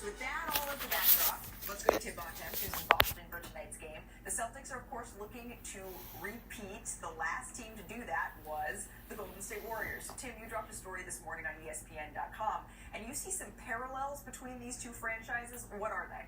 So with that all as the backdrop, let's go to Tim Bontemps, who's in Boston for tonight's game. The Celtics are, of course, looking to repeat. The last team to do that was the Golden State Warriors. So, Tim, you dropped a story this morning on ESPN.com, and you see some parallels between these two franchises. What are they?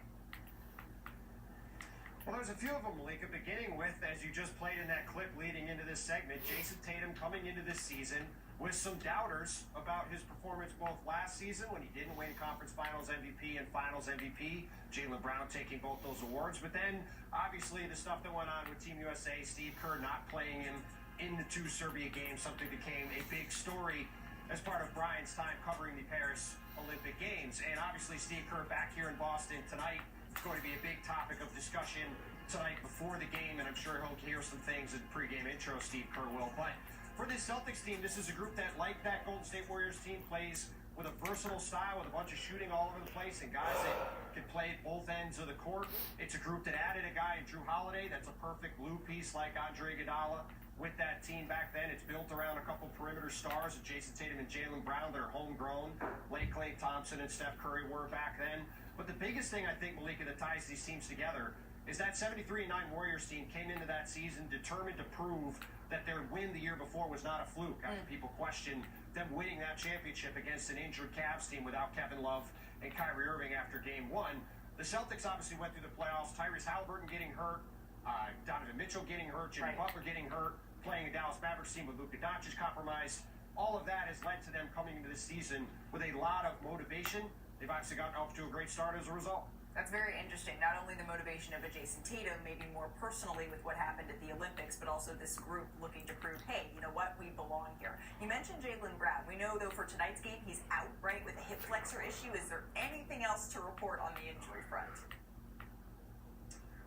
Well, there's a few of them, Malika, beginning with, as you just played in that clip leading into this segment, Jason Tatum coming into this season with some doubters about his performance both last season when he didn't win Conference Finals MVP and Finals MVP, Jaylen Brown taking both those awards, but then obviously the stuff that went on with Team USA, Steve Kerr not playing in the two Serbia games, something became a big story as part of Brian's time covering the Paris Olympic Games. And obviously Steve Kerr back here in Boston tonight. It's going to be a big topic of discussion tonight before the game, and I'm sure he'll hear some things in the pregame intro, Steve Kerr will. But for this Celtics team, this is a group that, like that Golden State Warriors team, plays with a versatile style, with a bunch of shooting all over the place, and guys that can play at both ends of the court. It's a group that added a guy in Drew Holiday that's a perfect glue piece like Andre Iguodala with that team back then. It's built around a couple perimeter stars of Jason Tatum and Jaylen Brown that are homegrown, like Klay Thompson and Steph Curry were back then. But the biggest thing, I think, Malika, that ties these teams together is that 73-9 Warriors team came into that season determined to prove that their win the year before was not a fluke after people questioned them winning that championship against an injured Cavs team without Kevin Love and Kyrie Irving after Game 1. The Celtics obviously went through the playoffs. Tyrese Halliburton getting hurt, Donovan Mitchell getting hurt, Jimmy Butler getting hurt, playing a Dallas Mavericks team with Luka Doncic compromised. All of that has led to them coming into this season with a lot of motivation. They've obviously gotten off to a great start as a result. That's very interesting. Not only the motivation of a Jason Tatum, maybe more personally with what happened at the Olympics, but also this group looking to prove, hey, you know what, we belong here. You mentioned Jaylen Brown. We know, though, for tonight's game, he's out, right, with a hip flexor issue. Is there anything else to report on the injury front?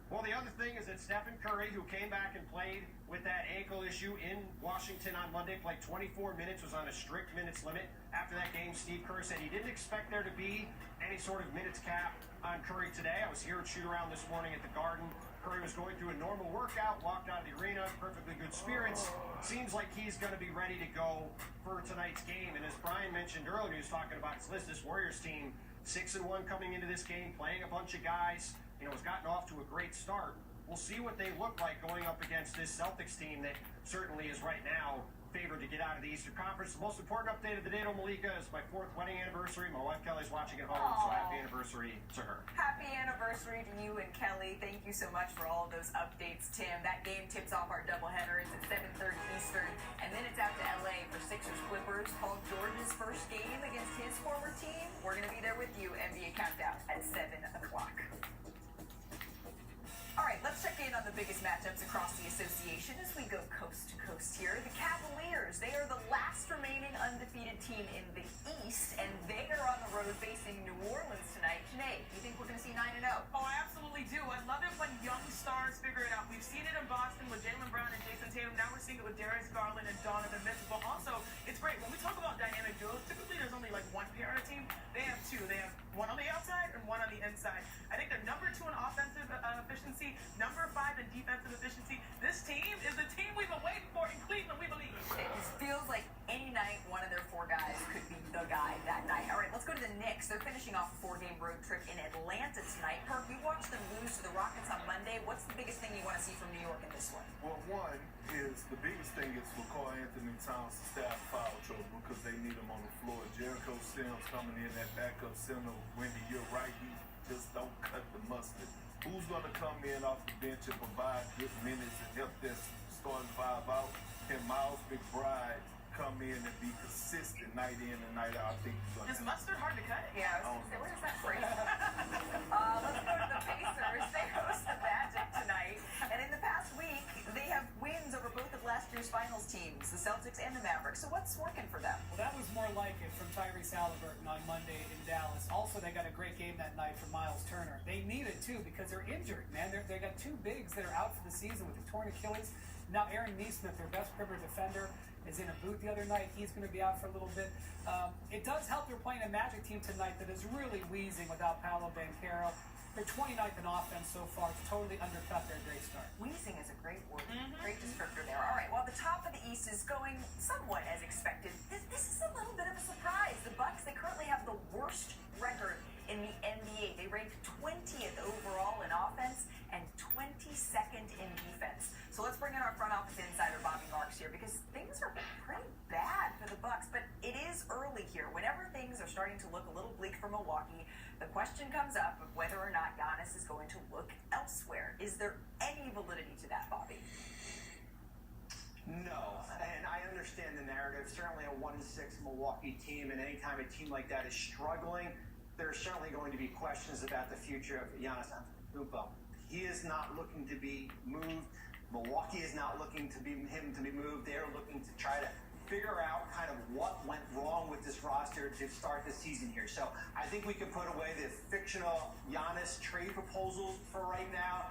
Well, the other thing is that Stephen Curry, who came back and played with that ankle issue in Washington on Monday, played 24 minutes, was on a strict minutes limit. After that game, Steve Kerr said he didn't expect there to be any sort of minutes cap on Curry today. I was here at shoot-around this morning at the Garden. Curry was going through a normal workout, walked out of the arena, perfectly good spirits. Seems like he's going to be ready to go for tonight's game. And as Brian mentioned earlier, he was talking about his list, this Warriors team, 6-1 coming into this game, playing a bunch of guys, has gotten off to a great start. We'll see what they look like going up against this Celtics team that certainly is right now favored to get out of the Eastern Conference. The most important update of the day to Malika is my 4th wedding anniversary. My wife Kelly's watching at home, so happy anniversary to her. Happy anniversary to you and Kelly. Thank you so much for all of those updates, Tim. That game tips off our doubleheader. It's at 7:30 Eastern, and then it's out to LA for Sixers Clippers. Paul George's first game against his former team. We're going to be there with you. NBA Countdown at 7 o'clock. All right, let's check in on the biggest matchups across the association as we go coast to coast here. The Cavaliers, they are the last remaining undefeated team in the East, and they are on the road facing New Orleans tonight. Janae, do you think we're going to see 9-0? Oh, I absolutely do. I love it when young stars figure it out. We've seen it in Boston with Jaylen Brown and Jason Tatum. Now we're seeing it with Darius Garland and Donovan Mitchell. But also, it's great. When we talk about dynamic duos, typically there's only like one pair on a team. They have two. They have one on the outside and one on the inside. I think they're number 2 in offensive efficiency, number 5 in defensive efficiency. This team is the team we've been waiting for in Cleveland, we believe. It just feels like any night one of their 4 guys could be the guy that night. All right, let's go to the Knicks. They're finishing off a 4-game road trip in Atlanta tonight. Herb, you watched them lose to the Rockets on Monday. What's the biggest thing you want to see from New York in this one? Well, one is the biggest thing is for Karl Anthony Towns' staff foul trouble because they need him on the floor. Jericho Sims coming in at backup center. Wendy, you're right. He just don't cut the mustard. Who's going to come in off the bench and provide good minutes and help their starting 5 out? Can Miles McBride come in and be consistent night in and night out? I think he's going to. Is mustard hard to cut? Yeah, I was going to say, where is that phrase? Let's go to the Pacers. They host the Magic tonight. And in the past week, they have wins over both of last year's finals teams, the Celtics and the Mavericks. So what's working for them? Well, that was more like it from Tyrese Halliburton on Monday in Dallas. Also, they got a great game that night from Miles Turner. They need it, too, because they're injured, man. They got 2 bigs that are out for the season with a torn Achilles. Now, Aaron Nesmith, their best perimeter defender, is in a boot the other night. He's going to be out for a little bit. It does help they're playing a Magic team tonight that is really wheezing without Paolo Banchero. They're 29th in offense so far. It's totally undercut their great start. Wheezing is a great word. Great descriptor there. All right, while the top of the East is going somewhat as expected, this is a little bit of a surprise. The Bucks, they currently have the worst record in the NBA are starting to look a little bleak for Milwaukee. The question comes up of whether or not Giannis is going to look elsewhere. Is there any validity to that, Bobby? No, and I understand the narrative. Certainly a 1-6 Milwaukee team, and anytime a team like that is struggling, there's certainly going to be questions about the future of Giannis Antetokounmpo. He is not looking to be moved. Milwaukee is not looking to be him to be moved. They're looking to try to figure out kind of what went wrong with this roster to start the season here. So I think we can put away the fictional Giannis trade proposals for right now.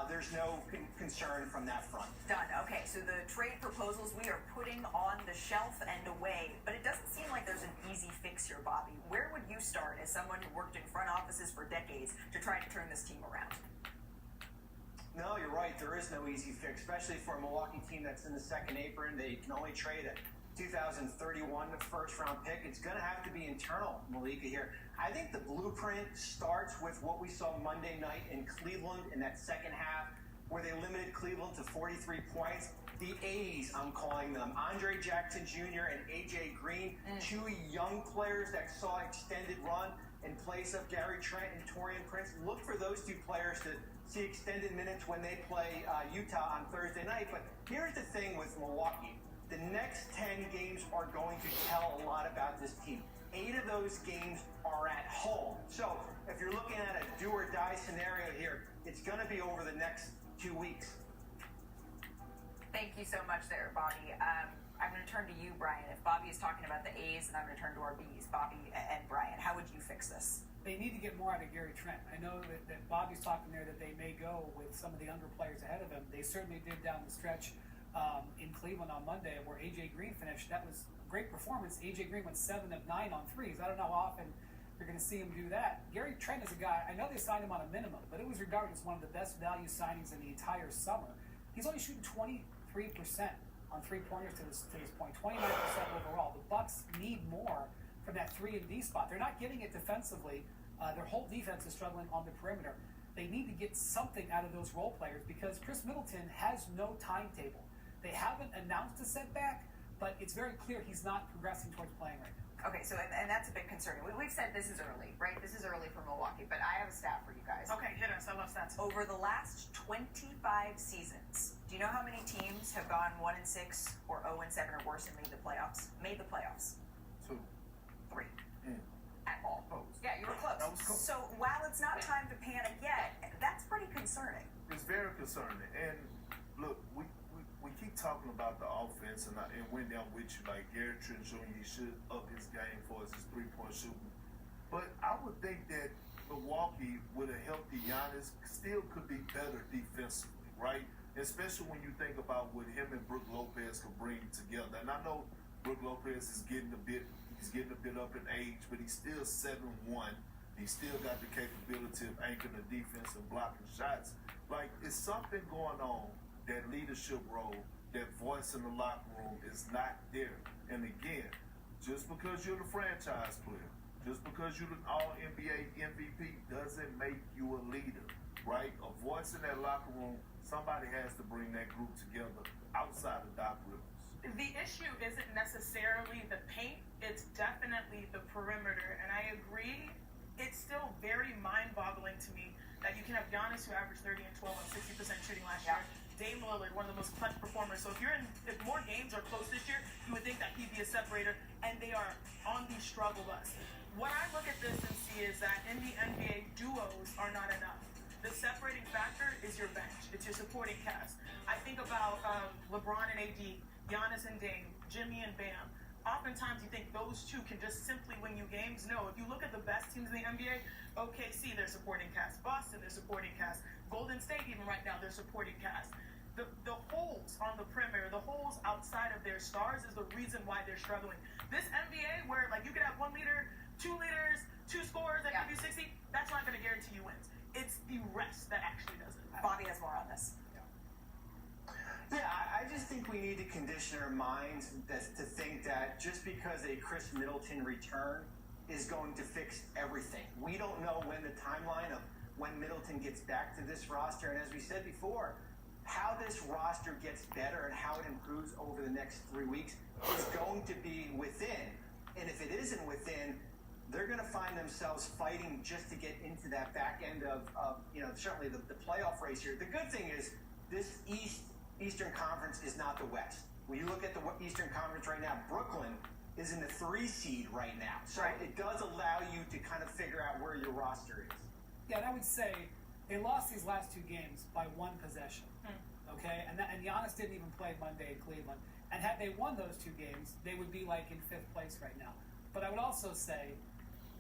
There's no concern from that front. Done. Okay, so the trade proposals we are putting on the shelf and away, but it doesn't seem like there's an easy fix here, Bobby. Where would you start as someone who worked in front offices for decades to try to turn this team around? No, you're right. There is no easy fix, especially for a Milwaukee team that's in the second apron. They can only trade a 2031 first-round pick. It's going to have to be internal, Malika, here. I think the blueprint starts with what we saw Monday night in Cleveland in that second half, where they limited Cleveland to 43 points. The A's, I'm calling them, Andre Jackson Jr. and A.J. Green, two young players that saw extended run in place of Gary Trent and Taurean Prince. Look for those two players to see extended minutes when they play Utah on Thursday night. But here's the thing with Milwaukee. The next 10 games are going to tell a lot about this team. 8 of those games are at home. So if you're looking at a do-or-die scenario here, it's going to be over the next 2 weeks. Thank you so much there, Bobby. I'm going to turn to you, Brian. If Bobby is talking about the A's, and I'm going to turn to our B's, Bobby and Brian, how would you fix this? They need to get more out of Gary Trent. I know that Bobby's talking there that they may go with some of the younger players ahead of him. They certainly did down the stretch in Cleveland on Monday, where A.J. Green finished. That was a great performance. A.J. Green went 7 of 9 on threes. I don't know how often you're going to see him do that. Gary Trent is a guy, I know they signed him on a minimum, but it was regarded as one of the best value signings in the entire summer. He's only shooting 23% on three-pointers to this point, 29% overall. The Bucks need more from that 3 and D spot. They're not getting it defensively. Their whole defense is struggling on the perimeter. They need to get something out of those role players because Chris Middleton has no timetable. They haven't announced a setback, but it's very clear he's not progressing towards playing right now. Okay, so and that's a bit concerning. We've said this is early, right? This is early for Milwaukee, but I have a stat for you guys. Okay, hit us. I love stats. Over the last 25 seasons, do you know how many teams have gone 1-6 or 0-7 or worse and made the playoffs? 2. 3. At all. Yeah, you were close. That was close. So while it's not time to panic yet, that's pretty concerning. It's very concerning. And look, we keep talking about the offense, and Wendy, I'm with you. Like Gary Trent Jr., he should up his game for his 3-point shooting. But I would think that Milwaukee, with a healthy Giannis, still could be better defensively, right? Especially when you think about what him and Brook Lopez could bring together. And I know Brook Lopez is getting a bit up in age, but he's still 7'1". He's still got the capability of anchoring the defense and blocking shots. Like, it's something going on. That leadership role, that voice in the locker room is not there. And again, just because you're the franchise player, just because you're the All-NBA MVP doesn't make you a leader, right? A voice in that locker room, somebody has to bring that group together outside of Doc Rivers. The issue isn't necessarily the paint, it's definitely the perimeter. And I agree, it's still very mind-boggling to me that you can have Giannis, who averaged 30 and 12 on 60% shooting last year. Dame Lillard, one of the most clutch performers. So if more games are close this year, you would think that he'd be a separator, and they are on the struggle bus. What I look at this and see is that in the NBA, duos are not enough. The separating factor is your bench. It's your supporting cast. I think about LeBron and AD, Giannis and Dame, Jimmy and Bam. Oftentimes you think those two can just simply win you games. No, if you look at the best teams in the NBA, OKC, their supporting cast. Boston, their supporting cast. Golden State, even right now, their supporting cast. The holes on the perimeter, the holes outside of their stars is the reason why they're struggling. This NBA, where like you could have 1 leader, 2 leaders, 2 scorers that give you 60, that's not going to guarantee you wins. It's the rest that actually does it. Bobby has more on this. Yeah, I just think we need to condition our minds to think that just because a Chris Middleton return is going to fix everything. We don't know when the timeline of when Middleton gets back to this roster, and as we said before, how this roster gets better and how it improves over the next 3 weeks is going to be within. And if it isn't within, they're going to find themselves fighting just to get into that back end of certainly the playoff race here. The good thing is this Eastern Conference is not the West. When you look at the Eastern Conference right now, Brooklyn is in the 3 seed right now. So it does allow you to kind of figure out where your roster is. Yeah, and I would say they lost these last 2 games by 1 possession. Okay, and Giannis didn't even play Monday in Cleveland. And had they won those 2 games, they would be like in 5th place right now. But I would also say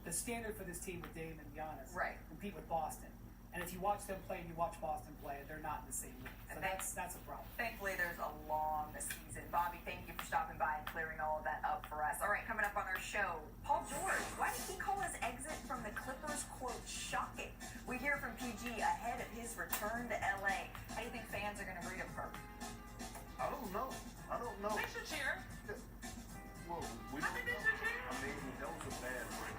the standard for this team with Dame and Giannis compete with Boston. And if you watch them play and you watch Boston play, they're not in the same league. So that's a problem. Thankfully, there's a long season. Bobby, thank you for stopping by and clearing all of that up for us. All right, coming up on our show, Paul George. Why did he call his exit from the Clippers, quote, shocking? We hear from PG ahead of his return to LA. How do you think fans are going to greet him, Kirk? I don't know. They should cheer. Well, we I think they should cheer. I mean, that was a bad break.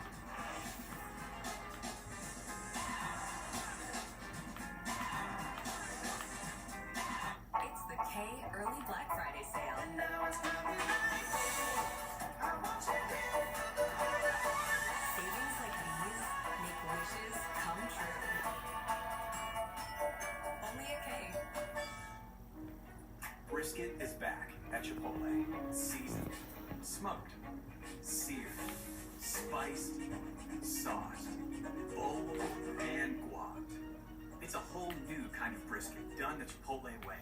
It's the K Early Black Friday sale. Savings like these make wishes come true. Only at K. Brisket is back at Chipotle. Seasoned, smoked, seared, spiced, sauced, bold, and guapped. It's a whole new kind of brisket done the Chipotle way.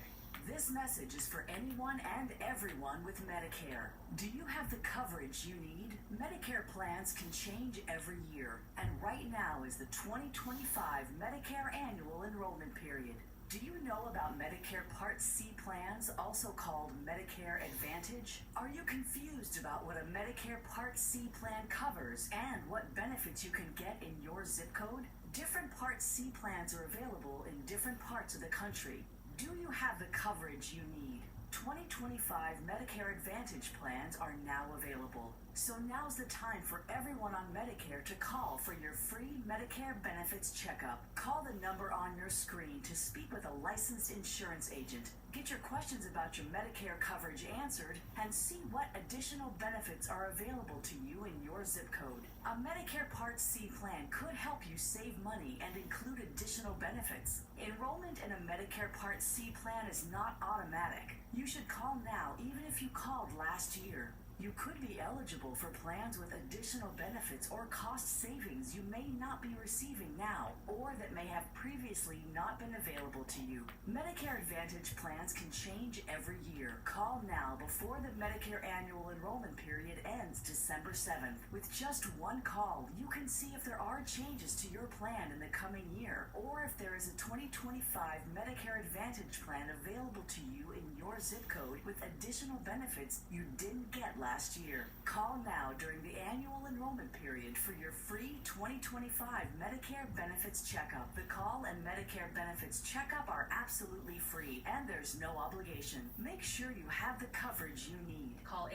This message is for anyone and everyone with Medicare. Do you have the coverage you need? Medicare plans can change every year, and right now is the 2025 Medicare Annual Enrollment Period. Do you know about Medicare Part C plans, also called Medicare Advantage? Are you confused about what a Medicare Part C plan covers and what benefits you can get in your zip code? Different Part C plans are available in different parts of the country. Do you have the coverage you need? 2025 Medicare Advantage plans are now available. So now's the time for everyone on Medicare to call for your free Medicare benefits checkup. Call the number on your screen to speak with a licensed insurance agent. Get your questions about your Medicare coverage answered and see what additional benefits are available to you in your zip code. A Medicare Part C plan could help you save money and include additional benefits. Enrollment in a Medicare Part C plan is not automatic. You should call now even if you called last year. You could be eligible for plans with additional benefits or cost savings you may not be receiving now, or that may have previously not been available to you. Medicare Advantage plans can change every year. Call now before the Medicare Annual Enrollment Period ends December 7th. With just one call, you can see if there are changes to your plan in the coming year, or if there is a 2025 Medicare Advantage plan available to you in your zip code with additional benefits you didn't get last year. Call now during the annual enrollment period for your free 2025 Medicare Benefits Checkup. The call and Medicare Benefits Checkup are absolutely free, and there's no obligation. Make sure you have the coverage you need. Call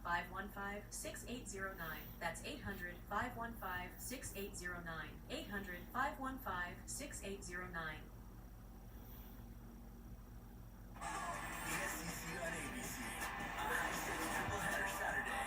800-515-6809. That's 800-515-6809. 800-515-6809. The SEC on ABC. A high-stakes triple-header Saturday.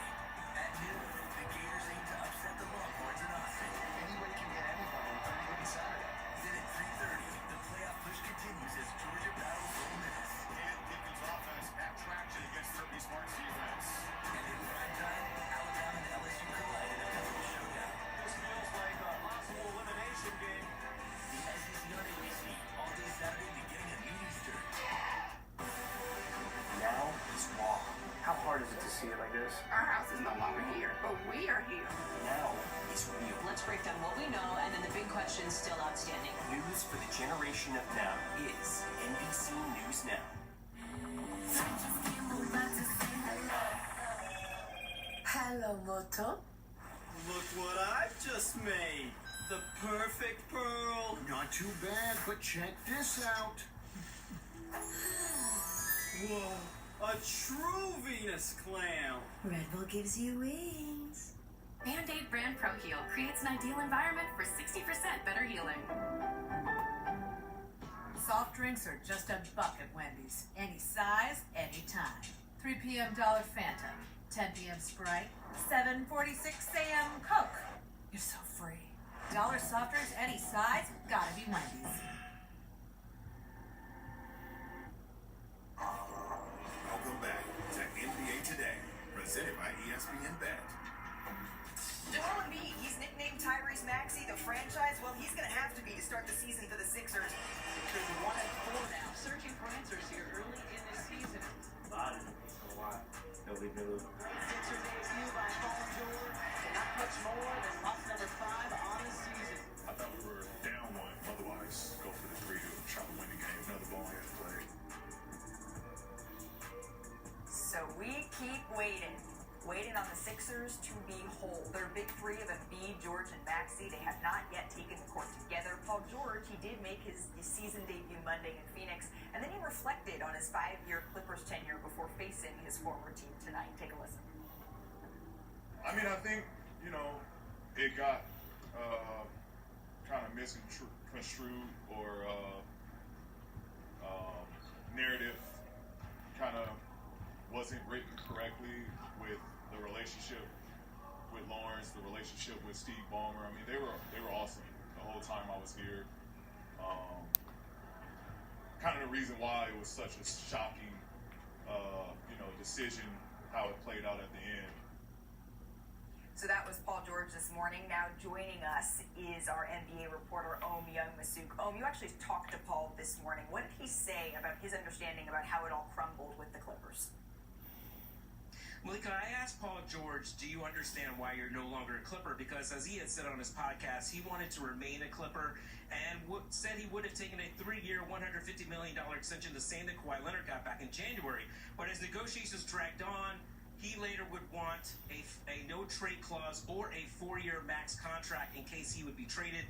At noon, the Gators aim to upset the Longhorns in Austin. Anybody can get anybody on any given Saturday. Then at 3:30, the playoff push continues as Georgia battles Ole Miss. And Pickens' offense at traction against Kirby Smart's defense. And in prime time, Alabama and LSU collide in a pivotal showdown. This feels like a possible elimination game. The SEC on ABC, all day Saturday beginning at noon Eastern. Now is raw. How hard is it to see it like this? Our house is no longer here, but we are here. Now is real. Let's break down what we know and then the big question still outstanding. News for the generation of now is NBC News Now. Hello, Moto. Look what I've just made. The perfect pearl. Not too bad, but check this out. Whoa, a true Venus clam. Red Bull gives you wings. Band-Aid Brand Pro Heal creates an ideal environment for 60% better healing. Soft drinks are just $1 at Wendy's. Any size, any time. 3 p.m. Dollar Fanta. 10 p.m. Sprite. 7:46 a.m. Coke. soft drinks, any size, gotta be Wendy's. Welcome back to NBA Today, presented by ESPN Bet. Joel Embiid, he's nicknamed Tyrese Maxey, the franchise. Well, he's going to have to be to start the season for the Sixers. Sixers 1-4 now, searching for answers here early in this season. I didn't think so. Why? Nobody knew. Sixer debut by Paul George, and not much more than loss number 5 on the season. I thought we were down one. Otherwise, go for the 3 to try to win the game. Another ball hand play. So we keep waiting on the Sixers to be whole. Their big three of Embiid, George, and Maxey, they have not yet taken the court together. Paul George, he did make his season debut Monday in Phoenix, and then he reflected on his 5-year Clippers tenure before facing his former team tonight. Take a listen. I mean, I think, it got kind of misconstrued or narrative kind of wasn't written correctly with the relationship with Lawrence, the relationship with Steve Ballmer. I mean, they were awesome the whole time I was here. Kind of the reason why it was such a shocking, decision, how it played out at the end. So that was Paul George this morning. Now joining us is our NBA reporter, Om Youngmisuk. Om, you actually talked to Paul this morning. What did he say about his understanding about how it all crumbled with the Clippers? Malika, I asked Paul George, do you understand why you're no longer a Clipper? Because as he had said on his podcast, he wanted to remain a Clipper and said he would have taken a 3-year, $150 million extension, the same that Kawhi Leonard got back in January. But as negotiations dragged on, he later would want a no-trade clause or a 4-year max contract in case he would be traded.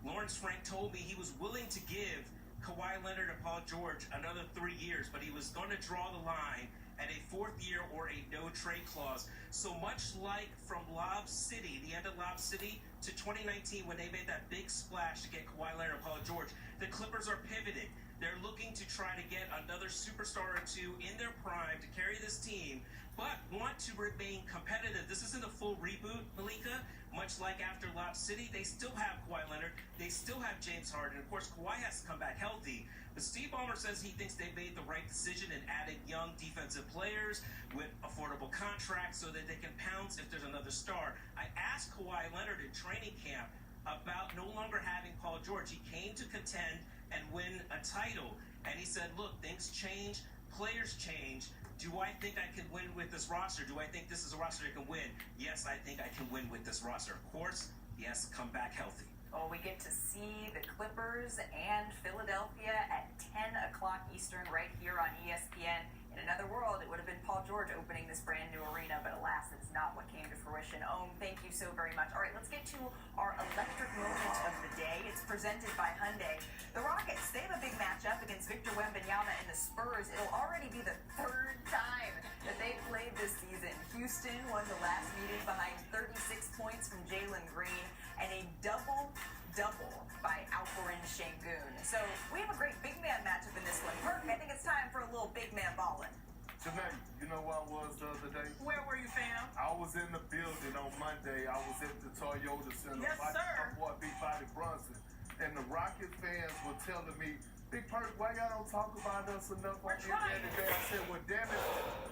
Lawrence Frank told me he was willing to give Kawhi Leonard and Paul George another 3 years, but he was going to draw the line at a 4th year or a no-trade clause. So much like from Lob City, the end of Lob City, to 2019 when they made that big splash to get Kawhi Leonard and Paul George, the Clippers are pivoting. They're looking to try to get another superstar or two in their prime to carry this team, but want to remain competitive. This isn't a full reboot, Malika. Much like after Lob City, they still have Kawhi Leonard. They still have James Harden. Of course, Kawhi has to come back healthy. But Steve Ballmer says he thinks they made the right decision in adding young defensive players with affordable contracts so that they can pounce if there's another star. I asked Kawhi Leonard in training camp about no longer having Paul George. He came to contend and win a title. And he said, look, things change, players change. Do I think I can win with this roster? Do I think this is a roster that can win? Yes, I think I can win with this roster. Of course, he has to come back healthy. Well, we get to see the Clippers and Philadelphia at 10 o'clock Eastern right here on ESPN. In another world, it would have been Paul George opening this brand new arena, but alas, it's not what came to fruition. Om, thank you so very much. All right, let's get to our electric moment of the day. It's presented by Hyundai. The Rockets, they have a big matchup against Victor Wembanyama and the Spurs. It'll already be the 3rd time that they played this season. Houston won the last meeting behind 36 points from Jalen Green and a double-double by Alperen Şengün. So we have a great big man matchup in this one. Perk, I think it's time for a little big man ballin'. Tonight, you know where I was the other day? Where were you, fam? I was in the building on Monday. I was at the Toyota Center. Yes, sir. My boy, Big Body Brunson. And the Rocket fans were telling me, Big Perk, why y'all don't talk about us enough on NBA Today? I said, well, damn it,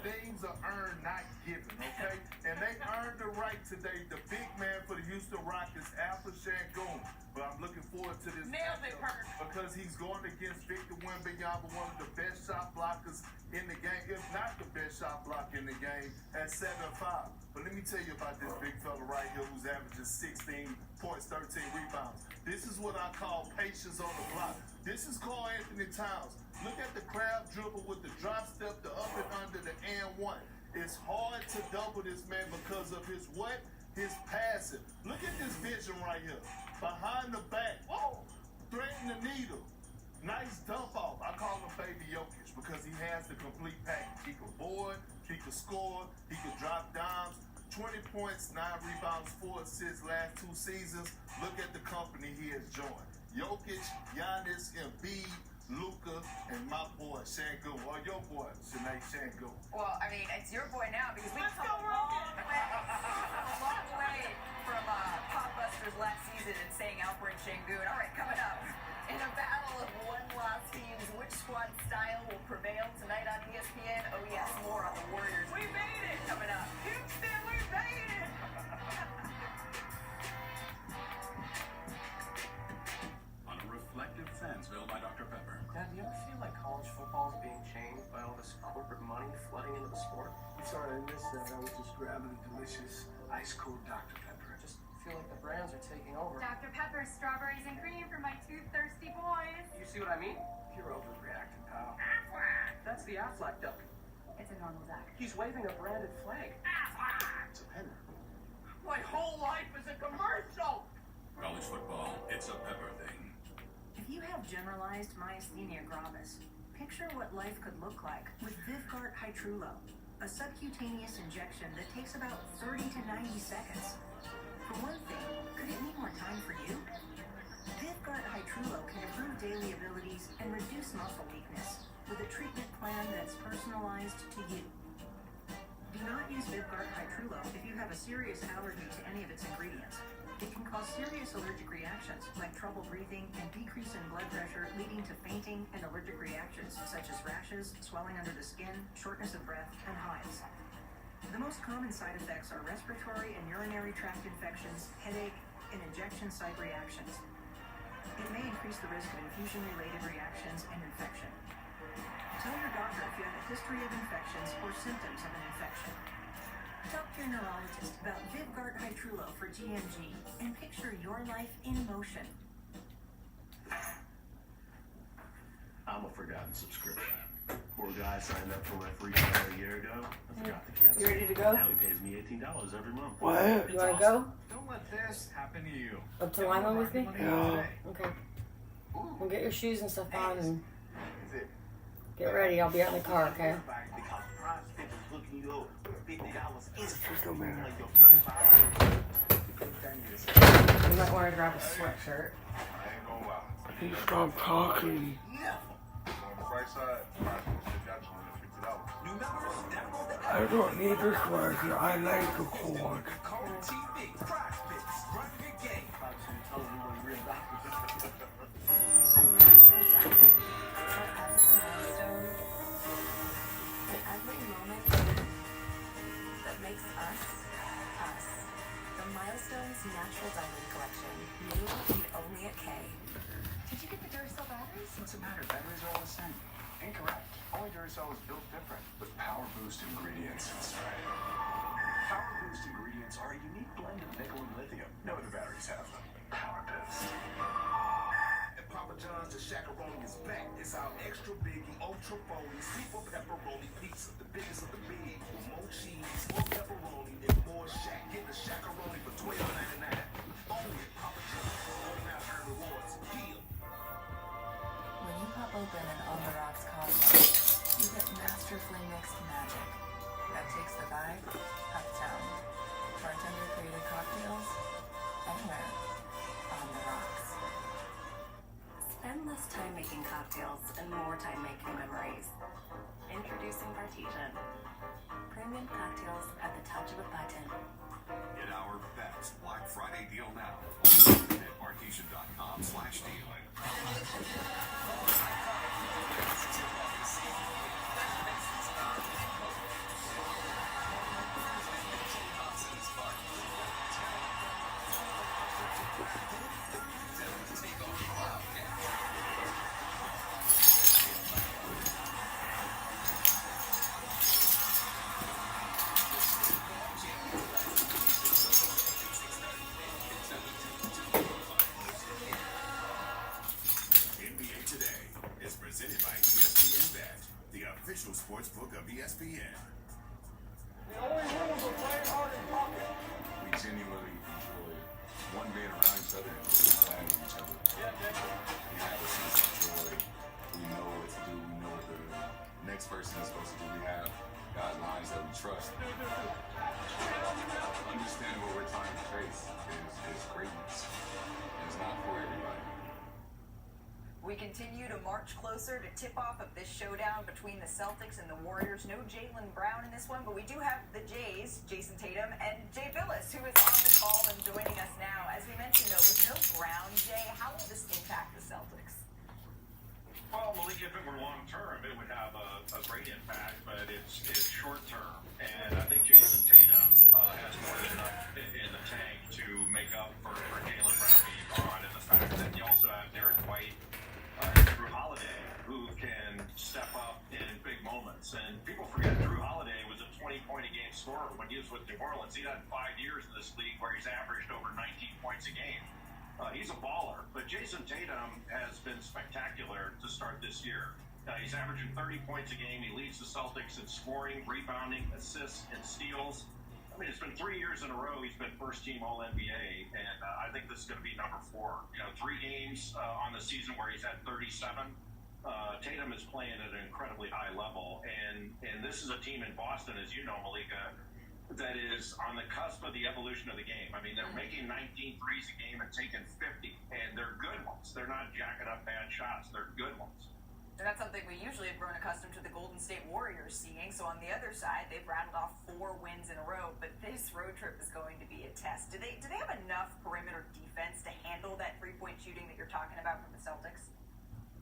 things are earned, not given, okay? And they earned the right today. The big man for the Houston Rockets, Alperen Şengün. But I'm looking forward to this Nailed it, Perk. because he's going against Victor Wembanyama, one of the best shot blockers in the game, if not the best shot blocker in the game, at 7'5". But let me tell you about this big fella right here who's averaging 16 points, 13 rebounds. This is what I call patience on the block. This is Karl Anthony Towns. Look at the crab dribble with the drop step, the up and under, the and one. It's hard to double this man because of his what? His passing. Look at this vision right here. Behind the back. Whoa! Threading the needle. Nice dump off. I call him Baby Jokic because he has the complete package. He can board, he can score, he can drop dimes. 20 points, 9 rebounds, 4 assists last 2 seasons. Look at the company he has joined. Jokic, Giannis, Embiid, Luka, and my boy Şengün, or your boy Sinead Şengün. Well, I mean, it's your boy now because we've Let's come go, a long way from Pop Buster Pacers last season and saying Alperen Şengün. All right, coming up. In a battle of one-loss teams, which squad style will prevail tonight on ESPN? Oh yes, more on the Warriors. We made it! Coming up. Houston, we made it! On a reflective Fansville by Dr. Pepper. Dad, do you ever feel like college football is being changed by all this corporate money flooding into the sport? Sorry, I missed that. I was just grabbing a delicious ice cold Dr. Pepper. Just feel like the brands are taking over. Dr. Pepper, strawberries and cream for my two thirsty boys. You see what I mean? You're overreacting, pal. That's the Aflac duck. It's a normal duck. He's waving a branded flag. It's a penner. My whole life is a commercial! College football, it's a Pepper thing. If you have generalized myasthenia gravis, picture what life could look like with Vyvgart Hytrulo, a subcutaneous injection that takes about 30 to 90 seconds. For one thing, could it mean more time for you? Vyvgart Hytrulo can improve daily abilities and reduce muscle weakness with a treatment plan that's personalized to you. Do not use Vyvgart Hytrulo if you have a serious allergy to any of its ingredients. It can cause serious allergic reactions like trouble breathing and decrease in blood pressure, leading to fainting and allergic reactions such as rashes, swelling under the skin, shortness of breath, and hives. The most common side effects are respiratory and urinary tract infections, headache, and injection site reactions. It may increase the risk of infusion-related reactions and infection. Tell your doctor if you have a history of infections or symptoms of an infection. Talk to your neurologist about Vyvgart Hytrulo for GMG and picture your life in motion. I'm a forgotten subscription. Poor guy signed up for referee trial a year ago. I forgot to cancel. You ready to go? Now he pays me $18 every month. What? You want to go? Don't let this happen to you. Up to Lima with me? Yeah. Okay. We'll get your shoes and stuff on and Is it? get ready. I'll be out in the car, okay? Because Prize Pickers looking you over $50 Just no matter. your first You might want to grab a sweatshirt. I ain't gonna lie. You stop talking. On the right side, got you $50. New members download the I don't need this sweatshirt. I like the cord. Call TV, Prize Picks, run your game. A natural diamond for every milestone, for every moment that makes us, us. The Milestones Natural Diamond Collection, new and only at K. Did you get the Duracell batteries? What's the matter? Batteries are all the same. Incorrect. Only Duracell is built different with Power Boost ingredients. That's right. Power Boost ingredients are a unique blend of nickel and lithium. No other batteries have them. Power Boost. At Papa John's, the Shakaroni is back. It's our extra biggie, ultra phony, super pepperoni pizza. The biggest of the big. With more cheese, more pepperoni, and more shack. Get the Shakaroni for $12.99. Only at Papa John's. Only now earn rewards. Deal. When you pop open an On the Rocks cocktail, you get masterfully mixed magic that takes the vibe uptown. Bartender created cocktails anywhere on the rocks. Spend less time making cocktails and more time making memories. Introducing Bartesian. Premium cocktails at the touch of a button. Get our best Black Friday deal now. At Bartesian.com/deal. NBA Today is presented by ESPN Bet, the official sports book of ESPN. We genuinely enjoy one being around each other and playing with each other. We have a sense of joy. We know what to do. We know what the next person is supposed to do. We have guidelines that we trust. Understanding what we're trying to chase is greatness. And it's not for everybody. We continue to march closer to tip-off of this showdown between the Celtics and the Warriors. No Jaylen Brown in this one, but we do have the Jays, Jason Tatum and Jay Billis, who is on the call and joining us now. As we mentioned, scorer when he was with New Orleans. He'd had 5 years in this league where he's averaged over 19 points a game. He's a baller, but Jason Tatum has been spectacular to start this year. He's averaging 30 points a game. He leads the Celtics in scoring, rebounding, assists, and steals. I mean, it's been 3 years in a row he's been first-team All-NBA, and I think this is going to be number 4. 3 games on the season where he's had 37. Tatum is playing at an incredibly high level, and this is a team in Boston, as you know, Malika, that is on the cusp of the evolution of the game. I mean, they're making 19 threes a game and taking 50, and they're good ones. They're not jacking up bad shots. They're good ones. And that's something we usually have grown accustomed to the Golden State Warriors seeing. So on the other side, they've rattled off 4 wins in a row, but this road trip is going to be a test. Do they have enough perimeter defense to handle that 3-point shooting that you're talking about from the Celtics?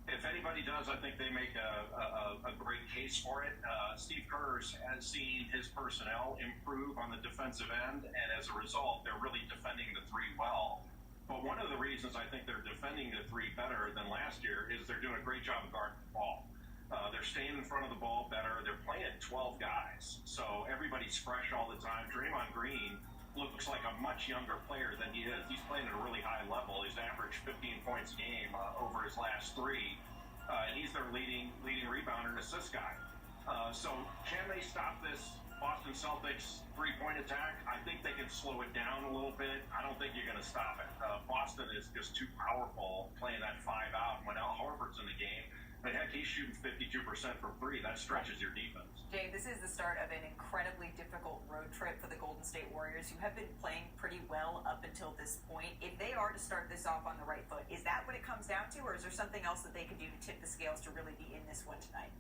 If anybody does, I think they make a great case for it. Steve Kerr has seen his personnel improve on the defensive end, and as a result, they're really defending the 3 well. But one of the reasons I think they're defending the 3 better than last year is they're doing a great job of guarding the ball. They're staying in front of the ball better. They're playing 12 guys, so everybody's fresh all the time. Draymond Green looks like a much younger player than he is. He's playing at a really high level. He's averaged 15 points a game over his last 3, and he's their leading rebounder and assist guy. So can they stop this Boston Celtics 3-point attack? I think they can slow it down a little bit. I don't think you're going to stop it. Boston is just too powerful playing that 5 out when Al Horford's in the game. But heck, he's shooting 52% from 3. That stretches your defense. Jay, this is the start of an incredibly difficult road trip for the Golden State Warriors, who have been playing pretty well up until this point. If they are to start this off on the right foot, is that what it comes down to, or is there something else that they can do to tip the scales to really be in this one tonight?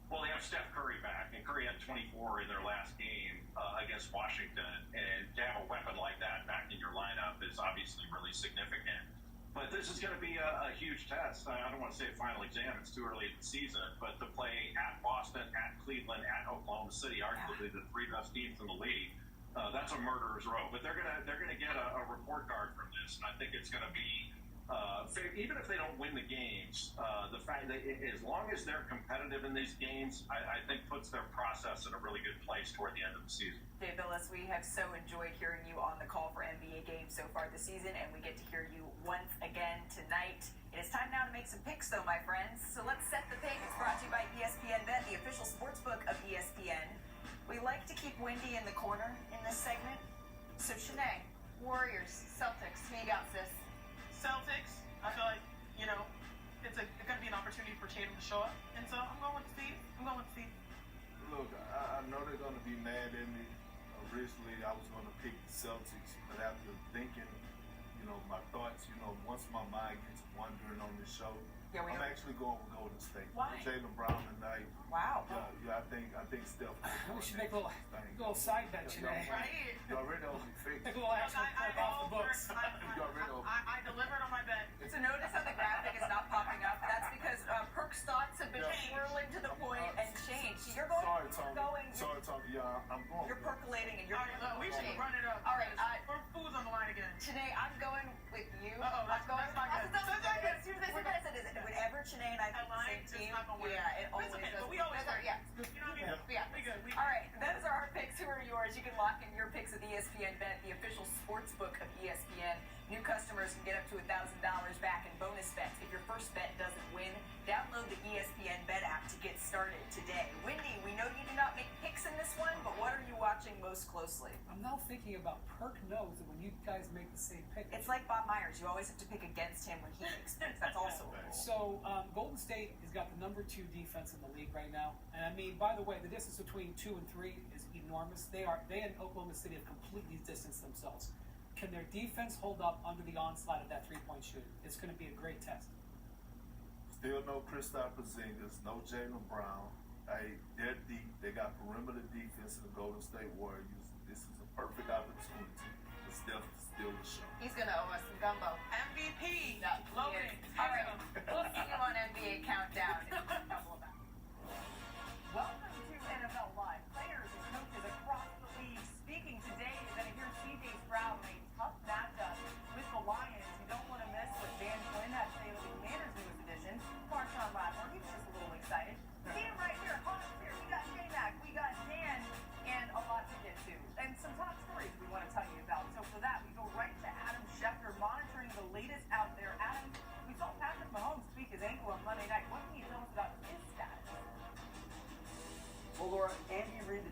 Well, they have Steph Curry back, and Curry had 24 in their last game against Washington, and to have a weapon like that back in your lineup is obviously really significant. But this is going to be a huge test. I don't want to say a final exam. It's too early in the season. But to play at Boston, at Cleveland, at Oklahoma City, arguably the 3 best teams in the league, that's a murderer's row. But they're gonna get a report card from this, and I think it's going to be even if they don't win the games, the fact that as long as they're competitive in these games, I think puts their process in a really good place toward the end of the season. Dave Billis, we have so enjoyed hearing you on the call for NBA games so far this season, and we get to hear you once again tonight. It is time now to make some picks, though, my friends. So let's set the pick. It's brought to you by ESPN Bet, the official sportsbook of ESPN. We like to keep Wendy in the corner in this segment. So, Shanae, Warriors, Celtics, who you got, sis? Celtics, I feel like, it's going to be an opportunity for Tatum to show up. And so I'm going with Steve. Look, I know they're going to be mad at me. Originally, I was going to pick the Celtics, but after thinking, my thoughts, once my mind gets wandering on this show, I'm actually going with Golden State. Why? Jaylen Brown tonight. Wow. Yeah, I think Steph. We should make a little side bet today. Right? You already owe me fix. Make a little action off the books. You already owe me. I delivered on my bet. So notice how the graphic is not popping up. That's because Perk's thoughts have been swirling to the point and changed. So you're going. Sorry, Tony. Yeah, I'm going. You're percolating and you're. We should run it up. All right. Food's on the line again. Today I'm going with you. Uh-oh, I'm going. that's not good. That's not good. Seriously, whenever Shanae and I pick the same team, yeah, it always does. But we always are. Yeah. You know what I mean? Yeah. We good. All right, those are our picks. Who are yours? You can lock in your picks with ESPN Bet, the official sports book of ESPN. New customers can get up to $1,000 back in bonus bets. If your first bet doesn't win, download the ESPN Bet app to get started today. Wendy, we know you do not make picks in this one, but what are you watching most closely? I'm now thinking about Perk knows that when you guys make the same pick. It's like Bob Myers. You always have to pick against him when he makes picks. That's also a rule. So Golden State has got the number 2 defense in the league right now. And I mean, by the way, the distance between 2 and 3 is enormous. They and Oklahoma City have completely distanced themselves. Can their defense hold up under the onslaught of that 3-point shooting? It's going to be a great test. Still no Kristaps Porzingis, no Jaylen Brown. They're deep. They got perimeter defense in the Golden State Warriors. This is a perfect opportunity for Steph to steal the show. He's going to owe us some gumbo. MVP. No, Logan. All right. We'll see you on NBA Countdown in just a couple of hours. Welcome to NFL Live. Players and coaches across the league speaking today. You're going to hear C.J. Stroud in a tough matchup with the Lions. You don't want to miss what Dan Quinn had to say to the Commanders' newest addition, Marshawn Lattimore. He was just a little excited. See him right here. Hold up here. We got J-Mac. We got Dan. And a lot to get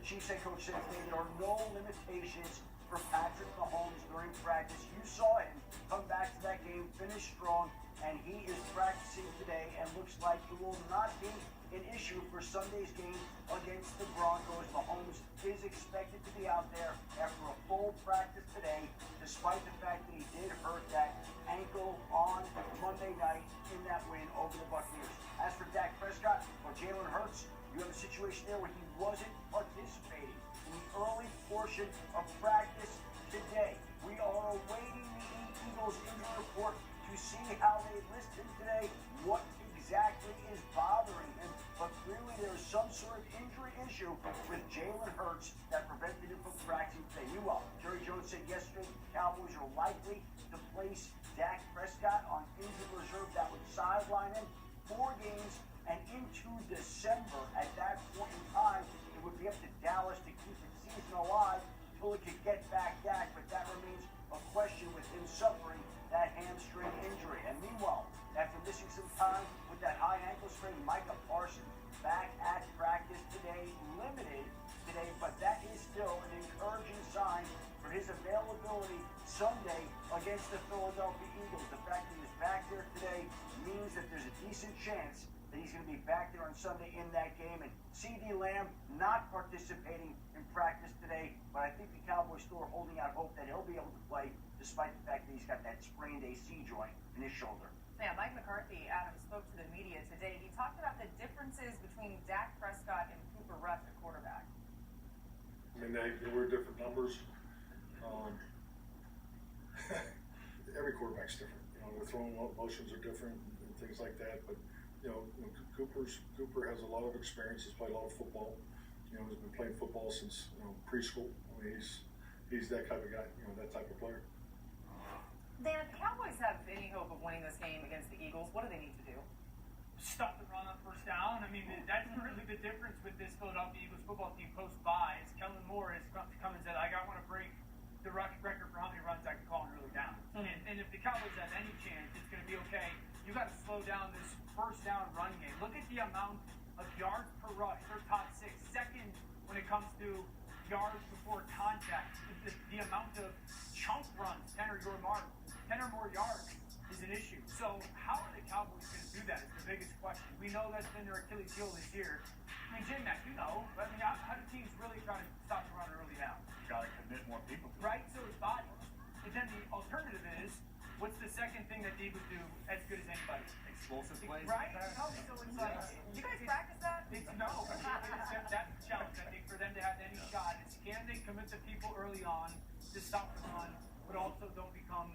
Chiefs head coach said today there are no limitations for Patrick Mahomes during practice. You saw him come back to that game, finish strong, and he is practicing today and looks like it will not be an issue for Sunday's game against the Broncos. Mahomes is expected to be out there after a full practice today, despite the fact that he did hurt that ankle on Monday night in that win over the Buccaneers. As for Dak Prescott or Jalen Hurts, you have a situation there where he wasn't participating in the early portion of practice today. We are awaiting the Eagles injury report to see how they list him today, what exactly is bothering him, but clearly there is some sort of injury issue with Jalen Hurts that prevented him from practicing today. Meanwhile, Jerry Jones said yesterday the Cowboys are likely to place Dak Prescott on injured reserve. That would sideline him 4 games and into December. At that point in time, it would be up to Dallas to keep the season alive until it could get back Dak, but that remains a question with him suffering that hamstring injury. And meanwhile, after missing some time with that high ankle sprain, Micah Parsons back at practice today, limited today, but that is still an encouraging sign for his availability Sunday against the Philadelphia Eagles. The fact that he's back there today means that there's a decent chance that he's going to be back there on Sunday in that game. And CeeDee Lamb not participating in practice today, but I think the Cowboys still are holding out hope that he'll be able to play despite the fact that he's got that sprained AC joint in his shoulder. Yeah, Mike McCarthy, Adam, spoke to the media today. He talked about the differences between Dak Prescott and Cooper Rush at quarterback. I mean, they were different numbers. Every quarterback's different. You know, their throwing motions are different and things like that. But Cooper has a lot of experience. He's played a lot of football. You know, he's been playing football since preschool. I mean, he's that type of guy. You know, that type of player. Dan, if the Cowboys have any hope of winning this game against the Eagles, what do they need to do? Stop the run on first down. I mean, that's really the difference with this Philadelphia Eagles football team post-bye. Is Kellen Moore has come and said, I want to break the record for how many runs I can call on early down. And if the Cowboys have any chance, it's going to be okay. You got to slow down this first down run game. Look at the amount of yards per rush. They're top 6. Second when it comes to yards before contact. The amount of chunk runs, 10 or more yards, is an issue. So how are the Cowboys going to do that is the biggest question. We know that's been their Achilles heel this year. I mean, J-Mac, how do teams really try to stop the run early down? You got to commit more people. Right? So it's bodies. But then the alternative is, what's the second thing that they would do as good as anybody? Explosive plays. Right? So it's like, you guys practice that? No. That's the challenge, I think, for them to have any shot. Is can they commit to people early on to stop the run, but also don't become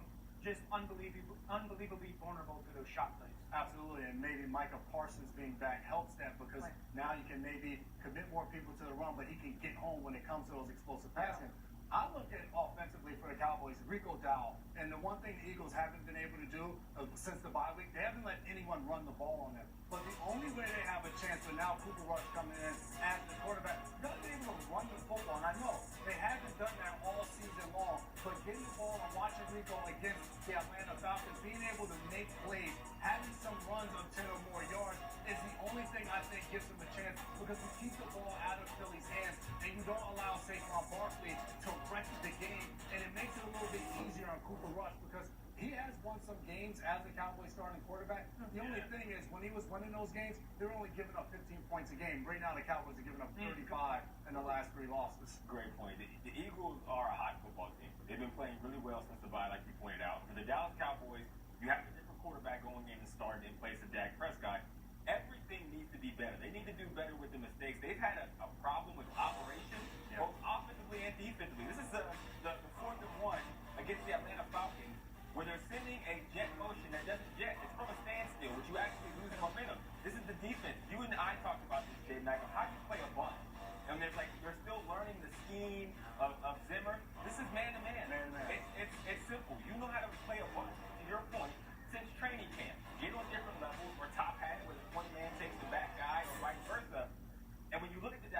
just unbelievably vulnerable to those shot plays? Absolutely, and maybe Micah Parsons being back helps that because now you can maybe commit more people to the run, but he can get home when it comes to those explosive passing. I look at offensively for the Cowboys, Rico Dowdle, and the one thing the Eagles haven't been able to do since the bye week, they haven't let anyone run the ball on them. But the only way they have a chance with now Cooper Rush coming in as the quarterback, they're not able to run the football. And I know they haven't done that all season long, but getting the ball and watching Rico against the Atlanta Falcons, being able to make plays, having some runs of 10 or more yards is the only thing I think gives them a chance because we keep the ball out of Philly's hands and you don't allow Saquon Barkley to wreck the game, and it makes it a little bit easier on Cooper Rush because he has won some games as the Cowboys starting quarterback. The only thing is when he was winning those games, they were only giving up 15 points a game. Right now the Cowboys are giving up 35 in the last 3 losses. Great point. The Eagles are a hot football team. They've been playing really well since the bye, like you pointed out. For the Dallas Cowboys, you have a different quarterback going in and starting in place of Dak Prescott. Everything needs to be better. They need to do better with the mistakes. They've had a problem with operation, both offensively and defensively. This is the 4th and 1 against the Atlanta Falcons, where they're sending a jet motion that doesn't jet. It's from a standstill, which you actually lose momentum. This is the defense. You and I talked about this, Jay Mack, how you play a bunt. And they're still learning the scheme of Zimmer. This is man-to-man. It's simple. You know how to play a bunt, to your point, since training camp. Get on different levels or top hat, where the point man takes the back guy or vice versa. And when you look at the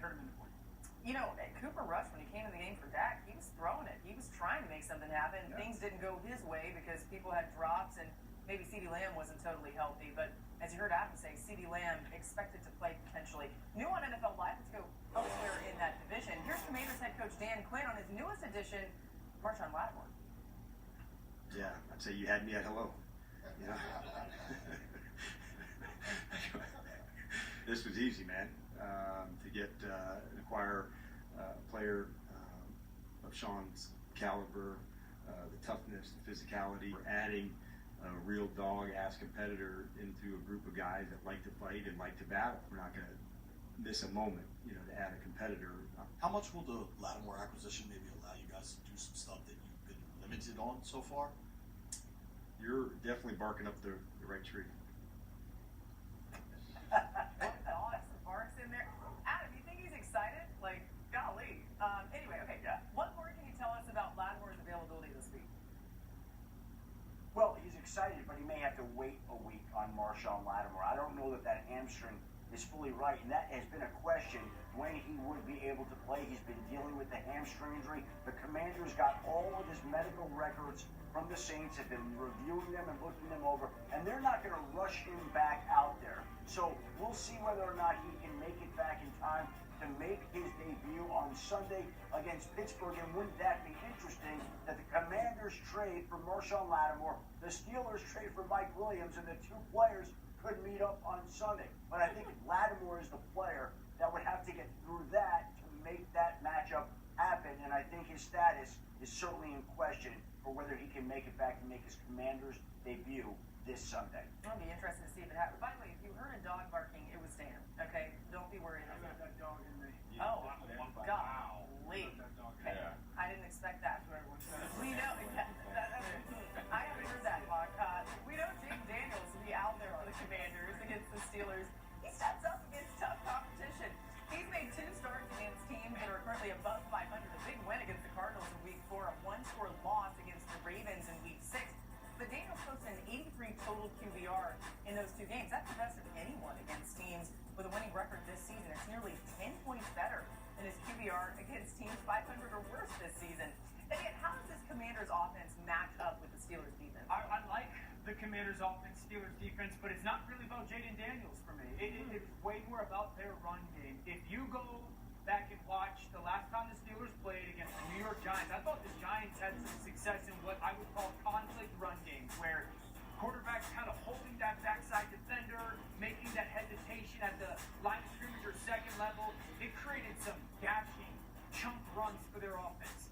turn him into points. You know, Cooper Rush, when he came in the game for Dak, he was throwing it. He was trying to make something happen. Yeah. Things didn't go his way because people had drops and maybe CeeDee Lamb wasn't totally healthy. But as you heard Adam say, CeeDee Lamb expected to play potentially. New on NFL Live, let's go elsewhere in that division. Here's Commanders head coach Dan Quinn on his newest addition, Marshawn Lattimore. Yeah, I'd say you had me at hello. You know? This was easy, man. To get acquire a player of Sean's caliber, the toughness, the physicality. We're adding a real dog-ass competitor into a group of guys that like to fight and like to battle. We're not going to miss a moment, you know, to add a competitor. How much will the Lattimore acquisition maybe allow you guys to do some stuff that you've been limited on so far? You're definitely barking up the right tree. Some barks in there. Adam, you think he's excited? Like, golly. Anyway, okay. Yeah. What more can you tell us about Lattimore's availability this week? Well, he's excited, but he may have to wait a week on Marshawn Lattimore. I don't know that hamstring is fully right, and that has been a question when he would be able to play. He's been dealing with the hamstring injury. The Commanders got all of his medical records from the Saints, have been reviewing them and looking them over, and they're not going to rush him back out there. So we'll see whether or not he can make it back in time to make his debut on Sunday against Pittsburgh. And wouldn't that be interesting that the Commanders trade for Marshawn Lattimore, the Steelers trade for Mike Williams, and the two players could meet up on Sunday. But I think Lattimore is the player that would have to get through that to make that matchup happen. And I think his status is certainly in question for whether he can make it back and make his Commanders debut this Sunday. It'll be interesting to see if it happens. By the way, if you heard a dog barking, it was Dan. Okay? Don't be worried. I got that dog in me. Oh, Wow. golly. Okay. Yeah. I didn't expect that. We know. I haven't heard that, Mark. We know Jake Daniels will be out there on the Commanders against the Steelers. He steps up against tough competition. He's made 2 starts against teams that are currently above 500. A big win against the Cardinals in Week 4, a 1-score loss against the Ravens in Week 6. But Daniels posted an 83 total QBR in those 2 games. That's the best of anyone against teams with a winning record this season. It's nearly 10 points better than his QBR against teams 500 or worse this season. And yet, how does this Commanders offense match up with the Steelers defense? I like the Commanders offense, Steelers defense, but it's not really about Jaden Daniels for me. It's way more about their run game. If you go back and watch the last time the Steelers played against the New York Giants, I thought the Giants had some success in what I would call conflict run games, where quarterback's kind of holding that backside defender, making that hesitation at the line of scrimmage or second level. It created some gashing chunk runs for their offense.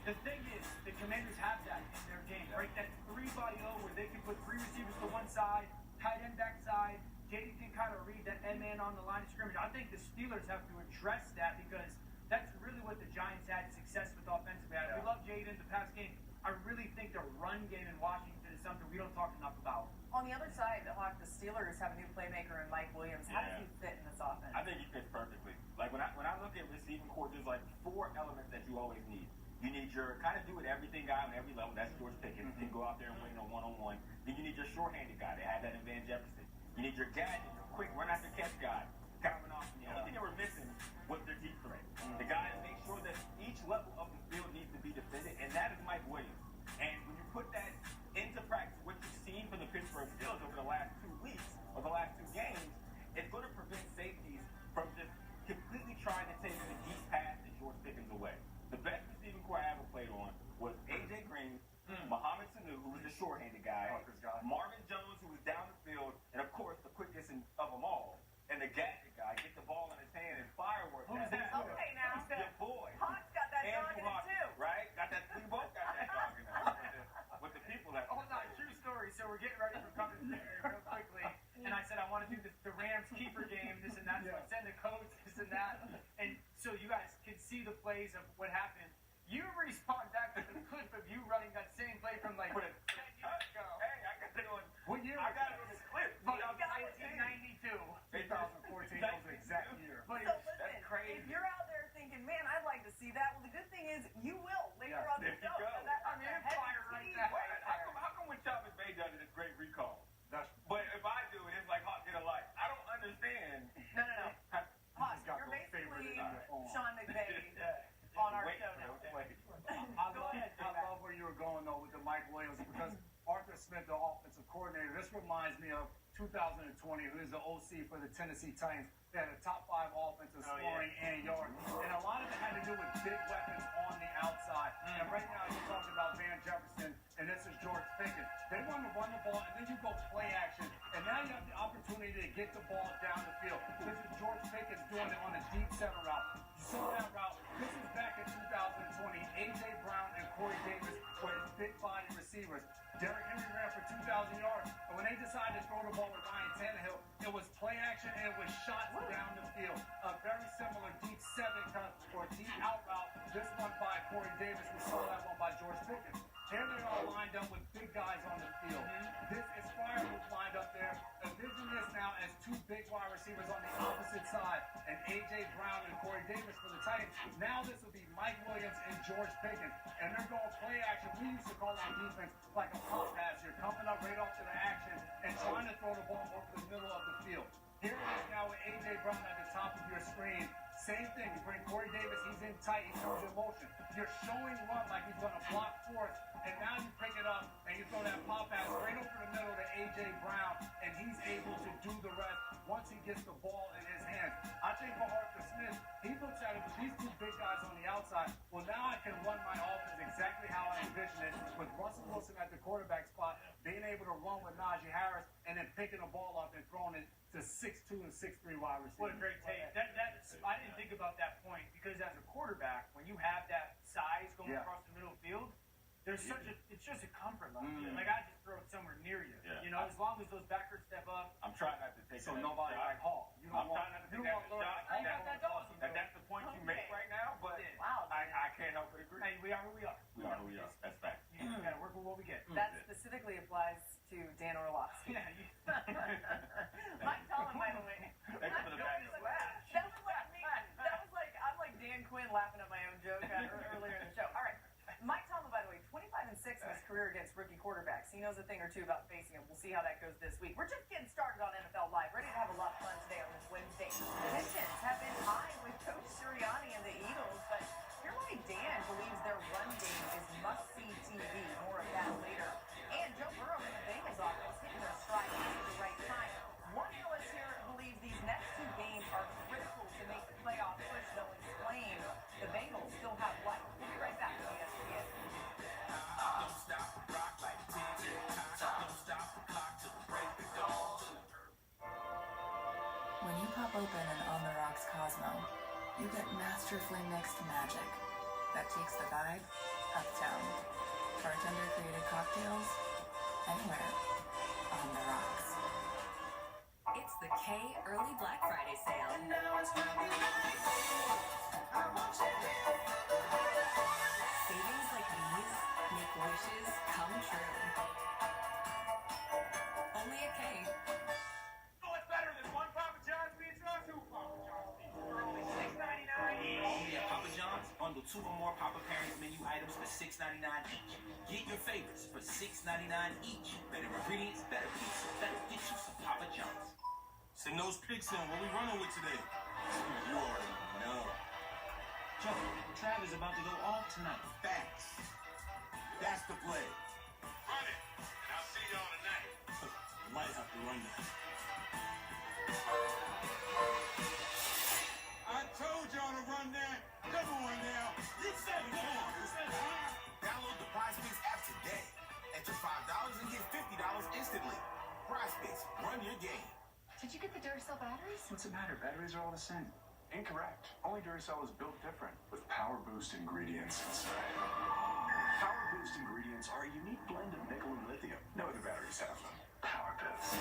The thing is, the Commanders have that in their game, right? That 3-by-0 where they can put 3 receivers to one side, tight end backside. JD can kind of read that end man on the line of scrimmage. I think the Steelers have to address that because that's really what the Giants had success with offensively. We love Jaden, the pass game. I really think the run game in Washington is something we don't talk enough about. On the other side, Hawk, the Steelers have a new playmaker in Mike Williams. How does he fit in this offense? I think he fits perfectly. Like when I look at receiving court, there's like 4 elements that you always need. You need your kind of do it everything guy on every level. That's George Pickens. He can go out there and win a one-on-one. Then you need your shorthanded guy. They had that in Van Jefferson. You need your gadget, your quick run after catch guy. Calvin Austin. The only thing they were missing was their deep threat. The guy that makes sure that each level of the field needs to be defended, and that is Mike Williams. And when you put that into practice, what you've seen from the Pittsburgh Steelers over the last 2 weeks or the last 2 games, it's going to prevent safeties from just completely trying to take the deep pass that George Pickens away. The best receiving core I ever played on was A.J. Green, Mohamed Sanu, who was the short-handed guy, Marvin Jones, who was down the field, and of course the quickest of them all, and the gadget guy, get the ball in his hand and fireworks. Who's that? Okay, now. Your boy. Hawk's got that dog in Andrew it, Hawk, too. right? We both got that dog in there. What the people have. Oh, no, true story. So we're getting ready for coming real quickly. And I said, I want to do the Rams keeper game, this and that. So I send the coach, this and that. And so you guys can see the plays of what happened. You respond back with a clip of you running that same play from like 10 years ago. Hey, I got it on. What year? I got it on this clip. 1992. 2014 was the exact year. But So listen, if you're out there thinking, man, I'd like to see that, well, the good thing is you will later on the There you show. go. That- I mean, it's fire right there. How come when Thomas Bay does it, it's great recall? But if I do it, it's like Hawk get a light. I don't understand. No. Hawk, got you're those favorite basically in Sean McVay on our show now. I love where you were going, though, with the Mike Williams, because Arthur Smith, the offensive coordinator, this reminds me of 2020, who is the OC for the Tennessee Titans. They had a top 5 offensive scoring and yards. And a lot of it had to do with big weapons on the outside. And right now, you're talking about Van Jefferson, and this is George Pickens. They want to run the ball, and then you go play action. And now you have the opportunity to get the ball down the field. This is George Pickens doing it on a deep center route. You saw that route. This is back in 2020. A.J. Brown and Corey Davis were his big body receivers. Derrick Henry ran for 2,000 yards. And when they decided to throw the ball with Ryan Tannehill, it was play action and it was shots down the field. A very similar deep 7 cut or deep out route. This one by Corey Davis. We saw that one by George Pickens. Here they are lined up with big guys on the field. This is Freiermuth lined up there. Envision this now as 2 big wide receivers on the opposite side. And A.J. Brown and Corey Davis for the Titans. Now this will be Mike Williams and George Pickens. And they're going play action. We used to call our defense like a pop pass. You're coming up right off to the action and trying to throw the ball over the middle of the field. Here it is now with A.J. Brown at the top of your screen. Same thing. You bring Corey Davis. He's in tight. He shows in motion. You're showing run like he's going to block for it. And now you pick it up and you throw that pop pass right over the middle to A.J. Brown. And he's able to do the rest once he gets the ball in his hands. I think for Arthur Smith, he looks at it with these 2 big guys on the outside. Well, now I can run my offense exactly how I envision it, with Russell Wilson at the quarterback spot, being able to run with Najee Harris, and then picking the ball up and throwing it to 6'2" and 6'3" wide receivers. What a great take. I didn't think about that point, because as a quarterback, when you have that size going across the middle of the field, there's it's just a comfort level. Like, I just throw it somewhere near you. You know, as long as those backers step up. I'm trying not to take so nobody like Hall. I'm trying not to take that shot. That's the point you make right now, but I can't help but agree. Hey, we are who we are. We are who we are. That's fact. You got to work with what we get. That specifically applies to Dan Orlovsky. Mike Tomlin, by the way. They come in the back. That was like me. That was like, I'm like Dan Quinn laughing at my own joke earlier in the show. All right. Mike Tomlin, by the way, 25-6 in his career against rookie quarterbacks. He knows a thing or two about facing them. We'll see how that goes this week. We're just getting started on NFL Live. Ready to have a lot of fun today on this Wednesday. Tensions have been high with Coach Sirianni and the Eagles, but hear why Dan believes their run game is must-see TV. More of that later. And Joe Burrow and the Bengals offense hitting their stride at the right time. One analyst here believes these next 2 games are critical to make the playoff push. They'll explain the Bengals still have life. We'll be right back on ESPN. When you pop open an On the Rocks Cosmo, you get masterfully mixed magic that takes the vibe uptown. Bartender created cocktails anywhere on the rocks. It's the K Early Black Friday sale. And now it's Savings like these make wishes come true. Only at K. Oh, it's better than 1 Papa John's pizza or 2 Papa John's pizza for only $6.99 each. Only at Papa John's, bundle 2 or more Papa Pairings menu items for $6.99 each. Get your favorites for $6.99 each. Better ingredients, better pizza. Better get you some Papa John's. Send those pics in. What we running with today? You already know. Joe, Trav is about to go off tonight. Facts. That's the play. Run it, and I'll see y'all tonight. Might have to run that. I told y'all to run that. Come on now. You said it. Download the PrizePicks app today. Enter $5 and get $50 instantly. PrizePicks, run your game. Did you get the Duracell batteries? What's the matter? Batteries are all the same. Incorrect. Only Duracell is built different with Power Boost ingredients inside. Power Boost ingredients are a unique blend of nickel and lithium. No other batteries have them. Power Boost.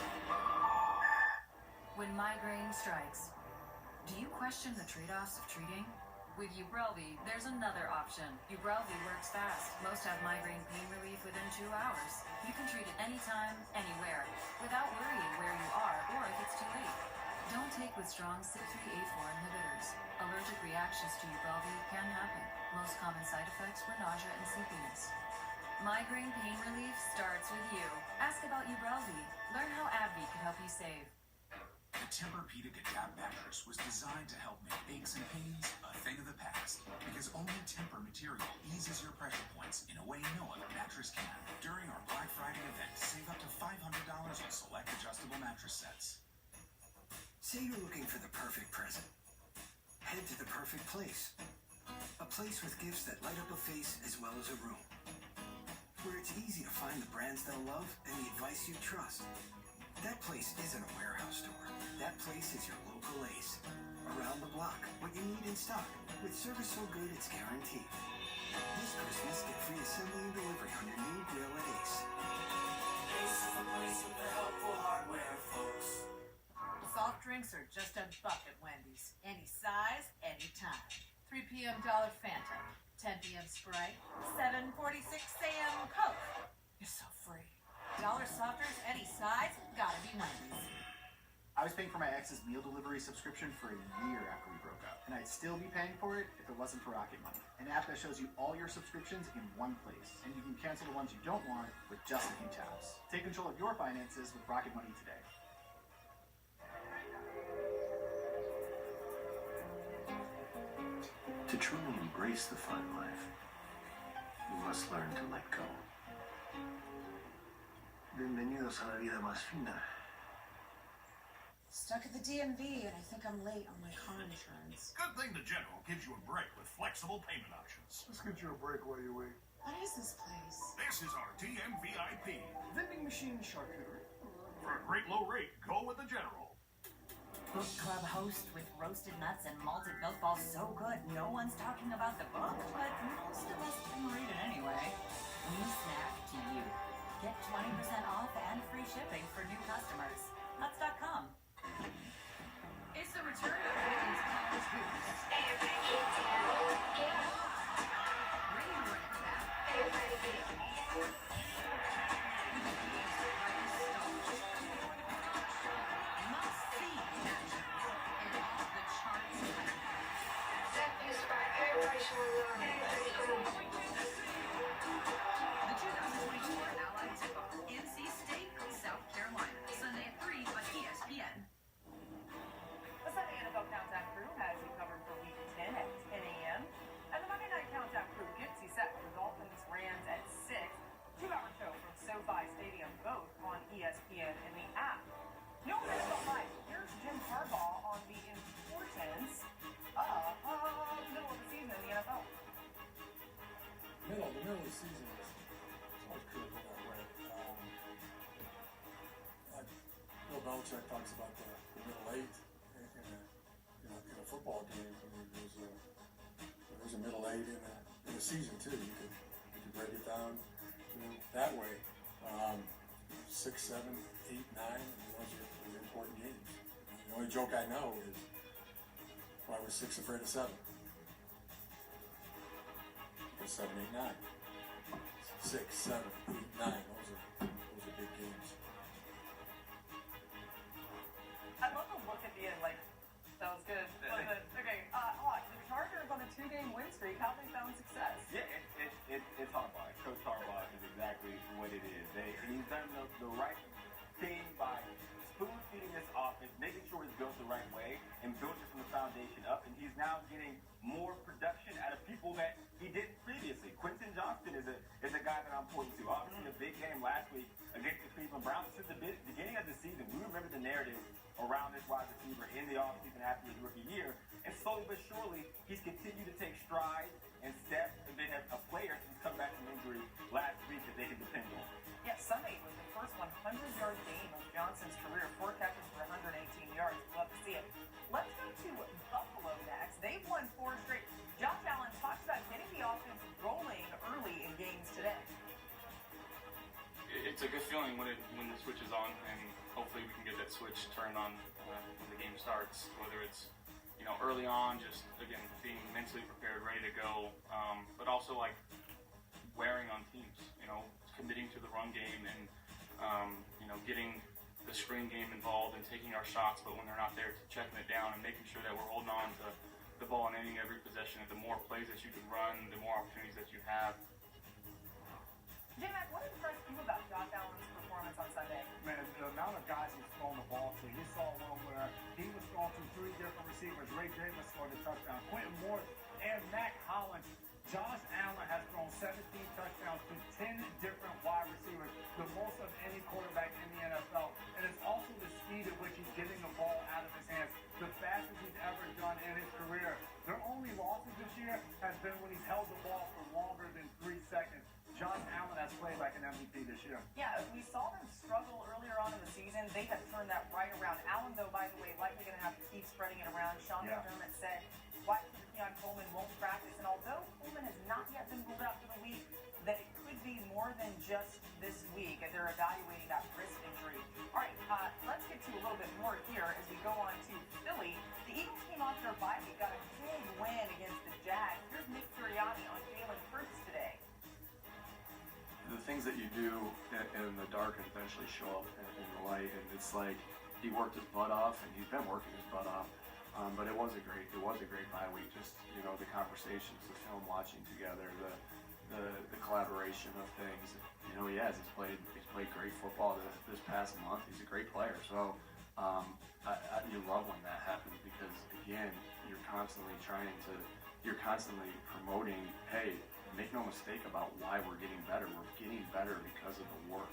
When migraine strikes, do you question the trade-offs of treating? With Ubrelvy, there's another option. Ubrelvy works fast. Most have migraine pain relief within 2 hours. You can treat it anytime, anywhere, without worrying where you are or if it's too late. Don't take with strong CYP3A4 inhibitors. Allergic reactions to Ubrelvy can happen. Most common side effects were nausea and sleepiness. Migraine pain relief starts with you. Ask about Ubrelvy. Learn how AbbVie can help you save. The Tempur-Pedic Adapt mattress was designed to help make aches and pains a thing of the material eases your pressure points in a way no other mattress can. During our Black Friday event, save up to $500 on select adjustable mattress sets. Say you're looking for the perfect present. Head to the perfect place. A place with gifts that light up a face as well as a room. Where it's easy to find the brands they'll love and the advice you trust. That place isn't a warehouse store. That place is your local Ace. Around the block, what you need in stock. With service so good it's guaranteed. This Christmas, get free assembly and delivery on your new grill at Ace. Ace is the place with the helpful hardware, folks. Soft drinks are just a buck at Wendy's. Any size, any time. 3 p.m. Dollar Fanta, 10 p.m. Sprite, 7:46 a.m. Coke. You're so free. Dollar soft drinks, any size, gotta be Wendy's. I was paying for my ex's meal delivery subscription for a year after we broke up, and I'd still be paying for it if it wasn't for Rocket Money, an app that shows you all your subscriptions in one place, and you can cancel the ones you don't want with just a few taps. Take control of your finances with Rocket Money today. To truly embrace the fun life, you must learn to let go. Bienvenidos a la vida más fina. Stuck at the DMV, and I think I'm late on my car insurance. Good thing the General gives you a break with flexible payment options. Let's get you a break while you wait. What is this place? This is our DMVIP. Vending machine charcuterie. For a great low rate, go with the General. Book club host with roasted nuts and malted milk balls so good no one's talking about the book, but most of us can read it anyway. We snack to you. Get 20% off and free shipping for new customers. Nuts.com. It's the return of Whitney's College Hoops. Bringing right back. Must-see matchups and off the charts. The 2024 Allied Tip-Off, NC State, South Carolina, Sunday at 3 on ESPN. The Sunday NFL Countdown Crew has you covered for Week 10 at 10 a.m. And the Monday Night Countdown Crew gets you set for Dolphins Rams at 6. 2-hour show from SoFi Stadium, both on ESPN and the app. No NFL Live. Here's Jim Harbaugh on the importance of middle of the season in the NFL. The middle of the season is always critical that way. Bill Belichick talks about the middle eight in a football game. I mean, there's a middle eight in a season too. You could break it down, that way. 6, 7, 8, 9. Those are important games. The only joke I know is why was 6 afraid of 7? Because 7, 8, 9. 6, 7, 8, 9. Those are big games. I'd love to look at the end like that was good. Okay, the Chargers on a 2-game win streak. How have they found success? Yeah, it's Harbaugh. Coach Harbaugh is exactly what it is. He's done the right thing by spoon-feeding this offense, making sure it's built the right way, and built it from the foundation up. And he's now getting more production out of people that he didn't previously. Quentin Johnston is a guy that I'm pointing to. Obviously, a big game last week against the Cleveland Browns. Since the beginning of the season, we remember the narrative around this wide receiver in the offseason after his rookie year. And slowly but surely, he's continued to take strides and steps, and then have a player who's come back from injury last week that they can depend on. Yeah, Sunday was the first 100-yard game of Johnson's career. 4 catches for 118 yards. Love to see it. Let's go to Buffalo next. They've won 4 straight. Josh Allen talks about getting the offense rolling early in games today. It's a good feeling when the switch is on, and hopefully we can get that switch turned on when the game starts. Whether it's early on, just again being mentally prepared, ready to go, but also like wearing on teams. Committing to the run game and getting the screen game involved and taking our shots, but when they're not there, checking it down and making sure that we're holding on to the ball in every possession. The more plays that you can run, the more opportunities that you have. J-Mac, what impressed you about Josh Allen's performance on Sunday? Man, the amount of guys he's thrown the ball to. You saw one where he was thrown to 3 different receivers. Ray Davis scored a touchdown. Quentin Moore and Matt Collins. Josh year has been when he's held the ball for longer than 3 seconds. Josh Allen has played like an MVP this year. Yeah, we saw them struggle earlier on in the season. They have turned that right around. Allen, though, by the way, likely going to have to keep spreading it around. Sean McDermott said wide receiver Keon Coleman won't practice, and although Coleman has not yet been ruled out for the week, that it could be more than just this week as they're evaluating that wrist injury. All right, let's get to a little bit more here as we go on to Philly. The Eagles came off their bye week, got a big win against the Jags. Here's Nick Sirianni on Jalen Hurts today. The things that you do in the dark eventually show up in the light, and it's like he worked his butt off, and he's been working his butt off. But it was a great bye week. Just the conversations, the film watching together, the collaboration of things. He's played great football this past month. He's a great player. So you love when that happens because again, you're constantly promoting. Hey, make no mistake about why we're getting better. We're getting better because of the work.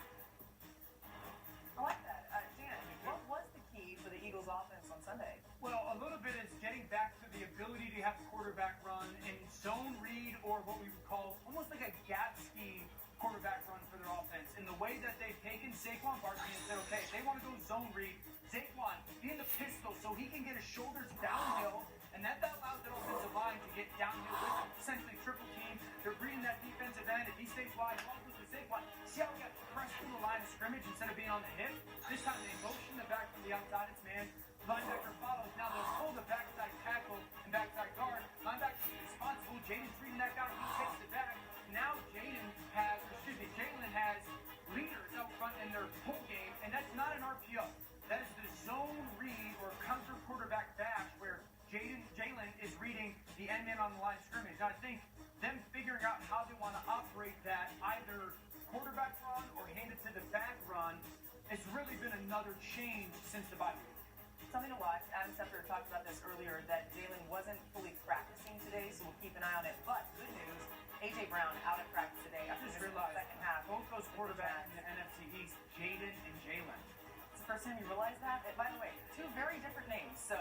I like that. Dan, what was the key for the Eagles offense on Sunday? Well, a little bit is getting back to the ability to have the quarterback run and zone read, or what we would call almost like a gap scheme quarterback run for their offense. In the way that they've taken Saquon Barkley and said, okay, if they want to go zone read, Saquon, be in the pistol so he can get his shoulders downhill, and that allows that offensive line to get downhill with essentially triple team. They're reading that defensive end. If he stays wide, what goes to Saquon? See how he got pressed through the line of scrimmage instead of being on the hip? This time they motion the back from the outside. It's man. Linebacker follows. Now they'll pull the backside tackle and backside guard. Linebacker is responsible. Jaden's reading that guy. He takes it back. Now Jalen has leaders out front in their pull game, and that's not an RPO. That is the zone read or counter quarterback bash where Jalen is reading the end man on the line of scrimmage. Now I think them figuring out how they want to operate that either quarterback run or hand it to the back run has really been another change since the bye week. Something to watch. Adam Schefter talked about this earlier, that Jalen wasn't fully practicing today, so we'll keep an eye on it. But good news, A.J. Brown out of practice today after the second half. Both those quarterbacks in the NFC East, Jaden and Jalen. It's the first time you realize that. And by the way, two very different names. So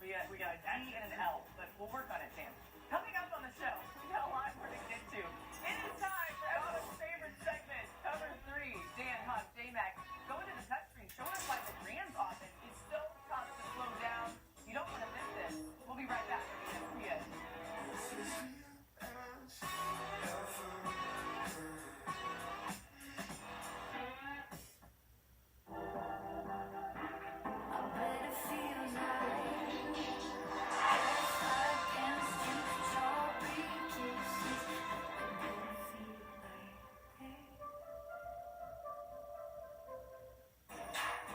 we got a D and an L, but we'll work on it, Dan. Coming up on the show, we got a lot more to get to. It is time for Adam's favorite segment, Cover 3. Dan, Huff, J-Mac, go into the touchscreen. Show us why the Rams offense is so tough to slow down. You don't want to miss this. We'll be right back.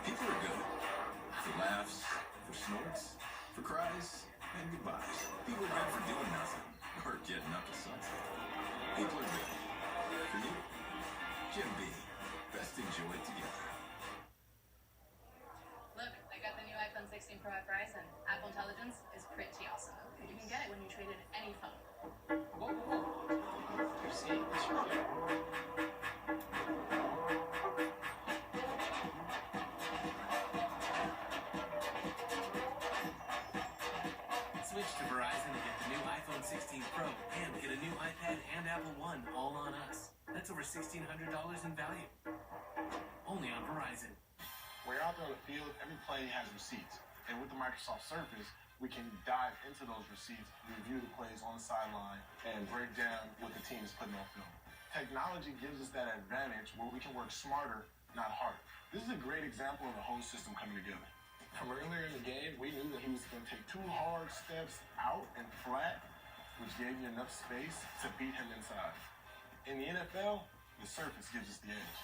People are good. For laughs, for snorts, for cries, and goodbyes. People are good for doing nothing or getting up to sunset. People are good. For you, Jim B. Best enjoy it together. Look, I got the new iPhone 16 Pro at Verizon. Apple Intelligence is pretty awesome. You can get it when you trade in any phone. Whoa, whoa. You're seeing this review. Switch to Verizon to get the new iPhone 16 Pro and get a new iPad and Apple One all on us. That's over $1,600 in value. Only on Verizon. When you're out there on the field, every play has receipts. And with the Microsoft Surface, we can dive into those receipts, review the plays on the sideline, and break down what the team is putting on film. Technology gives us that advantage where we can work smarter, not harder. This is a great example of the whole system coming together. From earlier in the game, we knew that he was going to take 2 hard steps out and flat, which gave you enough space to beat him inside. In the NFL, the Surface gives us the edge.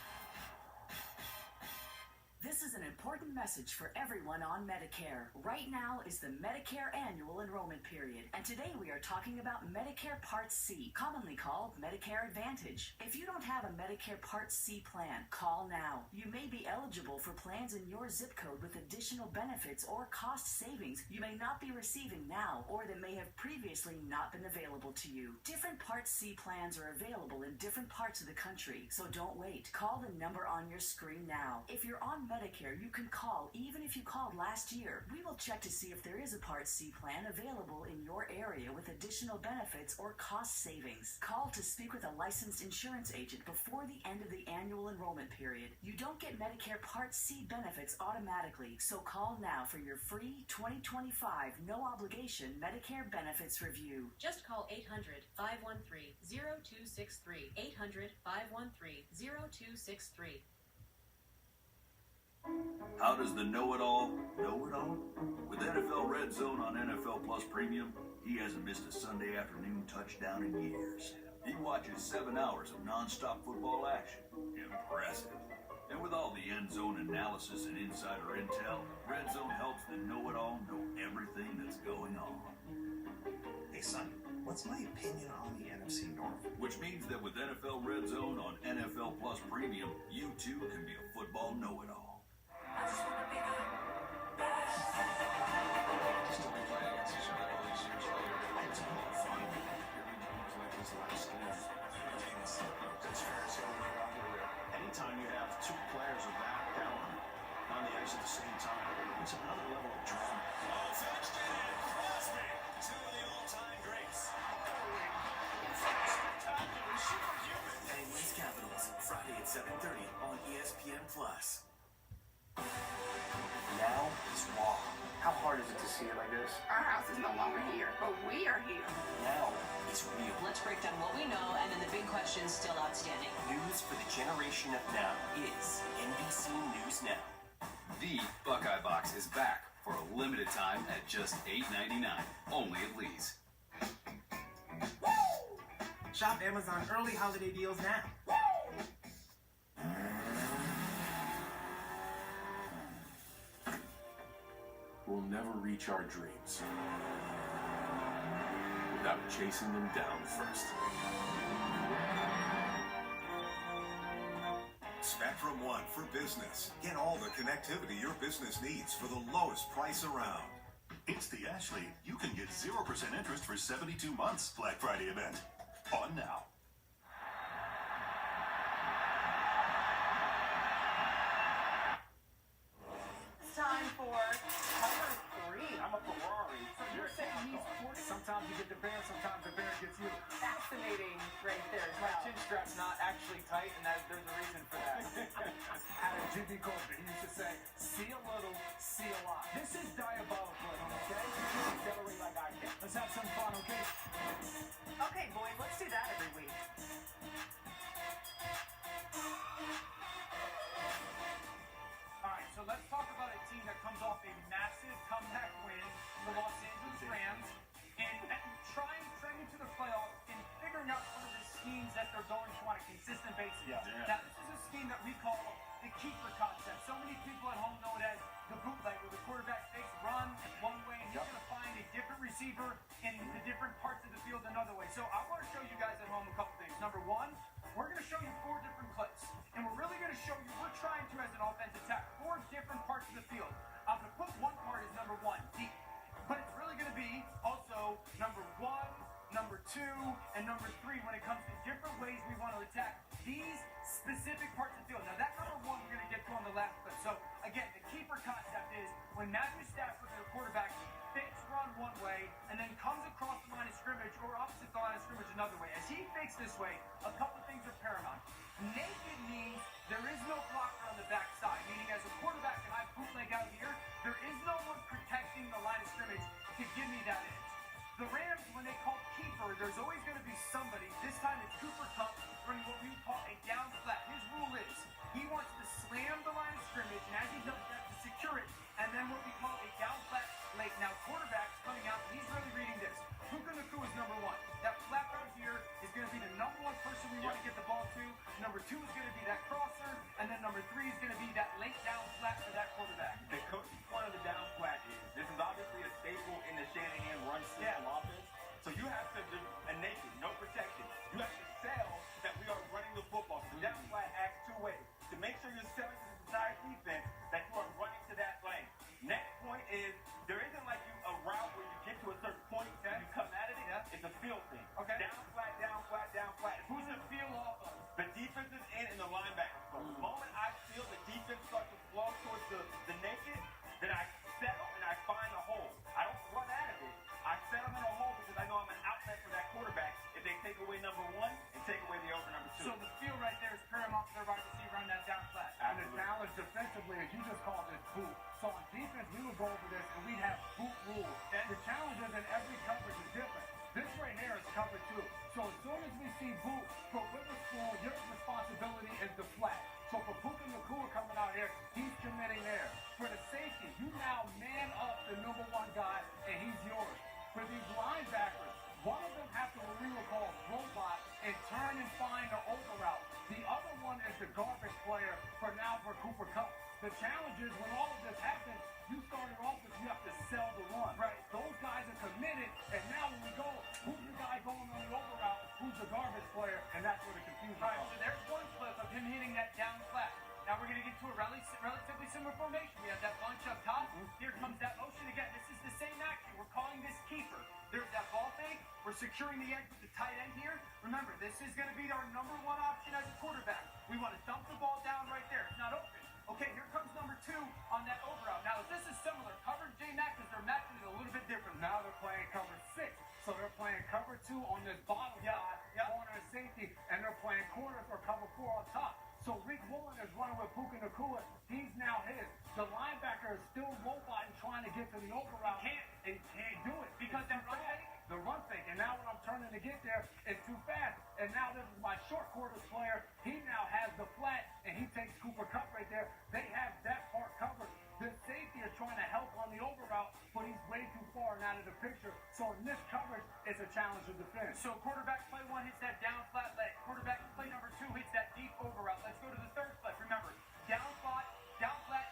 This is an important message for everyone on Medicare. Right now is the Medicare annual enrollment period, and today we are talking about Medicare Part C, commonly called Medicare Advantage. If you don't have a Medicare Part C plan, call now. You may be eligible for plans in your zip code with additional benefits or cost savings you may not be receiving now, or that may have previously not been available to you. Different Part C plans are available in different parts of the country, so don't wait. Call the number on your screen now. If you're on Medicare, you can call even if you called last year. We will check to see if there is a Part C plan available in your area with additional benefits or cost savings. Call to speak with a licensed insurance agent before the end of the annual enrollment period. You don't get Medicare Part C benefits automatically, so call now for your free 2025 no-obligation Medicare benefits review. Just call 800-513-0263. 800-513-0263. How does the know-it-all know it all? With NFL Red Zone on NFL Plus Premium, he hasn't missed a Sunday afternoon touchdown in years. He watches 7 hours of non-stop football action. Impressive. And with all the end zone analysis and insider intel, Red Zone helps the know-it-all know everything that's going on. Hey, son, what's my opinion on the NFC North? Which means that with NFL Red Zone on NFL Plus Premium, you too can be a football know-it-all. Just to be playing against each other all these years later, it's a lot of fun. Every game is like his last game. That's fair. So when you're out there, anytime you have two players of that caliber on the ice at the same time, it's another level of drama. Oh, touchdown! Crosby, two of the all-time greats. Spectacular, superhuman. Penguins Capitals, Friday at 7:30 on ESPN Plus. Now it's raw. How hard is it to see it like this? Our house is no longer here, but we are here. Now it's real. Let's break down what we know and then the big questions still outstanding. News for the generation of now is NBC News Now. The Buckeye Box is back for a limited time at just $8.99, only at Lee's. Shop Amazon early holiday deals now. We'll never reach our dreams without chasing them down first. Spectrum One for business. Get all the connectivity your business needs for the lowest price around. It's the Ashley. You can get 0% interest for 72 months Black Friday event. On now. It's time for number 3. I'm a Ferrari. So you're saying he's 40? Sometimes you get the bear, sometimes the bear gets you. Fascinating right there. My chin strap's not actually tight, and there's a reason for that. Adam G.B. Corbin used to say, see a little, see a lot. This is diabolical, okay? You can accelerate like I can. Let's have some fun, okay? Okay, boys, let's do that every week. Alright, so let's talk about a team that comes off a massive comeback win, the Los Angeles Rams, and trending to the playoffs and figuring out some of the schemes that they're going to on a consistent basis. Yeah. Now, this is a scheme that we call the keeper concept. So many people at home know it as the bootleg, where the quarterback takes run one way and he's going to find a different receiver in the different parts of the field another way. So I want to show you guys at home a couple things. Number one, we're going to show you 4 different clips. And we're really going to show you, we're trying to, as an offense, attack 4 different parts of the field. I'm going to put one part as number 1, deep. But it's really going to be also number 1, number 2, and number 3 when it comes to different ways we want to attack these specific parts of the field. Now, that number 1 we're going to get to on the last clip. So, again, the keeper concept is when Matthew Stafford, the quarterback, fakes run one way and then comes across the line of scrimmage or opposite the line of scrimmage another way. As he fakes this way, a couple things are paramount. Naked means there is no blocker on the backside, meaning as a quarterback and I bootleg out here, there is no one protecting the line of scrimmage to give me that edge. The Rams, when they call keeper, there's always going to be somebody. This time it's Cooper Kupp running what we would call a down flat. His rule is he wants to slam the line of scrimmage, and as he does that, to secure it, and then what we call a down flat late. Now, quarterback's coming out, and he's really reading this. Puka Nacua is number 1. That flat route here is going to be the number 1 person we want to get the ball to. Number 2 is going to be that crosser, and then number 3 is going to be that late down flat for that quarterback. The coach's point of the down flat is this is obviously a staple in the Shanahan run system offense. So you have to do a naked, no protection. You have to sell that we are running the football. So the down flat acts 2 ways. To make sure you're selling to the entire defense that you are running to that lane. Next point is there isn't like a route where you get to a certain point and you come out of it. It's a feel thing. Okay. Down flat, down flat, down flat. Who's the feel off of? The defensive end and the linebacker. So the moment I feel the defense start to flow towards So the field right there is paramount for the right receiver on that down flat. And the challenge defensively, as you just called it, boot. So on defense, we would go over this and we'd have boot rules. The challenges in every coverage is different. This right here is cover 2. So as soon as we see boot, for Witherspoon, your responsibility is the flat. So for Puka Nacua coming out here, he's committing there. For the safety, you now man up the number 1 guy, and he's yours. For these linebackers, one of them has to what we would call robot and turn and find the over route. The other one is the garbage player for Cooper Kupp. The challenge is when all of this happens, you started off with you have to sell the run. Right. Those guys are committed, and now when we go, who's the guy going on the over route? Who's the garbage player? And that's where the confusion All right, comes. so there's one clip of him hitting that down flat. Now we're going to get to a relatively similar formation. We have that bunch up top. Here comes that motion again. This is the same action. We're calling this keeper. There's that ball fake. We're securing the edge with the tight end here. Remember, this is going to be our number 1 option as a quarterback. We want to dump the ball down right there. It's not open. Okay, here comes number 2 on that over route. Now, this is similar. Cover J-Mac because they're matching it a little bit different. Now they're playing cover 6. So they're playing cover 2 on this bottom side, corner and safety, and they're playing corner for cover 4 on top. So Rick Woolen is running with Puka Nacua. He's now his. The linebacker is still roboting trying to get to the over route. He can't do it because that run fake. The run fake. And now when I'm turning to get there, it's too fast. And now this is my short quarters player. He now has the flat, and he takes Cooper Kupp right there. They have that part covered. The safety is trying to help on the over route, but he's way too far and out of the picture. So in this coverage, it's a challenge to defend. So quarterback play 1 hits that down flat leg. Quarterback play number 2 hits that deep over route. Let's go to the third play. Remember, down flat,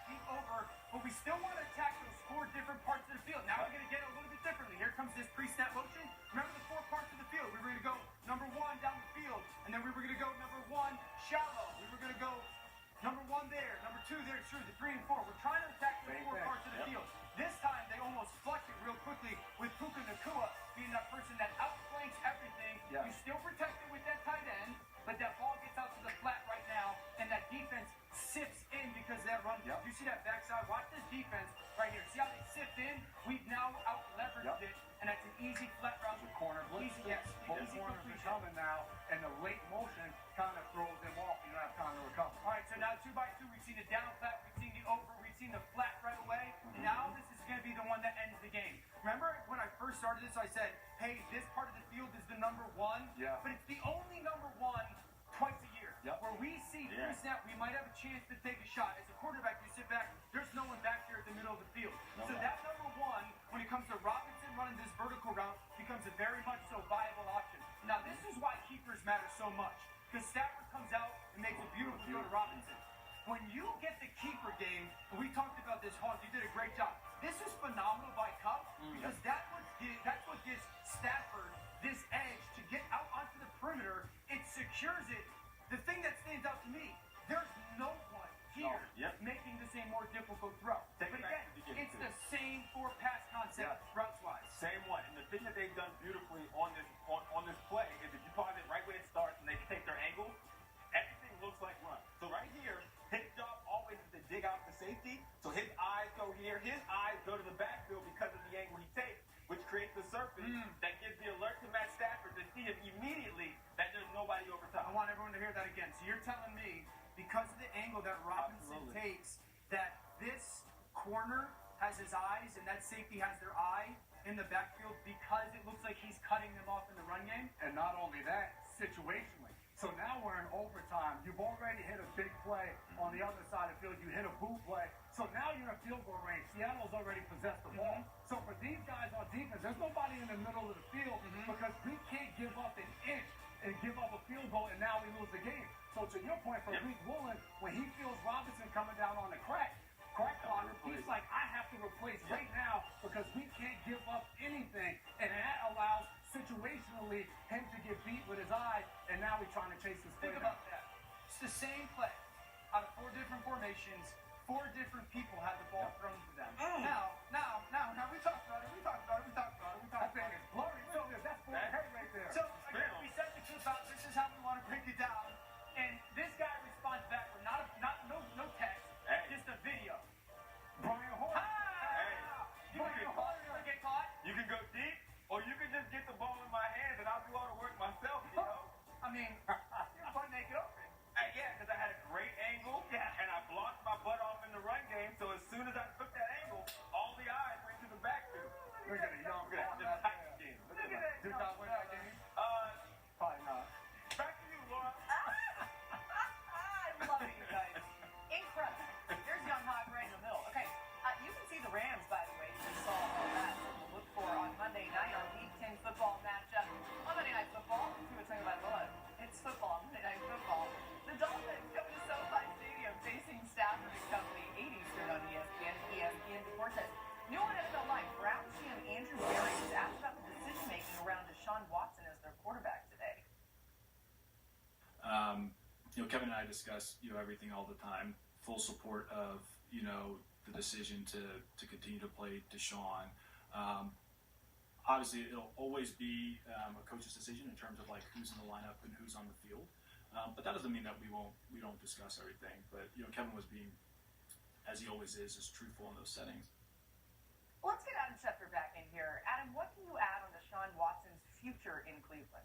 deep over, but we still want to attack those 4 different parts of the field. Now we're going to get it a little bit differently. Here comes this pre-snap motion. Remember the 4 parts of the field. We were going to go number 1 down the field, and then we were going to go number 1 shallow. We were going to go number 1 there, number 2 there, through the 3 and 4. We're trying to attack the 4 parts of the field. This time they almost flush it real quickly with Puka Nacua being that person that outflanks everything. You still protect it with that tight end, but that ball gets out to the flat right now, and that defense sifts in because of that run. You see that backside? Watch this defense right here. See how they sift in? We've now out-leveraged it, and that's an easy flat route. The corner blitz. Easy, yes. Both Easy corners are completion. coming now, and the late motion kind of throws them off. You don't have time to recover. All right, so now 2 by 2, we've seen the down flat, we've seen the over, we've seen the flat right away. Now this is going to be the one that ends the game. Remember when I first started this, I said, hey, this part of the field is the number 1, but it's the only number 1 twice a year. Where we see pre-snap, we might have a chance to take a shot. As a quarterback, you sit back, there's no one back here at the middle of the field. So that number 1, when it comes to Robinson running this vertical route, becomes a very much so viable option. Now this is why keepers matter so much. Because Stafford comes out and makes a beautiful throw to Robinson. When you get the keeper game, and we talked about this, Hawk, you did a great job. This is phenomenal by Kupp because that's what gives Stafford this edge to get out onto the perimeter. It secures it. The thing that stands out to me, there's no one here making this a more difficult throw. But again, it's the same 4-pass concept routes-wise. Same one. And the thing that they've done beautifully on this play is if you pause it right when it starts and they take their angle, everything looks like run. So right here, his job always is to dig out the safety. So his eyes go here. His eyes go to the backfield because of the angle he takes, which creates the surface that gives the alert to Matt Stafford to see him immediately that there's nobody over top. I want everyone to hear that again. So you're telling me, because of the angle that Robinson takes, that this corner has his eyes and that safety has their eye in the backfield because it looks like he's cutting them off in the run game? And not only that, situationally. So now we're in overtime. You've already hit a big play on the other side of the field. You hit a boot play. So now you're in field goal range. Seattle's already possessed the ball. So for these guys on defense, there's nobody in the middle of the field because we can't give up an inch and give up a field goal, and now we lose the game. So to your point, for Rick Woolen, when he feels Robinson coming down on the crack clock, he's like, I have to replace right now because we can't give up anything. And that allows situationally him to get beat with his eye, and now he's trying to chase this play. Think about that. It's the same play. Out of 4 different formations, 4 different people had the ball thrown to them. Now, we talked about it. I think it's blurry. That's right there. So, again, we set the clip out. This is how we want to break it down. And this guy responds back with no text, just a video. Brian Hoyer. You want to get caught? You can go deep, or you can just get the ball in my hands and I'll do all the work myself, you know? I mean, you're butt naked Kevin and I discuss, everything all the time. Full support of, the decision to continue to play Deshaun. Obviously, it'll always be a coach's decision in terms of like who's in the lineup and who's on the field. But that doesn't mean that we don't discuss everything. But Kevin was being, as he always is truthful in those settings. Well, let's get Adam Schefter back in here. Adam, what can you add on Deshaun Watson's future in Cleveland?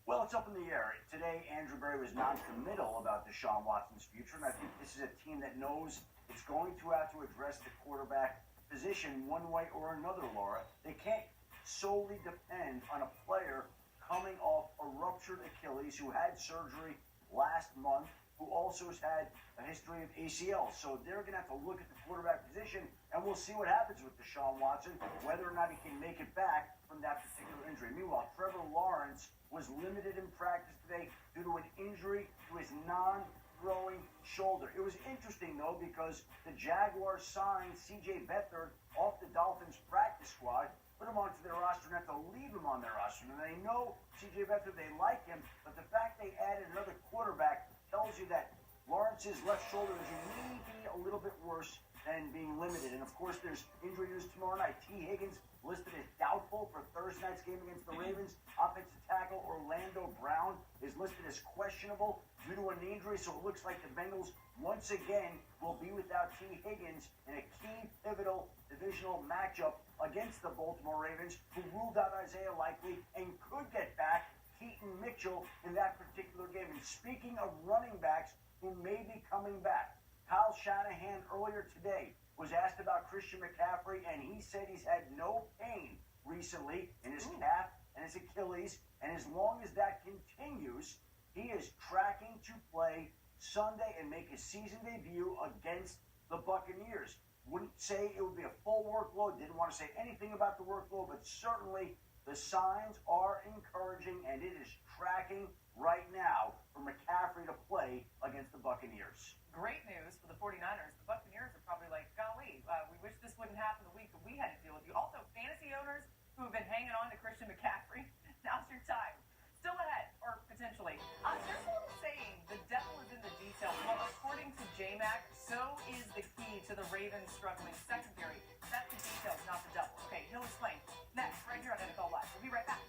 Well, it's up in the air. Today, Andrew Berry was non-committal about Deshaun Watson's future, and I think this is a team that knows it's going to have to address the quarterback position one way or another, Laura. They can't solely depend on a player coming off a ruptured Achilles who had surgery last month, who also has had a history of ACL. So they're going to have to look at the quarterback position, and we'll see what happens with Deshaun Watson, whether or not he can make it back from that particular injury. Meanwhile, Trevor Lawrence was limited in practice today due to an injury to his non-throwing shoulder. It was interesting, though, because the Jaguars signed C.J. Beathard off the Dolphins practice squad, put him onto their roster, and have to leave him on their roster. And they know C.J. Beathard, they like him, but the fact they added another quarterback tells you that Lawrence's left shoulder injury may be a little bit worse than being limited. And, of course, there's injury news tomorrow night. T. Higgins listed as doubtful for Thursday night's game against the Ravens. Offensive tackle Orlando Brown is listed as questionable due to an injury, so it looks like the Bengals once again will be without T. Higgins in a key, pivotal divisional matchup against the Baltimore Ravens, who ruled out Isaiah Likely and could get back Keaton Mitchell in that particular game. And speaking of running backs who may be coming back, Kyle Shanahan earlier today was asked about Christian McCaffrey, and he said he's had no pain recently in his calf and his Achilles, and as long as that continues, he is tracking to play Sunday and make his season debut against the Buccaneers. Wouldn't say it would be a full workload, didn't want to say anything about the workload, but certainly the signs are encouraging, and it is tracking right now for McCaffrey to play against the Buccaneers. Great news for the 49ers. The Buccaneers are probably like, golly, we wish this wouldn't happen the week that we had to deal with you. Also, fantasy owners who have been hanging on to Christian McCaffrey, now's your time. Still ahead, or potentially. There's a little saying, the devil is in the details. Well, according to J-Mac, so is the key to the Ravens' struggling secondary. That's the details, not the devil. Okay, he'll explain. Next, right here on NFL Live. We'll be right back.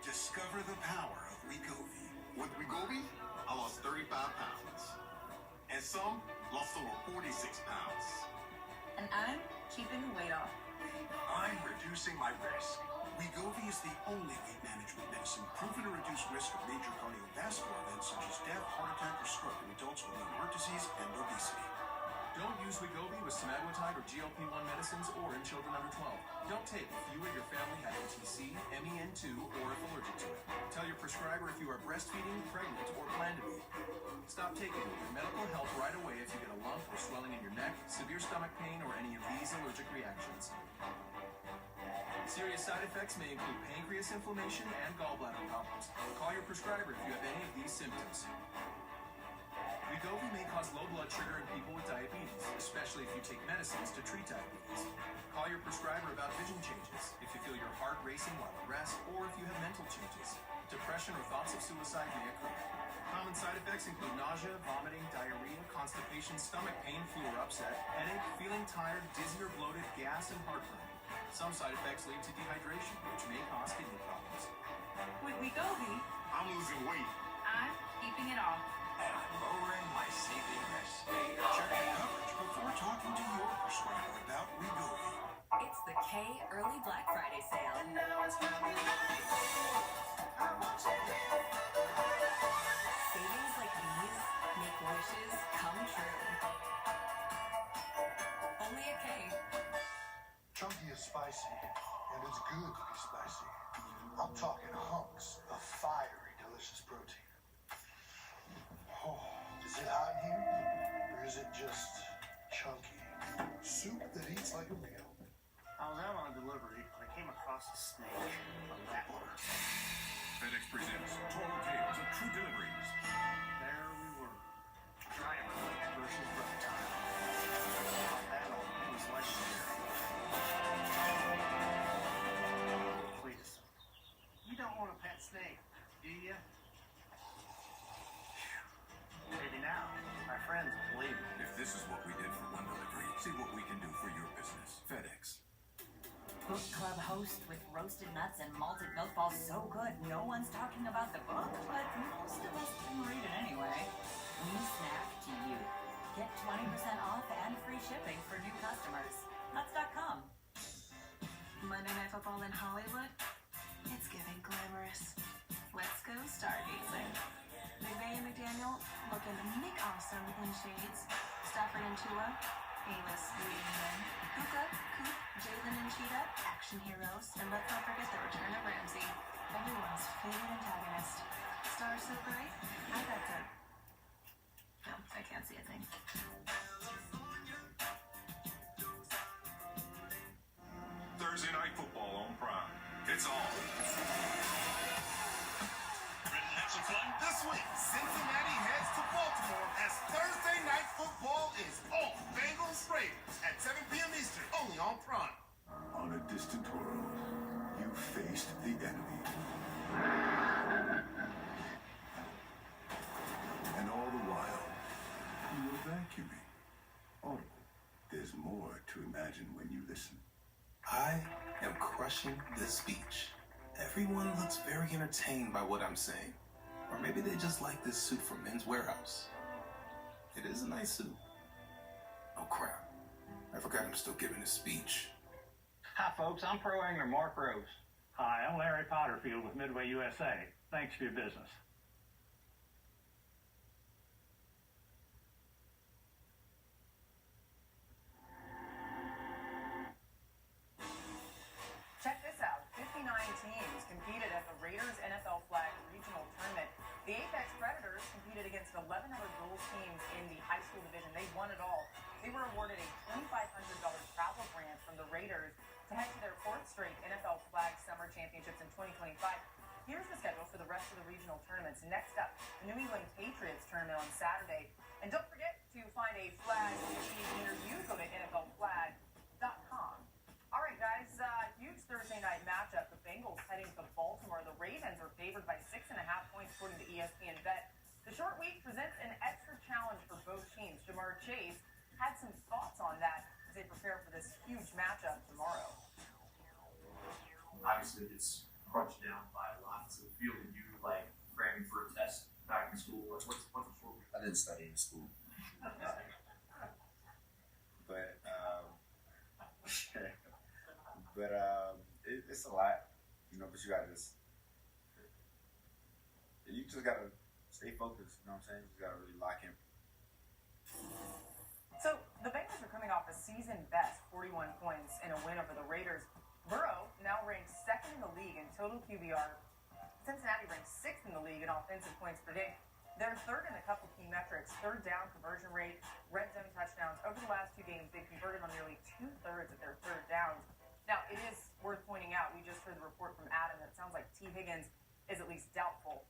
Discover the power of Wegovy. With Wegovy, I lost 35 pounds. And some lost over 46 pounds. And I'm keeping the weight off. I'm reducing my risk. Wegovy is the only weight management medicine proven to reduce risk of major cardiovascular events such as death, heart attack, or stroke in adults with heart disease and obesity. Don't use Wegovy with semaglutide or GLP-1 medicines or in children under 12. Don't take if you or your family have OTC, MEN2, or if allergic to it. Tell your prescriber if you are breastfeeding, pregnant, or plan to be. Stop taking it with medical help right away if you get a lump or swelling in your neck, severe stomach pain, or any of these allergic reactions. Serious side effects may include pancreas inflammation and gallbladder problems. Call your prescriber if you have any of these symptoms. Wegovy may cause low blood sugar in people with diabetes, especially if you take medicines to treat diabetes. Call your prescriber about vision changes, if you feel your heart racing while at rest, or if you have mental changes. Depression or thoughts of suicide may occur. Common side effects include nausea, vomiting, diarrhea, constipation, stomach pain, flu or upset, headache, feeling tired, dizzy or bloated, gas, and heartburn. Some side effects lead to dehydration, which may cause kidney problems. With Wegovy, I'm losing weight. I'm keeping it off. And I'm lowering my saving risk. Check the coverage before talking to your prescriber about Wegovy. It's the K Early Black Friday sale. And now it's savings like these make wishes come true. Only at K. Chunky is spicy, and it's good to be spicy. I'm talking hunks of fiery, delicious protein. Oh, is it hot in here? Or is it just like a whale. I was out on a delivery and I came across a snake, a rattler. FedEx presents Total Tales of True Deliveries. There we were. Giant versus reptile. That battle was legendary. Please. You don't want a pet snake, do you? Maybe now. My friends will believe me. If this is what we did for one delivery, see what we can do for your business. FedEx. Book club host with roasted nuts and malted milk balls so good no one's talking about the book, but most of us can read it anyway. We snap to you. Get 20% off and free shipping for new customers. Nuts.com. Monday Night Football in Hollywood? It's giving glamorous. Let's go stargazing. Big Bay and McDaniel looking Nick Awesome in shades. Stafford and Tua, A-list leading men. Puka, Coop, Jalen and Cheetah, action heroes. And let's not forget the return of Ramsey, everyone's favorite antagonist. Stars so bright, I got to... No, I can't see a thing. Thursday Night Football on Prime. It's on. Ready to have some fun? This week, Cincinnati heads to Baltimore as Thursday Night Football is on. Bengals Raiders at 7 p.m. Eastern, only on Prime. On a distant world, you faced the enemy. And all the while, you were vacuuming. Audible. There's more to imagine when you listen. I am crushing this speech. Everyone looks very entertained by what I'm saying. Or maybe they just like this suit from Men's Warehouse. It is a nice suit. Oh crap. I forgot I'm still giving a speech. Hi folks, I'm Pro Angler Mark Rose. Hi, I'm Larry Potterfield with Midway USA. Thanks for your business. Check this out. 59 teams competed at the Raiders NFL Flag Regional Tournament. The Apex Predators competed against 11 other girls teams in the high school division. They won it all. They were awarded a $2,500 travel grant from the Raiders to head to their fourth straight NFL Flag Summer Championships in 2025. Here's the schedule for the rest of the regional tournaments. Next up, the New England Patriots tournament on Saturday. And don't forget to find a flag near you. Go to NFLflag.com. All right, guys, huge Thursday night matchup. The Bengals heading to Baltimore. The Ravens are favored by 6.5 points according to ESPN Bet. The short week presents an extra challenge for both teams. Jamar Chase had some thoughts on that as they prepare for this huge matchup tomorrow. Obviously, it's crunched down by a lot. So feeling you like cramming for a test back in school. What's the short week? I didn't study in school. But it's a lot, you know. But you just gotta stay focused. You know what I'm saying? You just gotta really lock in. So the Bengals are coming off a season best 41 points in a win over the Raiders. Burrow now ranks second in the league in total QBR. Cincinnati ranks sixth in the league in offensive points per game. They're third in a couple key metrics: third down conversion rate, red zone touchdowns. Over the last two games, they've converted on nearly 2/3 of their third downs. Now, it is worth pointing out, we just heard the report from Adam that it sounds like T. Higgins is at least doubtful.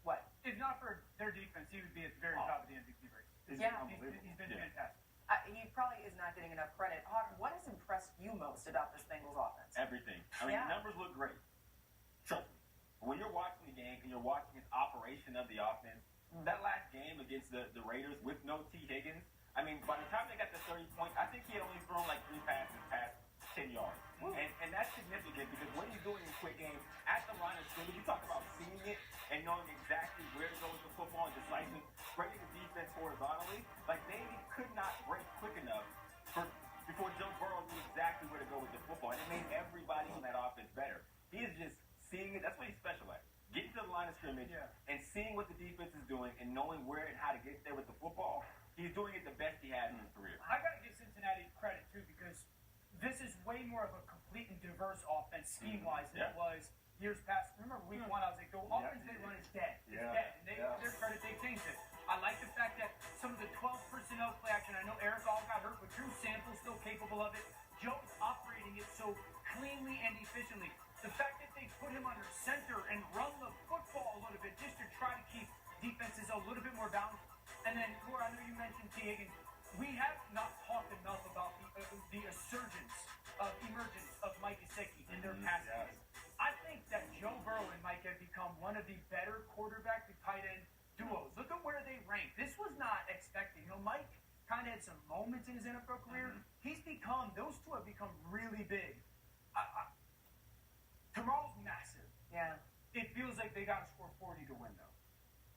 What? If not for their defense, he would be at the very top of the MVP race. He's been fantastic. He probably is not getting enough credit. Hawk, what has impressed you most about this Bengals offense? Everything. I mean, the numbers look great. Trust me. When you're watching the game and you're watching its operation of the offense, that last game against the Raiders with no T. Higgins, I mean, by the time they got to 30 points, I think he had only thrown like 3 passes past 10 yards. And that's significant because what he's doing in quick games at the line of scrimmage, you talk about seeing it and knowing exactly where to go with the football and decisive, breaking the defense horizontally. Like, they could not break quick enough before Joe Burrow knew exactly where to go with the football. And it made everybody on that offense better. He is just seeing it. That's what he's special at. Getting to the line of scrimmage and seeing what the defense is doing and knowing where and how to get there with the football. He's doing it the best he has in his career. I got to give Cincinnati credit, too, because this is way more of a complete and diverse offense scheme-wise than it was years past. Remember week one, I was like, the offense they run is dead. It's dead. And their credit, they changed it. I like the fact that some of the 12 personnel play action, I know Eric All got hurt, but Drew Sample's still capable of it. Joe more boundaries. And then, Laura, I know you mentioned T. Higgins. We have not talked enough about the emergence of Mike Gesicki in their passing game. I think that Joe Burrow and Mike have become one of the better quarterback to tight end duos. Look at where they rank. This was not expected. You know, Mike kind of had some moments in his NFL career. Those two have become really big. Tomorrow's massive. Yeah. It feels like they got to score 40 to win, though.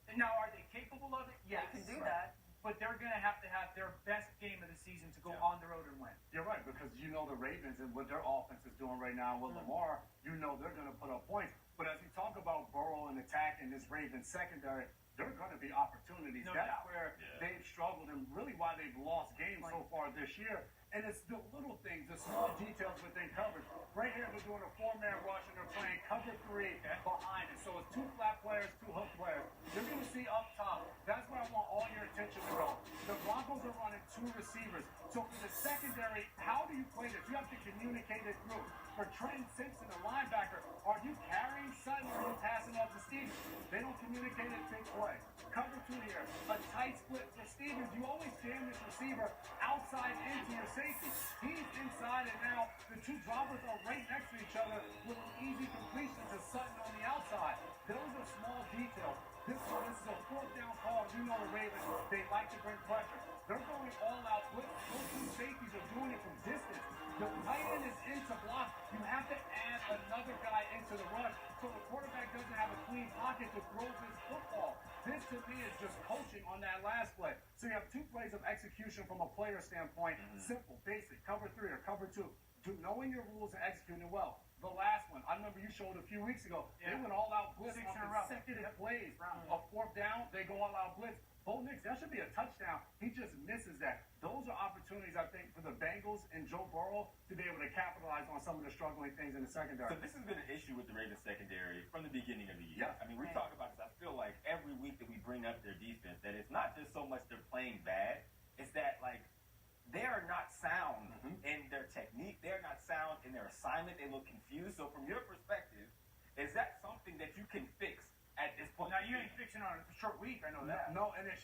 And now, are they capable of it? Yes. They can do that. But they're going to have their best game of the season to go on the road and win. You're right, because you know the Ravens and what their offense is doing right now with Lamar, you know they're going to put up points. But as we talk about Burrow and attack in this Ravens secondary, there are going to be opportunities. That's where they've struggled and really why they've lost games so far this year. And it's the little things, the small details within coverage. Right here, they're doing a 4-man rush and they're playing cover 3 behind it. So it's 2 flat players, 2 hook players. You're going to see up top. That's where I want all your attention to go. The Broncos are running 2 receivers. So for the secondary, how do you play this? You have to communicate it through. For Trent Simpson, a linebacker, are you carrying Sutton or are you passing off to Stevens? They don't communicate it big play. Cover 2 here. A tight split for Stevens. You always jam this receiver outside into your safety. He's inside, and now the 2 droppers are right next to each other with an easy completion to Sutton on the outside. Those are small details. This is a 4th down call. You know the Ravens, they like to bring pressure. They're going all out blitz. Those 2 safeties are doing it from distance. The tight end is into block. You have to add another guy into the rush so the quarterback doesn't have a clean pocket to throw his football. This, to me, is just coaching on that last play. So you have 2 plays of execution from a player standpoint. Simple, basic, cover 3 or cover 2. Knowing your rules and executing well. The last one, I remember you showed a few weeks ago. They went all out blitz on consecutive plays. A 4th down, they go all out blitz. Bo Nix, that should be a touchdown. He just misses that. Those are opportunities, I think, for the Bengals and Joe Burrow to be able to capitalize on some of the struggling things in the secondary. So this has been an issue with the Ravens secondary from the beginning of the year. I mean, we talk about this. I feel like every week that we bring up their defense, that it's not just so much they're playing bad, it's that, like, they are not sound in their technique. They're not sound in their assignment. They look confused. So from your perspective, is that something that you can fix at this point? Now, you ain't fixing on a short week. I know that. No, and it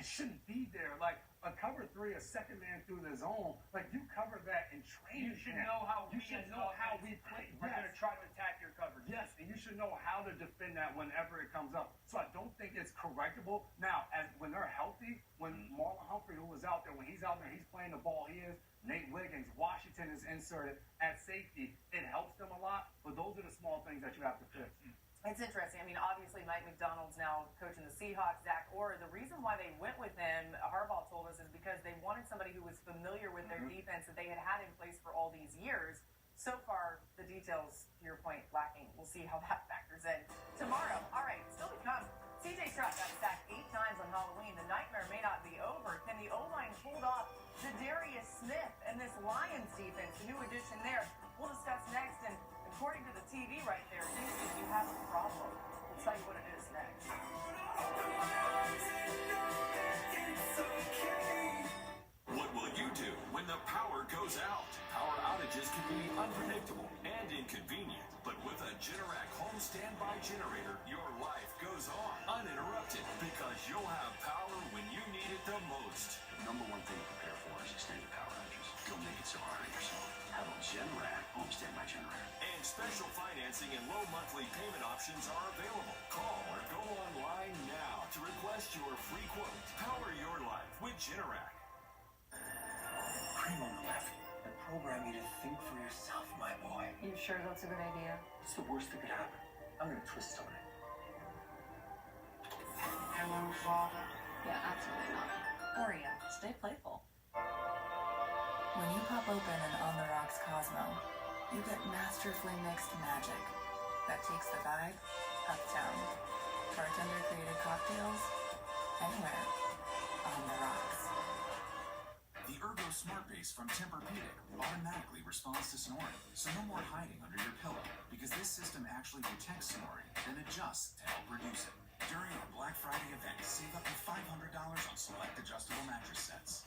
shouldn't be there. Like, a cover 3, a second man through the zone, like, you cover that in training. You should know how we play. We're going to try to attack your coverage. Yes, and you should know how to defend that whenever it comes up. So I don't think it's correctable. Now, when they're healthy, when Marlon Humphrey, who was out there, when he's out there, he's playing the ball, he is. Nate Wiggins, Washington is inserted at safety. It helps them a lot, but those are the small things that you have to fix. It's interesting. I mean, obviously, Mike McDonald's now coaching the Seahawks. Zach Orr, the reason why they went with him, Harbaugh told us, is because they wanted somebody who was familiar with their defense that they had in place for all these years. So far, the details, to your point, lacking. We'll see how that factors in tomorrow. All right, still to come. C.J. Stroud got sacked 8 times on Halloween. The nightmare may not be over. Can the O-line hold off Zadarius Smith and this Lions defense? A new addition there. We'll discuss next. And according to the TV right there, Houston, you have a problem. We'll tell you what it is next. What will you do when the power goes out? Power outages can be unpredictable and inconvenient, but with a Generac home standby generator, your life goes on uninterrupted because you'll have power when you need it the most. The number one thing to prepare for is extended power outages. Don't make it so hard on yourself. Have a Generac home standby generator. And special financing and low monthly payment options are available. Call or go online now to request your free quote. Power your life with Generac. Cream on the left. I program you to think for yourself, my boy. You sure that's a good idea? What's the worst that could happen? I'm gonna twist on it. Hello, Father. Yeah, absolutely not. Oreo, stay playful. When you pop open an On the Rocks Cosmo, you get masterfully mixed magic that takes the vibe uptown. Bartender created cocktails anywhere on the rocks. The Ergo Smart Base from Tempur-Pedic automatically responds to snoring, so no more hiding under your pillow, because this system actually detects snoring, then adjusts to help reduce it. During our Black Friday event, save up to $500 on select adjustable mattress sets.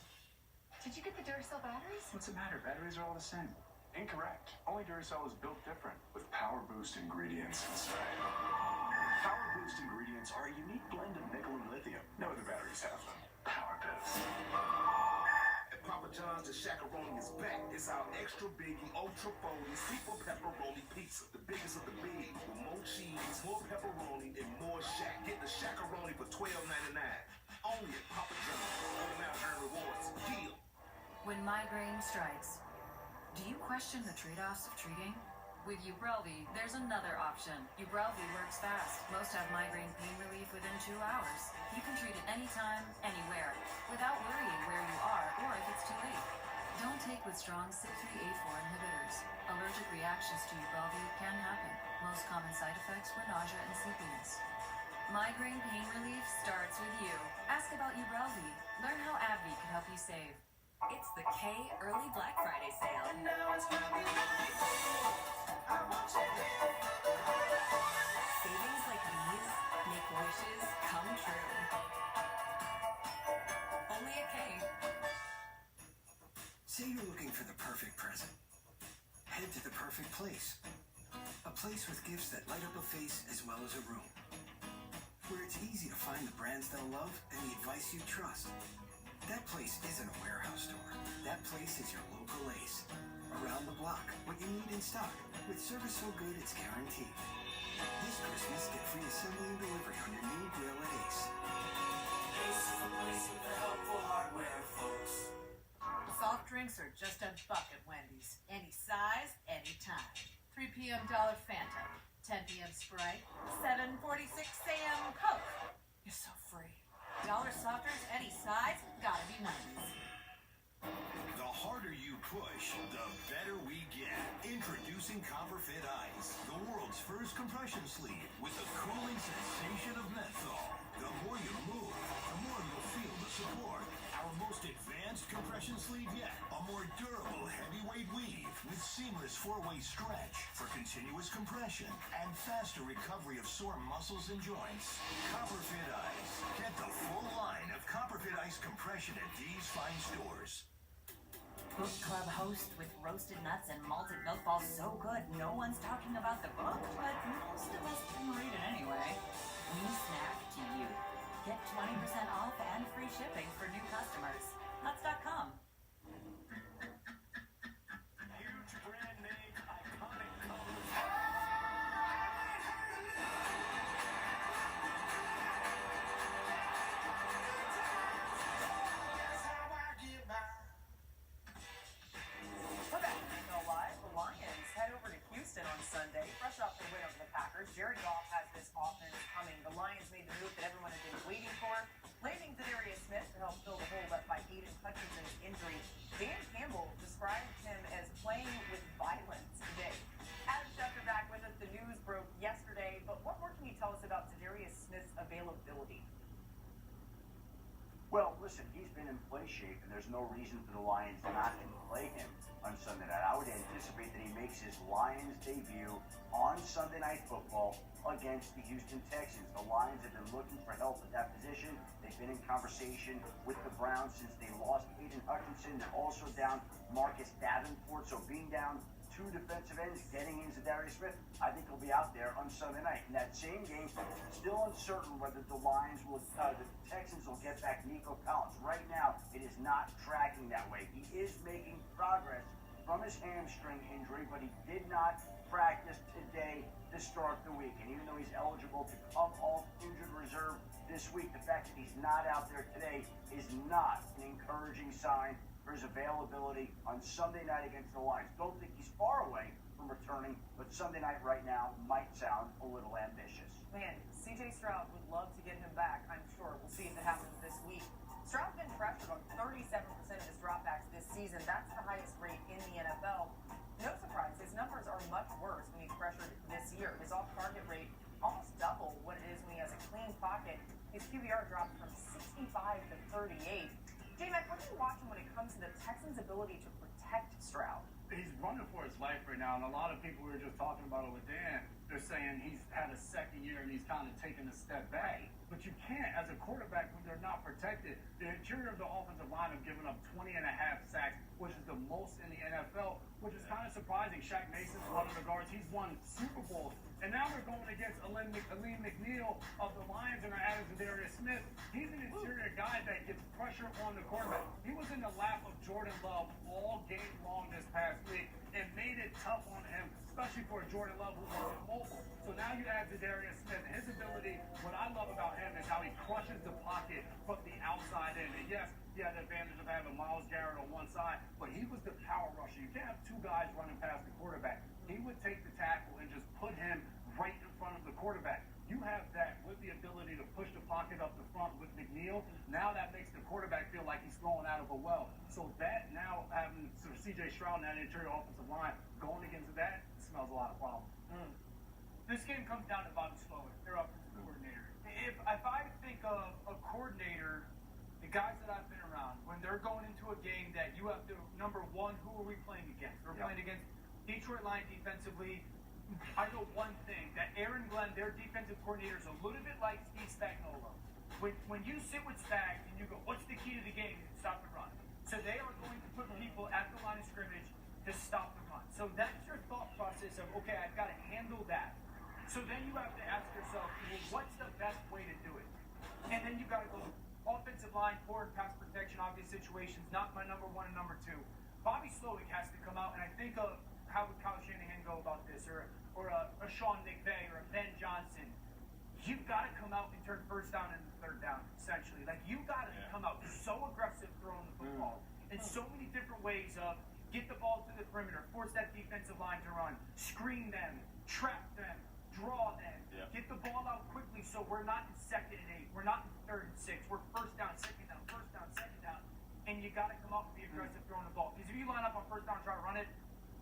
Did you get the Duracell batteries? What's the matter? Batteries are all the same. Incorrect. Only Duracell is built different, with Power Boost ingredients inside. Power Boost ingredients are a unique blend of nickel and lithium. No other battery always have them. Power does. At Papa John's, the Shakaroni is back. It's our extra biggie, ultra foamy, super pepperoni pizza. The biggest of the big. With more cheese, more pepperoni, and more Shack. Get the Shakaroni for $12.99. Only at Papa John's. Order now, earn rewards. Deal. When migraine strikes, do you question the trade-offs of treating? With Ubrelvy, there's another option. Ubrelvy works fast. Most have migraine pain relief within 2 hours. You can treat it anytime, anywhere, without worrying where you are or if it's too late. Don't take with strong CYP3A4 inhibitors. Allergic reactions to Ubrelvy can happen. Most common side effects were nausea and sleepiness. Migraine pain relief starts with you. Ask about Ubrelvy. Learn how AbbVie can help you save. It's the K Early Black Friday sale. And now it's gonna be like I want you there. Savings like these make wishes come true. Only at K. Say you're looking for the perfect present. Head to the perfect place. A place with gifts that light up a face as well as a room. Where it's easy to find the brands they'll love and the advice you trust. That place isn't a warehouse store. That place is your local Ace. Around the block, what you need in stock. With service so good it's guaranteed. This Christmas, get free assembly and delivery on your new grill at Ace. Ace is the place with the helpful hardware, folks. Soft drinks are just a buck at Wendy's. Any size, anytime. 3 p.m. Dollar Fanta. 10 p.m. Sprite. 7:46 a.m. Coke. You're so free. Dollar soft drinks, any size, gotta be Wendy's. The harder you push, the better we get. Introducing CopperFit Ice, the world's first compression sleeve with the cooling sensation of menthol. The more you move, the more you'll feel the support. Our most advanced compression sleeve yet. A more durable heavyweight weave with seamless 4-way stretch for continuous compression and faster recovery of sore muscles and joints. CopperFit Ice. Get the full line of CopperFit Ice compression at these fine stores. Book club host with roasted nuts and malted milk balls so good no one's talking about the book, but most of us can read it anyway. We snack to you. Get 20% off and free shipping for new customers. Nuts.com. Huge brand name, iconic colors. We're back to NFL Live. The Lions head over to Houston on Sunday, fresh off their win over the Packers. Jared Goff has this offense coming. The Lions made the move that everyone had been waiting for, landing Zadarius Smith to help fill the hole left by Aiden Hutchinson's injury. Dan Campbell described him as playing with violence today. Adam Schefter back with us. The news broke yesterday, but what more can you tell us about Zadarius Smith's availability? Well, listen, he's been in play shape, and there's no reason for the Lions not to play him on Sunday night. I would anticipate that he makes his Lions debut on Sunday Night Football against the Houston Texans. The Lions have been looking for help at that position. They've been in conversation with the Browns since they lost Aiden Hutchinson. They're also down Marcus Davenport, so being down 2 defensive ends, getting in Zadarius Smith, I think he'll be out there on Sunday night. In that same game, still uncertain whether the Texans will get back Nico Collins. Right now, it is not tracking that way. He is making progress from his hamstring injury, but he did not practice today to start the week. And even though he's eligible to come off injured reserve this week, the fact that he's not out there today is not an encouraging sign for his availability on Sunday night against the Lions. Don't think he's far away from returning, but Sunday night right now might sound a little ambitious. Man, C.J. Stroud would love to get him back, I'm sure. We'll see if it happens this week. Stroud's been pressured on 37% of his dropbacks this season. That's the highest rate in the NFL. No surprise, his numbers are much worse when he's pressured this year. His off-target rate almost double what it is when he has a clean pocket. His QBR dropped from 65 to 38. J-Mac, what are you watching when it comes to the Texans' ability to protect Stroud? He's running for his life right now, and a lot of people were just talking about it with Dan. They're saying he's had a second year and he's kind of taken a step back. But you can't, as a quarterback, when they're not protected. The interior of the offensive line have given up 20.5 sacks, which is the most in the NFL, which is kind of surprising. Shaq Mason's one of the guards. He's won Super Bowls And now we're going against Aleem McNeil of the Lions and our added Zadarius Smith. He's an interior guy that gets pressure on the quarterback. He was in the lap of Jordan Love all game long this past week and made it tough on him, especially for Jordan Love who wasn't mobile. So now you add Zadarius Smith. His ability, what I love about him is how he crushes the pocket from the outside in. And yes, he had the advantage of having Myles Garrett on one side, but he was the power rusher. You can't have two guys running past the quarterback. He would take the tackle and just put him right in front of the quarterback. You have that with the ability to push the pocket up the front with McNeil. Now that makes the quarterback feel like he's throwing out of a well. So that now having sort of C.J. Stroud and that interior offensive line going against that smells a lot of problems. This game comes down to Bobby Slowick, their offensive coordinator. If I think of a coordinator, the guys that I've been around, when they're going into a game that you have to, number one, who are we playing against? We're playing against Detroit Lions defensively. I know one thing, that Aaron Glenn, their defensive coordinator, is a little bit like Steve Spagnuolo. When you sit with Spag and you go, what's the key to the game? Stop the run. So they are going to put people at the line of scrimmage to stop the run. So that's your thought process of, okay, I've got to handle that. So then you have to ask yourself, well, what's the best way to do it? And then you got to go offensive line, forward pass protection, obvious situations, not my number one and number two. Bobby Slowick has to come out, and I think of how would Kyle Shanahan go about this, or a Sean McVay, or a Ben Johnson. You've got to come out and turn first down and third down, essentially. Like, you got to come out so aggressive throwing the football in so many different ways of get the ball to the perimeter, force that defensive line to run, screen them, trap them, draw them, get the ball out quickly so we're not in 2nd and 8, we're not in 3rd and 6, we're first down, second down, first down, second down, and you got to come out and be aggressive throwing the ball. Because if you line up on first down and try to run it,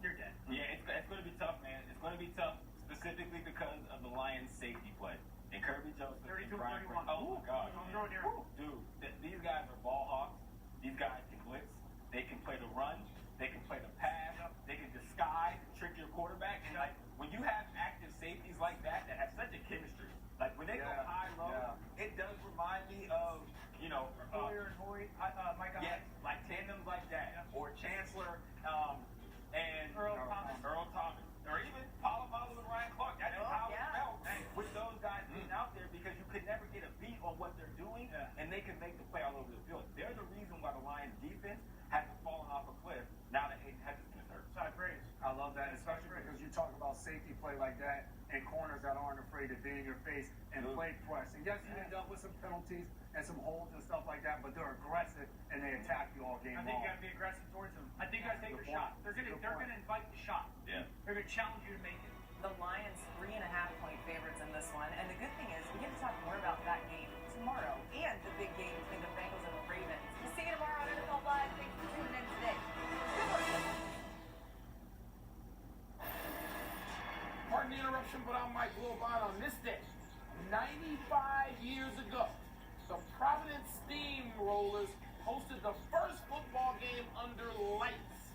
you're dead. Yeah, it's going to be tough, man. It's going to be tough specifically because of the Lions' safety play. And Kirby Joseph and Brian Branch. Oh, my God. Dude, these guys are ball hawks. These guys can blitz. They can play the run. They can play the pass. They can disguise and trick your quarterback. And, like, when you have active safeties like that have such a chemistry, like, when they go high-low, it does remind me of, you know, Hoyer and Hoyt, Mike yes, like tandems like that. Or Chancellor and Earl Thomas. Or even Polamalu and Ryan Clark. That's how it felt with those guys being out there, because you could never get a beat on what they're doing, and they can make the play all over the field. They're the reason why the Lions defense hasn't fallen off a cliff now that Aiden Hutchinson is hurt. I praise. I love that, especially because you talk about safety play like that and corners that aren't afraid to be in your face and play press. And yes, you end up with some penalties and some holds and stuff like that, but they're aggressive and they attack you all game long. I think you got to be aggressive towards them. I think you got to take the shot. They're going to invite the shot. Yeah. They're going to challenge you to make it. The Lions 3.5-point favorites in this one, and the good thing is we get to talk more about that game tomorrow and the big game between the Bengals and the Ravens. We'll see you tomorrow on NFL Live. Thanks for tuning in today. Good morning. Pardon the interruption, but I'm Mike Lobot. On this day, 95 years ago, the Providence Steamrollers hosted the first football game under lights.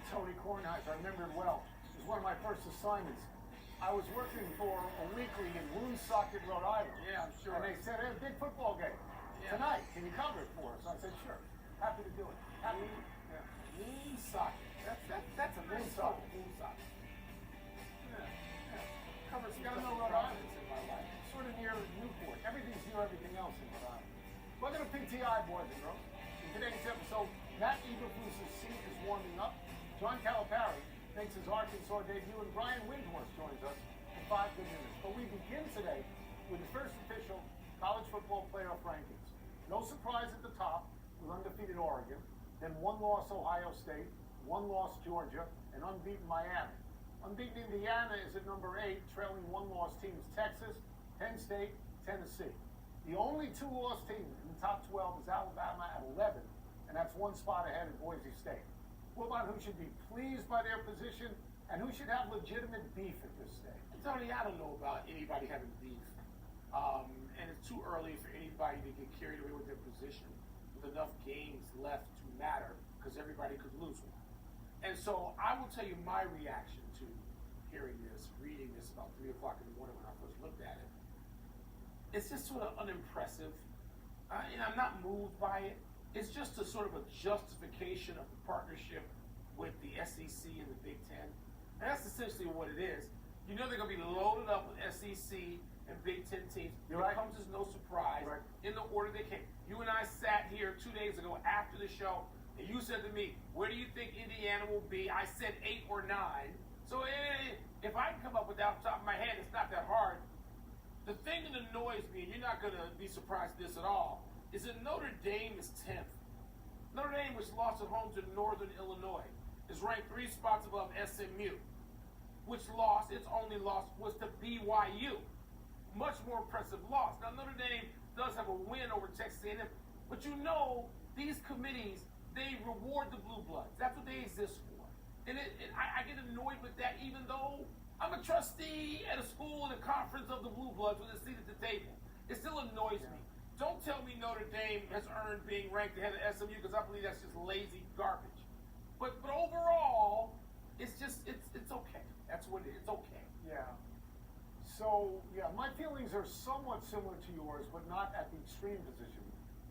Tony Kornheiser, I remember it well. It was one of my first assignments. I was working for a weekly in Woonsocket, Rhode Island. Yeah, I'm sure. And they said, hey, big football game. Tonight, can you cover it for us? I said, sure. Happy to do it. Happy. Woonsocket. That's a Woonsocket. Woonsocket. Covers got to know Rhode Island in my life. Sort of near Newport. Everything's near everything else in Rhode Island. Welcome to PTI, boys and girls. In today's episode, Matt Eberflus's seat is warming up. John Calipari makes his Arkansas debut, and Brian Windhorst joins us for 5 good minutes. But we begin today with the first official college football playoff rankings. No surprise at the top with undefeated Oregon, then 1-loss Ohio State, 1-loss Georgia, and unbeaten Miami. Unbeaten Indiana is at number 8, trailing 1-loss teams Texas, Penn State, Tennessee. The only 2-loss team in the top 12 is Alabama at 11, and that's 1 spot ahead of Boise State. What about who should be pleased by their position and who should have legitimate beef at this stage? Tony, I don't know about anybody having beef. And it's too early for anybody to get carried away with their position with enough games left to matter, because everybody could lose one. And so I will tell you my reaction to hearing this, reading this about 3 o'clock in the morning when I first looked at it. It's just sort of unimpressive. And I'm not moved by it. It's just a sort of a justification of the partnership with the SEC and the Big Ten. And that's essentially what it is. You know they're going to be loaded up with SEC and Big Ten teams. You're it right. comes as no surprise Right. in the order they came. You and I sat here 2 days ago after the show, and you said to me, where do you think Indiana will be? I said 8 or 9. So if I can come up with that off the top of my head, it's not that hard. The thing that annoys me, and you're not going to be surprised at this at all, is that Notre Dame is 10th. Notre Dame, which lost at home to Northern Illinois, is ranked 3 spots above SMU, which lost, its only loss was to BYU. Much more impressive loss. Now, Notre Dame does have a win over Texas A&M, but you know these committees, they reward the blue bloods. That's what they exist for. And I get annoyed with that, even though I'm a trustee at a school in a conference of the blue bloods with a seat at the table. It still annoys me. Don't tell me Notre Dame has earned being ranked ahead of SMU, because I believe that's just lazy garbage. But overall, it's okay. That's what it is. It's okay. Yeah. So, yeah, my feelings are somewhat similar to yours, but not at the extreme position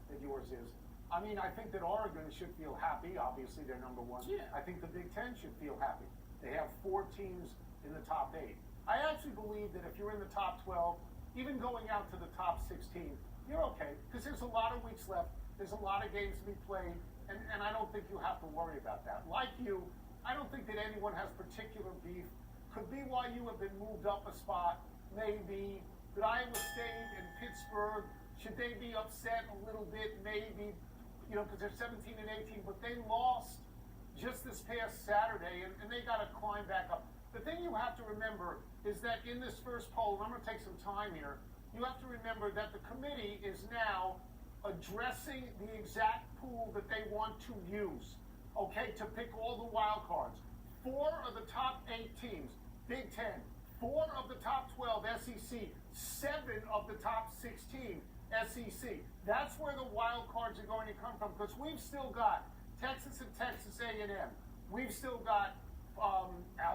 that yours is. I mean, I think that Oregon should feel happy. Obviously, they're number 1. Yeah. I think the Big Ten should feel happy. They have 4 teams in the top 8. I actually believe that if you're in the top 12, even going out to the top 16, you're okay, because there's a lot of weeks left. There's a lot of games to be played, and I don't think you have to worry about that. Like you, I don't think that anyone has particular beef. Could BYU have been moved up a spot? Maybe. Could Iowa State and Pittsburgh, should they be upset a little bit? Maybe, you know, because they're 17 and 18, but they lost just this past Saturday, and they got to climb back up. The thing you have to remember is that in this first poll, and I'm going to take some time here, you have to remember that the committee is now addressing the exact pool that they want to use, okay, to pick all the wild cards. 4 of the top 8 teams, Big Ten, 4 of the top 12, SEC, 7 of the top 16, SEC. That's where the wild cards are going to come from, because we've still got Texas and Texas A&M. We've still got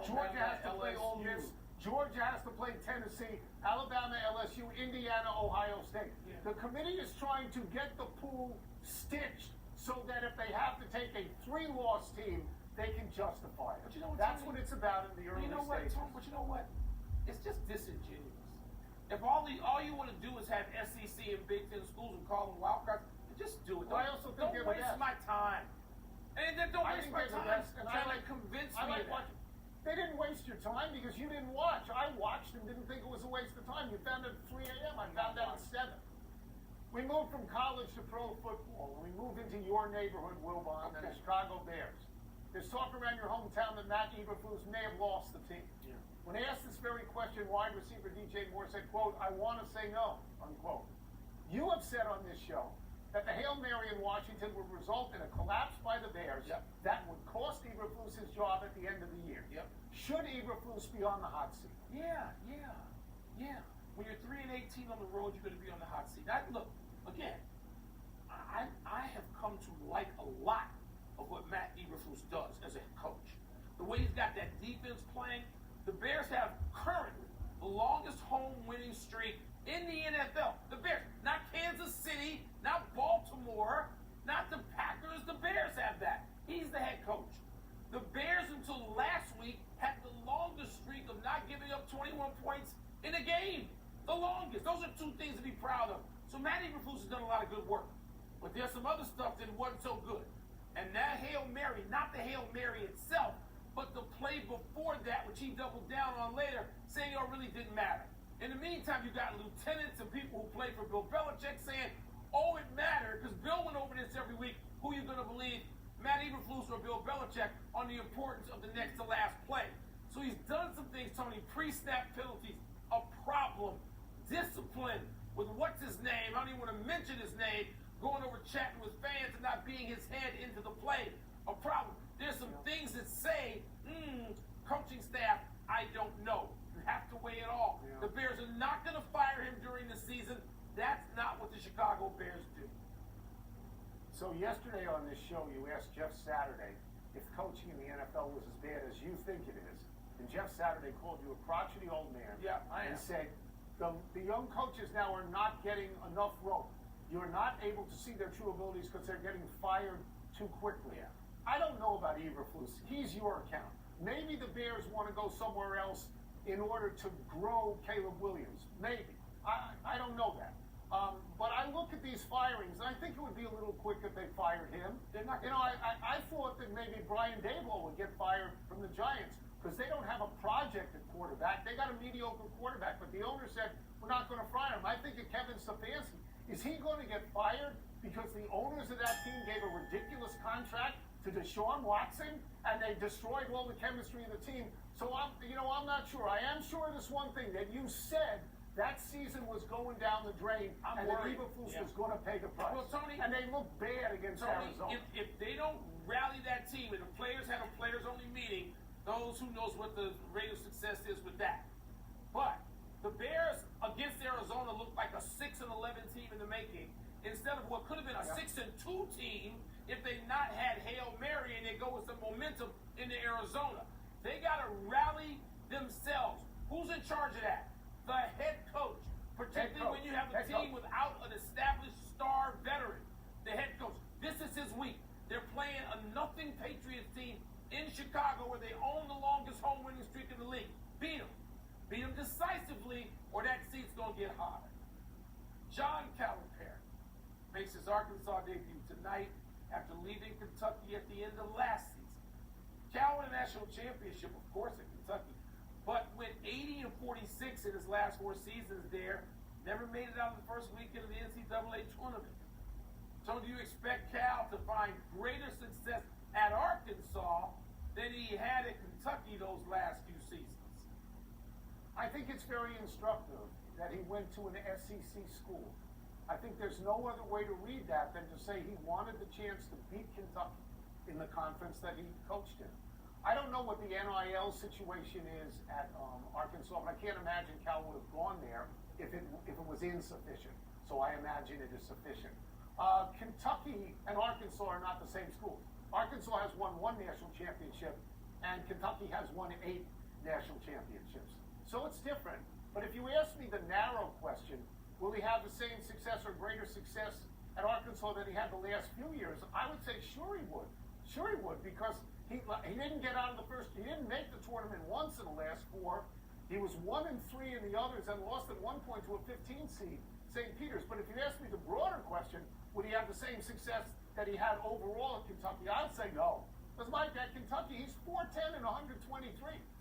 Georgia has to play Ole Miss. Georgia has to play Tennessee, Alabama, LSU, Indiana, Ohio State. Yeah. The committee is trying to get the pool stitched so that if they have to take a 3-loss team, they can justify it. But you know what, That's Tony? what it's about in the early stages. But you know what? It's just disingenuous. If all you want to do is have SEC and Big Ten schools and call them wild cards, just do it. Well, I also think don't they're the waste best. my time. And then don't I waste think my they're the time best, and trying to convince me of that. watching. They didn't waste your time because you didn't watch. I watched and didn't think it was a waste of time. You found it at 3 a.m. I found out at 7. We moved from college to pro football. We moved into your neighborhood, Wilbon, and the Chicago Bears. There's talk around your hometown that Matt Eberflus may have lost the team. Yeah. When asked this very question, wide receiver DJ Moore said, quote, "I want to say no," unquote. You have said on this show that the Hail Mary in Washington would result in a collapse by the Bears. Yep. That would cost Eberflus his job at the end of the year. Yep. Should Eberflus be on the hot seat? Yeah. When you're 3 and 18 on the road, you're going to be on the hot seat. Look, again, I have come to like a lot of what Matt Eberflus does as a head coach. The way he's got that defense playing, the Bears have currently the longest home winning streak in the NFL. The Bears, not Kansas City, not Baltimore, not the Packers. The Bears have that. He's the head coach. The Bears, until last week, had the longest streak of not giving up 21 points in a game. The longest. Those are 2 things to be proud of. So Matt Eberflus has done a lot of good work. But there's some other stuff that wasn't so good. And that Hail Mary, not the Hail Mary itself, but the play before that, which he doubled down on later, saying it really didn't matter. In the meantime, you got lieutenants and people who play for Bill Belichick saying, oh, it mattered, because Bill went over this every week. Who are you going to believe, Matt Eberflus or Bill Belichick, on the importance of the next to last play? So he's done some things, Tony, pre-snap penalties, a problem, discipline with what's his name, I don't even want to mention his name, going over chatting with fans and not being his head into the play, a problem. There's some things that say, coaching staff, I don't know. You have to weigh it all. Yeah. The Bears are not going to fire him during the season. That's not what the Chicago Bears do. So yesterday on this show, you asked Jeff Saturday if coaching in the NFL was as bad as you think it is. And Jeff Saturday called you a crotchety old man. Yeah, I am. And said, the young coaches now are not getting enough rope. You're not able to see their true abilities because they're getting fired too quickly. Yeah. I don't know about Eberflus. He's your account. Maybe the Bears want to go somewhere else in order to grow Caleb Williams. Maybe. I don't know that. But I look at these firings, and I think it would be a little quick if they fired him. They're not, I thought that maybe Brian Daboll would get fired from the Giants because they don't have a project at quarterback. They got a mediocre quarterback, but the owner said, we're not going to fire him. I think of Kevin Stefanski. Is he going to get fired because the owners of that team gave a ridiculous contract to Deshaun Watson and they destroyed all the chemistry of the team? So I'm not sure. I am sure of this one thing, that you said that season was going down the drain, and that Eberflus was going to pay the price. Well, Tony, and they look bad against Arizona. If they don't rally that team, and the players have a players-only meeting, those who knows what the rate of success is with that. But the Bears against Arizona looked like a 6-11 team in the making, instead of what could have been a 6-2 team if they not had Hail Mary and they go with some momentum into Arizona. They got to rally themselves. Who's in charge of that? The head coach, particularly when you have a team without an established star veteran. The head coach. This is his week. They're playing a nothing Patriots team in Chicago where they own the longest home winning streak in the league. Beat them. Beat them decisively, or that seat's going to get hotter. John Calipari makes his Arkansas debut tonight after leaving Kentucky at the end of last season. Cal won a national championship, of course, in Kentucky, but went 80-46 in his last 4 seasons there. Never made it out of the first weekend of the NCAA tournament. So do you expect Cal to find greater success at Arkansas than he had at Kentucky those last few seasons? I think it's very instructive that he went to an SEC school. I think there's no other way to read that than to say he wanted the chance to beat Kentucky in the conference that he coached in. I don't know what the NIL situation is at Arkansas, but I can't imagine Cal would have gone there if it was insufficient. So I imagine it is sufficient. Kentucky and Arkansas are not the same schools. Arkansas has won 1 national championship, and Kentucky has won 8 national championships. So it's different. But if you ask me the narrow question, will he have the same success or greater success at Arkansas that he had the last few years? I would say sure he would. Sure he would, because he didn't get out of the first. He didn't make the tournament once in the last 4. He was 1-3 in the others and lost at one point to a 15 seed, St. Peter's. But if you ask me the broader question, would he have the same success that he had overall at Kentucky? I'd say no. Because Mike, at Kentucky, he's 410 and 123.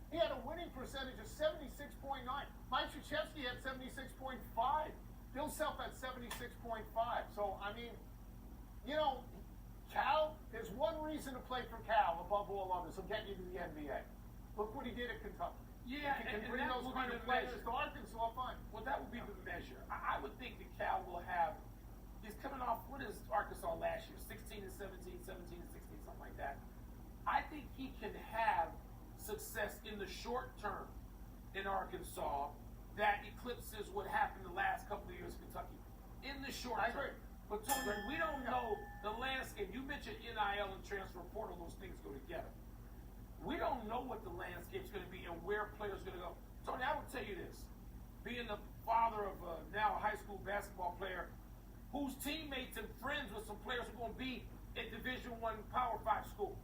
He had a winning percentage of 76.9. Mike Krzyzewski had 76.5. Bill Self had 76.5. So, I mean, Cal, there's one reason to play for Cal above all others. He'll get you to the NBA. Look what he did at Kentucky. Yeah, if you can and bring that those will kind be of the players measure. to Arkansas, fine. Well, that would be the measure. I would think that Cal will have. He's coming off. What is Arkansas last year? 16-17, 17-16, something like that. I think he can have success in the short term in Arkansas that eclipses what happened the last couple of years in Kentucky. In the short term. I agree. But Tony, we don't know the landscape. You mentioned NIL and transfer portal; those things go together. We don't know what the landscape's going to be and where players are going to go. Tony, I would tell you this: being the father of now a high school basketball player, whose teammates and friends with some players who are going to be at Division I Power 5 schools.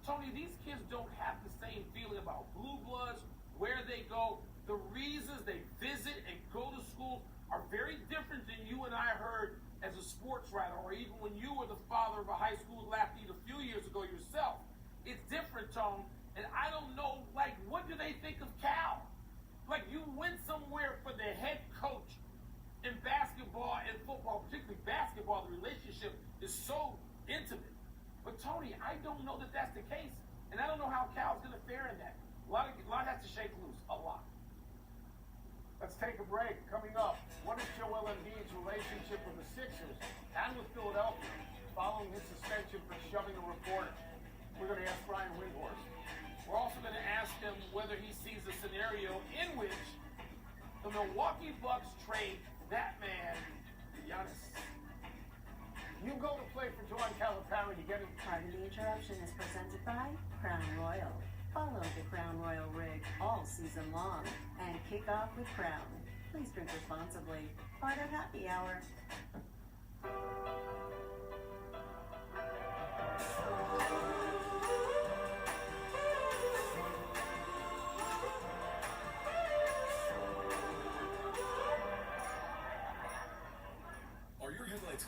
Tony, these kids don't have the same feeling about blue bloods, where they go. The reasons they visit and go to schools are very different than you and I heard as a sports writer, or even when you were the father of a high school athlete a few years ago yourself. It's different, Tone, and I don't know, what do they think of Cal? You went somewhere for the head coach in basketball and football, particularly basketball. The relationship is so intimate. But Tony, I don't know that that's the case, and I don't know how Cal's going to fare in that. A lot has to shake loose, a lot. Let's take a break. Coming up, what is Joel Embiid's relationship with the Sixers and with Philadelphia following his suspension for shoving a reporter? We're going to ask Brian Windhorst. We're also going to ask him whether he sees a scenario in which the Milwaukee Bucks trade that man, Giannis. You go to play for John Calipari to get it. Pardon the interruption is presented by Crown Royal. Follow the Crown Royal rig all season long and kick off with Crown. Please drink responsibly. Part of happy hour.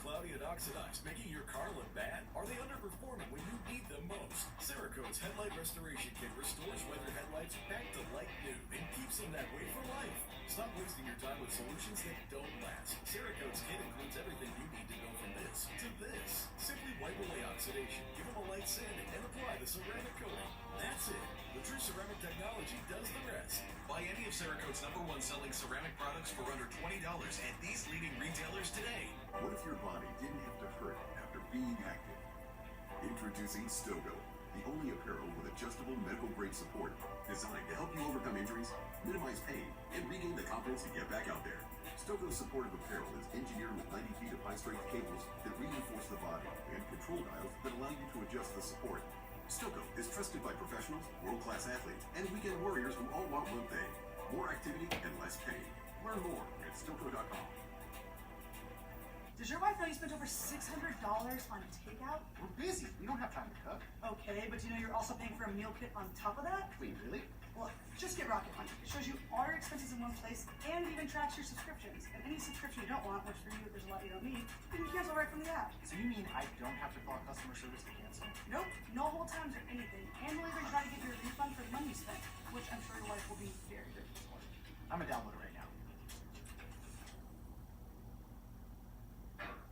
cloudy and oxidized, making your car look bad? Are they underperforming when you need them most? Cerakote's Headlight Restoration Kit restores weathered headlights back to like new and keeps them that way for life. Stop wasting your time with solutions that don't last. Cerakote's kit includes everything you need to go from this to this. Simply wipe away oxidation, give them a light sanding, and apply the ceramic coating. That's it. The True Ceramic technology does the rest. Buy any of Cerakote's #1 selling ceramic products for under $20 at these leading retailers today. What if your body didn't have to hurt after being active? Introducing Stogo, the only apparel with adjustable medical-grade support designed to help you overcome injuries, minimize pain, and regain the confidence to get back out there. Stogo's supportive apparel is engineered with 90 feet of high-strength cables that reinforce the body and control dials that allow you to adjust the support. Stogo is trusted by professionals, world-class athletes, and weekend warriors who all want one thing: more activity and less pain. Learn more at Stogo.com. Does your wife know you spent over $600 on takeout? We're busy. We don't have time to cook. Okay, but you know you're also paying for a meal kit on top of that? Wait, really? Well, just get Rocket Money. It shows you all your expenses in one place and even tracks your subscriptions. And any subscription you don't want, which for you there's a lot you don't need, you can cancel right from the app. So you mean I don't have to call customer service to cancel? Nope, no hold times or anything. And we'll even try to get you a refund for the money you spent, which I'm sure your wife will be very grateful for. I'm gonna download it right now.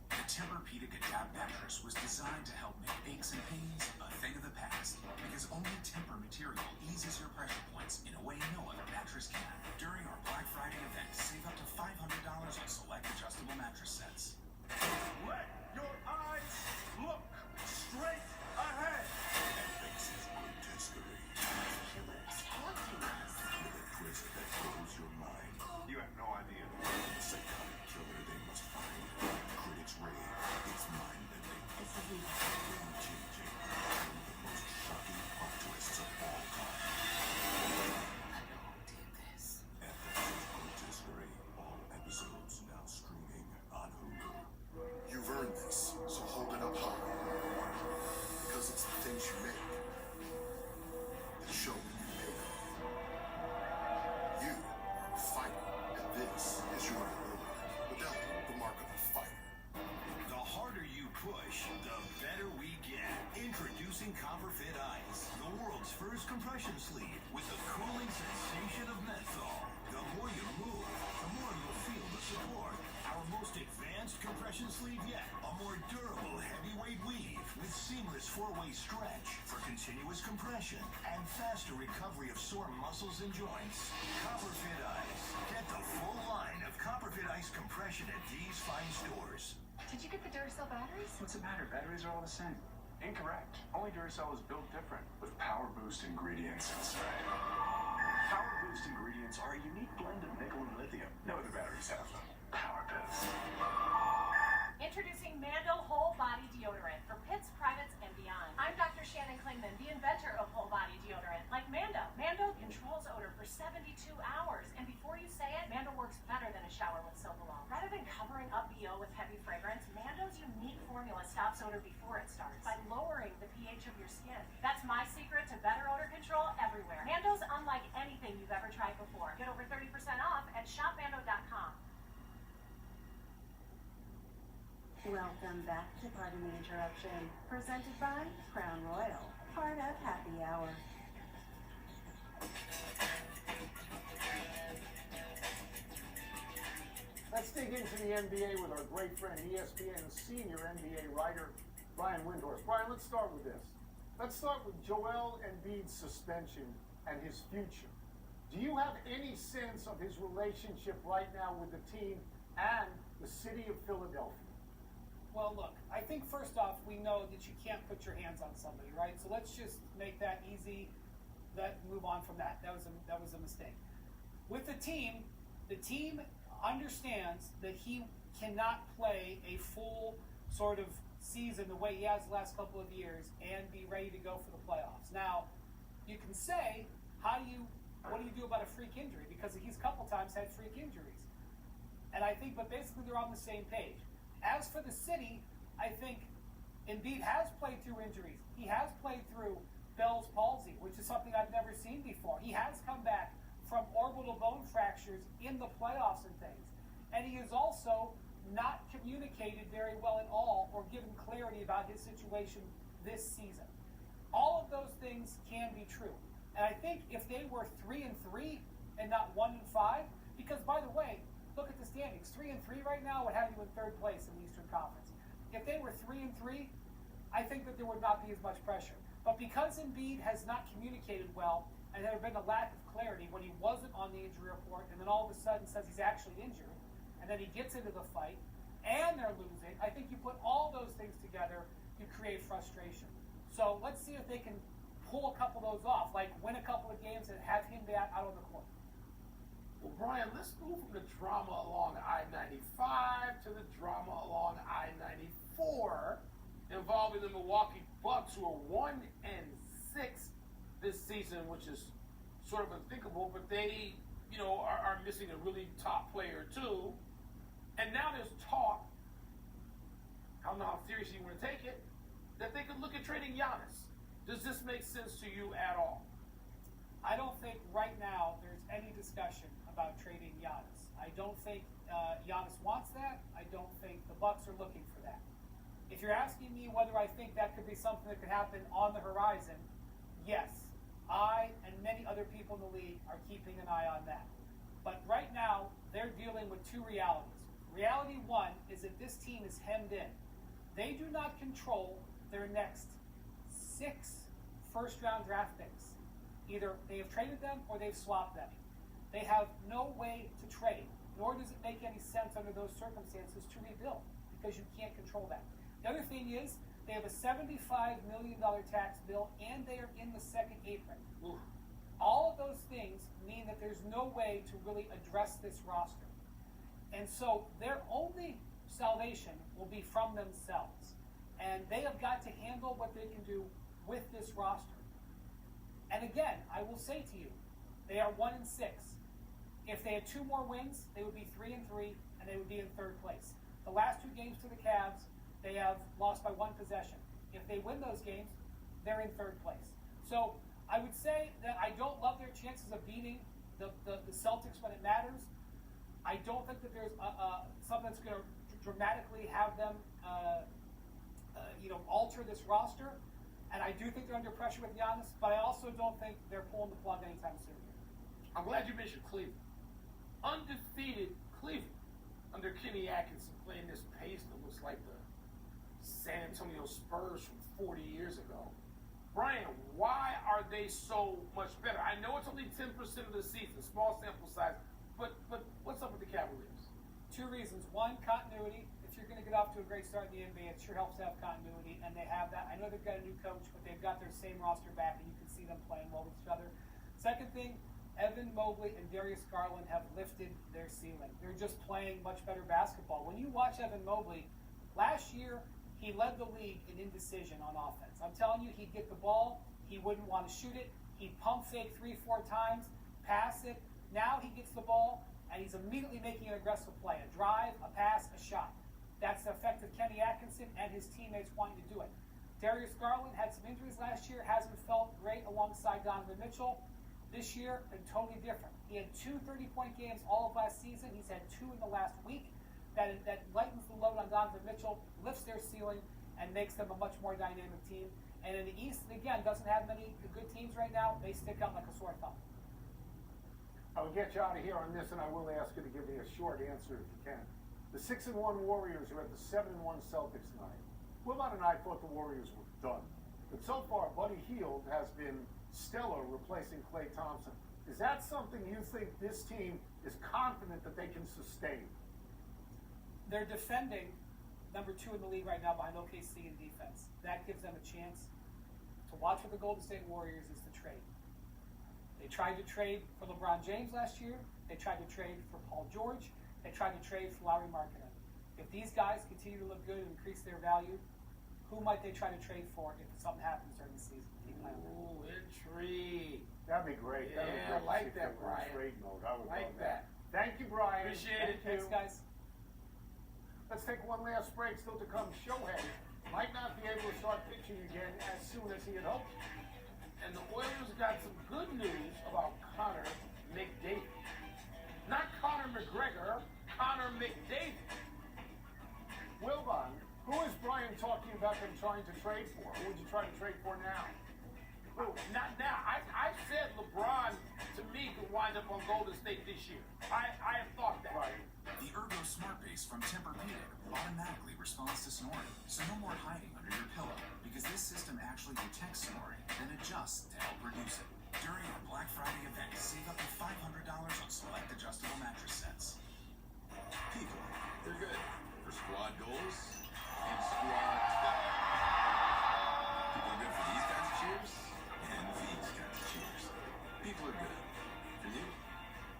The Tempur-Pedic Adapt mattress was designed to help make aches and pains a thing of the past, because only Tempur material eases your pressure points in a way no other mattress can. During our Black Friday event, save up to $500 on select adjustable mattress sets. Let your eyes look straight ahead. Alexis Grotesquerie. Killers haunting us. With a twist that blows your mind. You have no idea. The psychotic killer they must find. Critics rave. It's mind-bending. This is me. Game-changing. One of the most shocking plot twists of all time. I know who did this. Alexis Grotesquerie. All episodes now streaming on Hulu. You've earned this, so hold it up high. Because it's the things you make that show when you make them. You are a fighter, and this is your reward. Modelo, the mark of a fighter. The harder you push, the better we get. Introducing Copper Fit Ice, the world's first compression sleeve with the cooling sensation of menthol. The more you move, the more you'll feel the support. Our most advanced compression sleeve yet. A more durable heavyweight weave with seamless four-way stretch for continuous compression and faster recovery of sore muscles and joints. Copper Fit Ice. Get the full line of Copper Fit Ice compression at these fine stores. Did you get the Duracell batteries? What's the matter? Batteries are all the same. Incorrect. Only Duracell is built different with Power Boost ingredients inside. Power Boost ingredients are a unique blend of nickel and lithium. No other batteries have them. Power Boost. Introducing Mando Whole Body Deodorant for pits, privates, and beyond. I'm Dr. Shannon Klingman, the inventor of whole body deodorant. Like Mando. Mando controls odor for 72 hours, and before you say it, Mando works better than a shower with soap alone. Rather than covering up BO with heavy fragrance, Mando's unique formula stops odor before it starts by lowering the pH of your skin. That's my secret to better odor control everywhere. Mando's unlike anything you've ever tried before. Get over 30% off at shopmando.com. Welcome back to Pardon the Interruption, presented by Crown Royal, part of Happy Hour. Let's dig into the NBA with our great friend, ESPN senior NBA writer, Brian Windhorst. Brian, let's start with this. Let's start with Joel Embiid's suspension and his future. Do you have any sense of his relationship right now with the team and the city of Philadelphia? Well, look, I think first off, we know that you can't put your hands on somebody, right? So let's just make that easy. Move on from that. That was a mistake. With the team understands that he cannot play a full sort of season the way he has the last couple of years and be ready to go for the playoffs. Now, you can say, what do you do about a freak injury? Because he's a couple times had freak injuries. And I think, but basically they're on the same page. As for the city, I think Embiid has played through injuries. He has played through Bell's palsy, which is something I've never seen before. He has come back from orbital bone fractures in the playoffs and things. And he has also not communicated very well at all or given clarity about his situation this season. All of those things can be true. And I think if they were 3-3 and not 1-5, because by the way, look at the standings. 3-3 right now would have you in third place in the Eastern Conference. If they were 3-3, I think that there would not be as much pressure. But because Embiid has not communicated well, and there has been a lack of clarity when he wasn't on the injury report, and then all of a sudden says he's actually injured, and then he gets into the fight, and they're losing, I think you put all those things together, you create frustration. So let's see if they can pull a couple of those off, like win a couple of games and have him back out on the court. Well, Brian, let's move from the drama along I-95 to the drama along I-94 involving the Milwaukee Bucks, who are 1-6 this season, which is sort of unthinkable, but they, are missing a really top player too. And now there's talk, I don't know how seriously you want to take it, that they could look at trading Giannis. Does this make sense to you at all? I don't think right now there's any discussion about trading Giannis. I don't think Giannis wants that. I don't think the Bucks are looking for that. If you're asking me whether I think that could be something that could happen on the horizon, yes. I and many other people in the league are keeping an eye on that. But right now, they're dealing with two realities. Reality one is that this team is hemmed in. They do not control their next 6 first-round draft picks. Either they have traded them or they've swapped them. They have no way to trade, nor does it make any sense under those circumstances to rebuild, because you can't control that. The other thing is, they have a $75 million tax bill, and they are in the second apron. All of those things mean that there's no way to really address this roster. And so their only salvation will be from themselves. And they have got to handle what they can do with this roster. And again, I will say to you, they are 1-6. If they had 2 more wins, they would be 3-3, and they would be in third place. The last 2 games to the Cavs, they have lost by 1 possession. If they win those games, they're in third place. So I would say that I don't love their chances of beating the Celtics when it matters. I don't think that there's something that's going to dramatically have them alter this roster. And I do think they're under pressure with Giannis, but I also don't think they're pulling the plug anytime soon. I'm glad you mentioned Cleveland. Undefeated Cleveland under Kenny Atkinson, playing this pace that looks like the San Antonio Spurs from 40 years ago. Brian, why are they so much better? I know it's only 10% of the season, small sample size, but what's up with the Cavaliers? 2 reasons. One, continuity. If you're going to get off to a great start in the NBA, it sure helps to have continuity, and they have that. I know they've got a new coach, but they've got their same roster back, and you can see them playing well with each other. Second thing, Evan Mobley and Darius Garland have lifted their ceiling. They're just playing much better basketball. When you watch Evan Mobley, last year, he led the league in indecision on offense. I'm telling you, he'd get the ball, he wouldn't want to shoot it, he'd pump fake 3-4 times, pass it. Now he gets the ball, and he's immediately making an aggressive play, a drive, a pass, a shot. That's the effect of Kenny Atkinson and his teammates wanting to do it. Darius Garland had some injuries last year, hasn't felt great alongside Donovan Mitchell. This year, been totally different. He had 2 30-point games all of last season. He's had 2 in the last week. That lightens the load on Donovan Mitchell, lifts their ceiling, and makes them a much more dynamic team. And in the East, again, doesn't have many good teams right now. They stick out like a sore thumb. I will get you out of here on this, and I will ask you to give me a short answer if you can. The 6-1 Warriors are at the 7-1 Celtics tonight. Wilbon and I thought the Warriors were done. But so far, Buddy Hield has been stellar replacing Klay Thompson. Is that something you think this team is confident that they can sustain? They're defending number 2 in the league right now behind OKC in defense. That gives them a chance to watch for the Golden State Warriors is to trade. They tried to trade for LeBron James last year. They tried to trade for Paul George. They tried to trade for Lauri Markkanen. If these guys continue to look good and increase their value, who might they try to trade for if something happens during the season? Ooh, intrigue. That'd be great. Yeah, I like that, Brian. Trade mode. I would like love that. Thank you, Brian. Appreciate it. Thank you. Thanks, guys. Let's take one last break. Still to come, Shohei might not be able to start pitching again as soon as he had hoped. And the Oilers got some good news about Connor McDavid. Not Conor McGregor, Connor McDavid. about them trying to trade for? Who would you try to trade for now? Who? Not now. I said LeBron, to me, could wind up on Golden State this year. I have thought that. Right. The Ergo Smart Base from Tempur-Pedic automatically responds to snoring, so no more hiding under your pillow, because this system actually detects snoring, then adjusts to help reduce it. During our Black Friday event, save up to $500 on select adjustable mattress sets. People, they're good for squad goals and squad stuff. People are good for these kinds of cheers and these kinds of cheers. People are good. For you,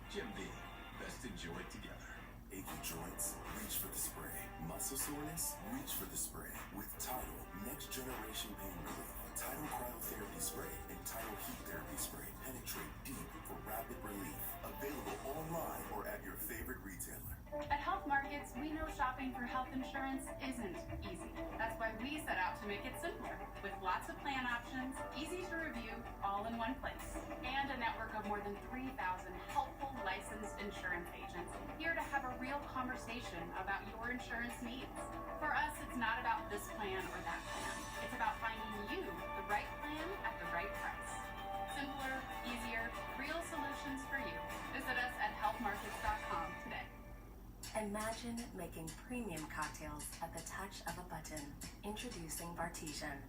Jim Beam. Best enjoyed together. Achy joints, reach for the spray. Muscle soreness, reach for the spray. With Tidal Next Generation Pain Relief. Tidal Cryotherapy Spray and Tidal Heat Therapy Spray penetrate deep for rapid relief. Available online or at your favorite retailer. At Health Markets, we know shopping for health insurance isn't easy. That's why we set out to make it simpler, with lots of plan options, easy to review, all in one place. And a network of more than 3,000 helpful licensed insurance agents here to have a real conversation about your insurance needs. For us, it's not about this plan or that plan. It's about finding you the right plan at the right price. Simpler, easier, real solutions for you. Visit us at healthmarkets.com today. Imagine making premium cocktails at the touch of a button. Introducing Bartesian.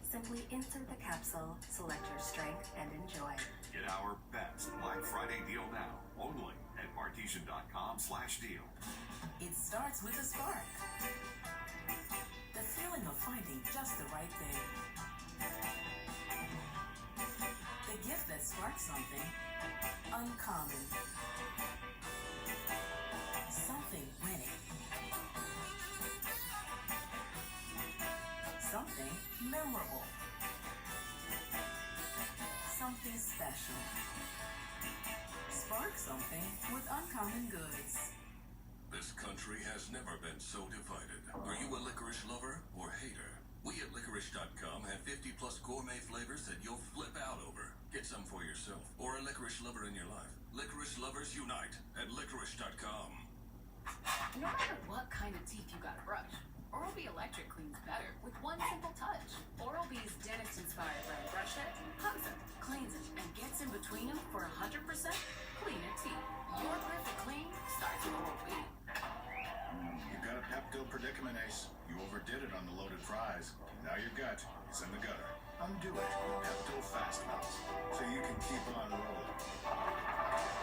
Simply insert the capsule, select your strength, and enjoy. Get our best Black Friday deal now, only at Bartesian.com/deal. It starts with a spark. The feeling of finding just the right thing. The gift that sparks something uncommon. Something winning. Something memorable. Something special. Spark something with Uncommon Goods. This country has never been so divided. Are you a licorice lover or hater? We at Licorice.com have 50+ gourmet flavors that you'll flip out over. Get some for yourself or a licorice lover in your life. Licorice lovers unite at Licorice.com. No matter what kind of teeth you gotta brush, Oral-B Electric cleans better with one simple touch. Oral-B's dentist-inspired round brush head hugs it, cleans it, and gets in between them for 100% cleaner teeth. Your perfect clean starts with Oral-B. You got a Pepto predicament, Ace. You overdid it on the loaded fries. Now your gut is in the gutter. Undo it with Pepto Fast Melts so you can keep on rolling.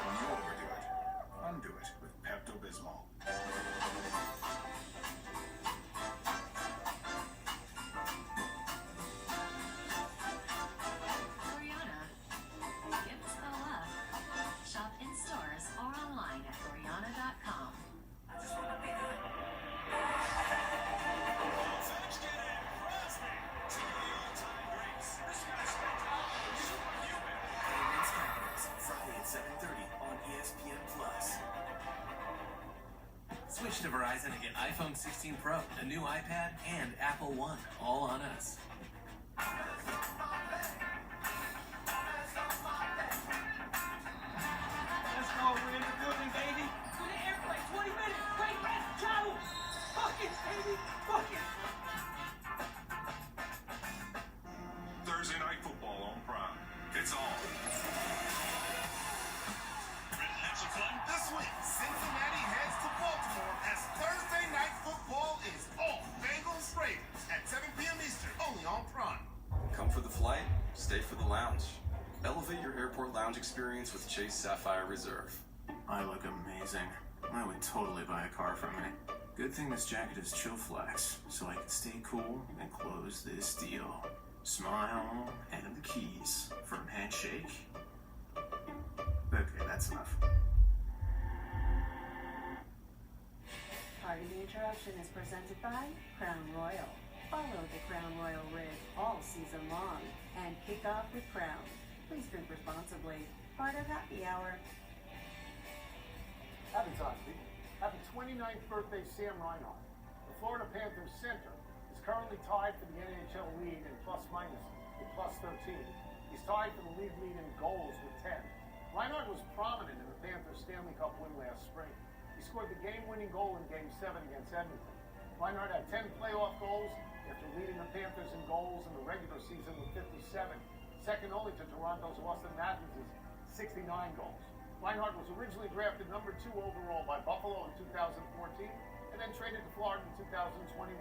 When you overdo it, undo it with Pepto-Bismol. Oriana. Give us a love. Shop in stores or online at Oriana.com. I just want to be good. Friday at 7:30 on ESPN Plus. Switch to Verizon and get iPhone 16 Pro, a new iPad, and Apple One, all on us. Let's go, we're in the building, baby. We're in the airplane, 20 minutes. Wait, travel. Buckets, baby, buckets. Thursday Night Football on Prime. It's on. Ready to have some fun? This week, Cincinnati heads to Baltimore as Thursday Night Football is on. Bengals Raiders at 7 p.m. Eastern, only on Prime. Come for the flight, stay for the lounge. Elevate your airport lounge experience with Chase Sapphire Reserve. I look amazing. I would totally buy a car from me. Good thing this jacket is chill flex, so I can stay cool and close this deal. Smile and the keys from Handshake. Okay, that's enough. Pardon the interruption is presented by Crown Royal. Follow the Crown Royal rig all season long and kick off with Crown. Please drink responsibly. Part of Happy Hour. Happy time, people. Happy 29th birthday, Sam Reinhart. The Florida Panthers center is currently tied for the NHL lead in plus-minus with +13. He's tied for the league lead in goals with 10. Reinhart was prominent in the Panthers Stanley Cup win last spring. He scored the game-winning goal in Game 7 against Edmonton. Reinhart had 10 playoff goals after leading the Panthers in goals in the regular season with 57, second only to Toronto's Austin Matthews' 69 goals. Reinhart was originally drafted number 2 overall by Buffalo in 2014 and then traded to Florida in 2021.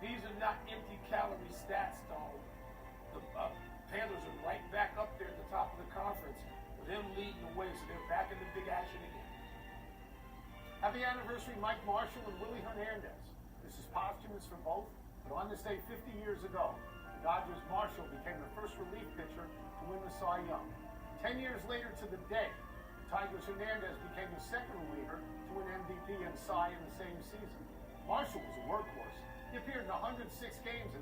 These are not empty calorie stats, though. The Panthers are right back up there at the top of the conference with them leading the way, so they're back in the big action again. Happy anniversary, Mike Marshall and Willie Hernandez. This is posthumous for both, but on this day 50 years ago, the Dodgers' Marshall became the first relief pitcher to win the Cy Young. 10 years later to the day, the Tigers' Hernandez became the second reliever to win MVP and Cy in the same season. Marshall was a workhorse. He appeared in 106 games in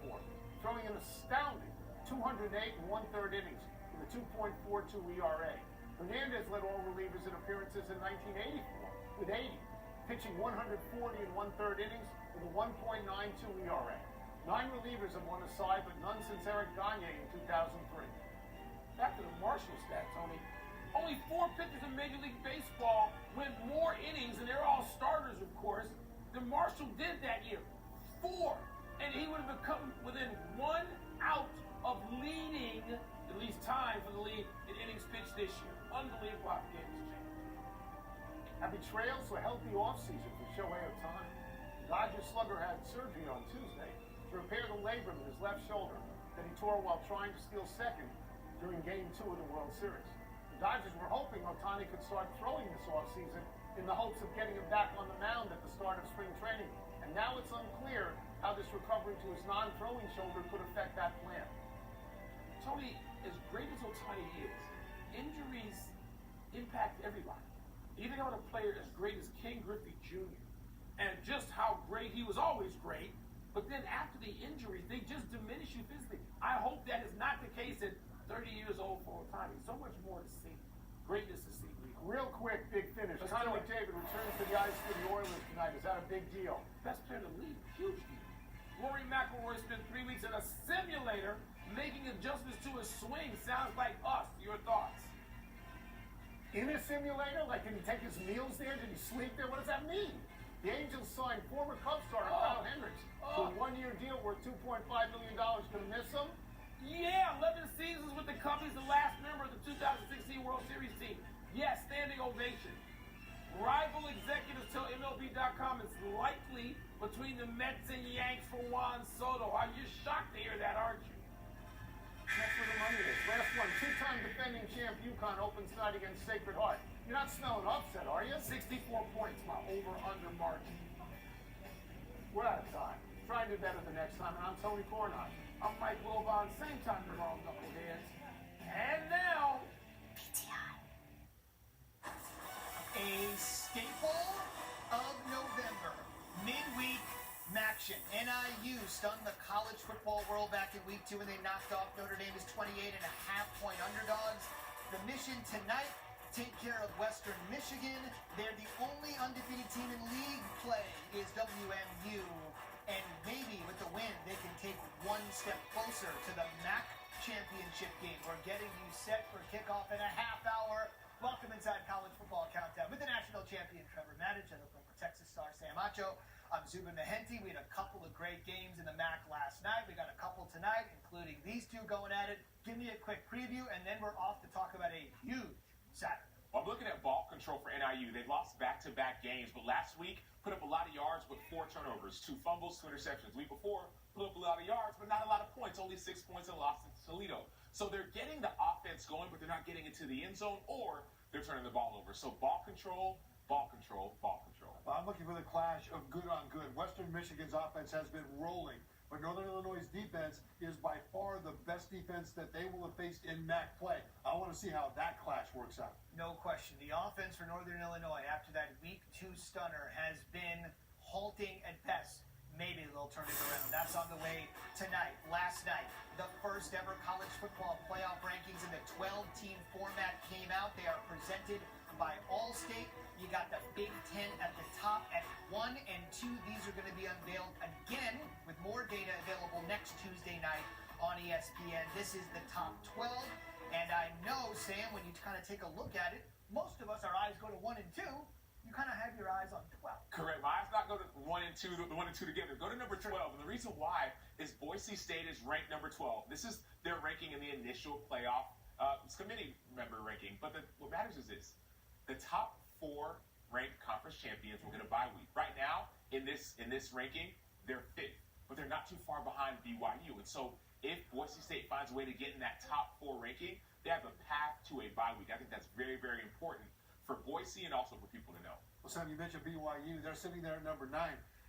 1974, throwing an astounding 208 and 1/3 innings with a 2.42 ERA. Hernandez led all relievers in appearances in 1984 with 80, pitching 140 and 1/3 innings with a 1.92 ERA. 9 relievers have won a Cy, but none since Eric Gagne in 2003. Back to the Marshall stat, Tony. Only 4 pitchers in Major League Baseball went more innings, and they're all starters, of course, than Marshall did that year. 4. And he would have become within 1 out of leading, at least time for the league, in innings pitched this year. Unbelievable how the game has changed. Happy trails to a healthy offseason for Shohei Ohtani. The Dodgers slugger had surgery on Tuesday to repair the labrum in his left shoulder that he tore while trying to steal second during Game 2 of the World Series. The Dodgers were hoping Ohtani could start throwing this offseason in the hopes of getting him back on the mound at the start of spring training. And now it's unclear how this recovery to his non-throwing shoulder could affect that plan. Tony, as great as Ohtani is, injuries impact everybody. You think about a player as great as Ken Griffey Jr. and just how great he was, always great, but then after the injuries, they just diminish you physically. I hope that is not the case at 30 years old for Ohtani. So much more to see. Greatness to see. Real quick, big finish. Let's Connor do it. McDavid returns to the ice for the Oilers tonight. Is that a big deal? Best player in the league. Huge deal. Rory McIlroy spent 3 weeks in a simulator making adjustments to his swing. Sounds like us. Your thoughts? In a simulator? Like, did he take his meals there? Did he sleep there? What does that mean? The Angels signed former Cubs star Kyle Hendricks to a 1-year deal worth $2.5 million. Gonna miss him? Yeah, 11 seasons with the Cubs. He's the last member of the 2016 World Series team. Yes, standing ovation. Rival executives tell MLB.com it's likely between the Mets and Yanks for Juan Soto. You're shocked to hear that, aren't you? That's where the money is. Last one, 2-time defending champ UConn opens tonight against Sacred Heart. You're not smelling upset, are you? 64 points, my over-under margin. We're out of time. Try and do better the next time, and I'm Tony Coronado. I'm Mike Wilbon, same time tomorrow, knuckleheads. And now, a staple of November, midweek Maction. NIU stunned the college football world back in week 2 when they knocked off Notre Dame as 28.5-point underdogs. The mission tonight, take care of Western Michigan. They're the only undefeated team in league play is WMU. And maybe with the win, they can take one step closer to the MAC championship game. We're getting you set for kickoff in a half hour. Welcome inside College Football Countdown with the national champion Trevor Maddich and Oklahoma Texas star Sam Acho. I'm Zubin Mehenti. We had a couple of great games in the MAC last night. We got a couple tonight, including these two going at it. Give me a quick preview, and then we're off to talk about a huge Saturday. Well, I'm looking at ball control for NIU. They've lost back-to-back games, but last week put up a lot of yards with 4 turnovers, 2 fumbles, 2 interceptions. The week before, put up a lot of yards, but not a lot of points, only 6 points and lost to Toledo. So they're getting the offense going, but they're not getting into the end zone, or they're turning the ball over. So ball control, ball control, ball control. I'm looking for the clash of good on good. Western Michigan's offense has been rolling, but Northern Illinois' defense is by far the best defense that they will have faced in MAC play. I want to see how that clash works out. No question. The offense for Northern Illinois after that week 2 stunner has been halting at best. Maybe they'll turn it around. That's on the way tonight. Last night, the first ever college football playoff rankings in the 12-team format came out. They are presented by Allstate. You got the Big Ten at the top at 1 and 2. These are going to be unveiled again with more data available next Tuesday night on ESPN. This is the top 12. And I know, Sam, when you kind of take a look at it, most of us, our eyes go to 1 and 2. you kind of have your eyes on 12. Correct. My eyes not go to 1 and 2, the 1 and 2 together. Go to number 12. And the reason why is Boise State is ranked number 12. This is their ranking in the initial playoff committee member ranking. But what matters is this. The top 4 ranked conference champions will get a bye week. Right now, in this ranking, they're 5th. But they're not too far behind BYU. And so if Boise State finds a way to get in that top 4 ranking, they have a path to a bye week. I think that's very, very important for Boise and also for people to know. Well, Sam, you mentioned BYU. They're sitting there at number 9.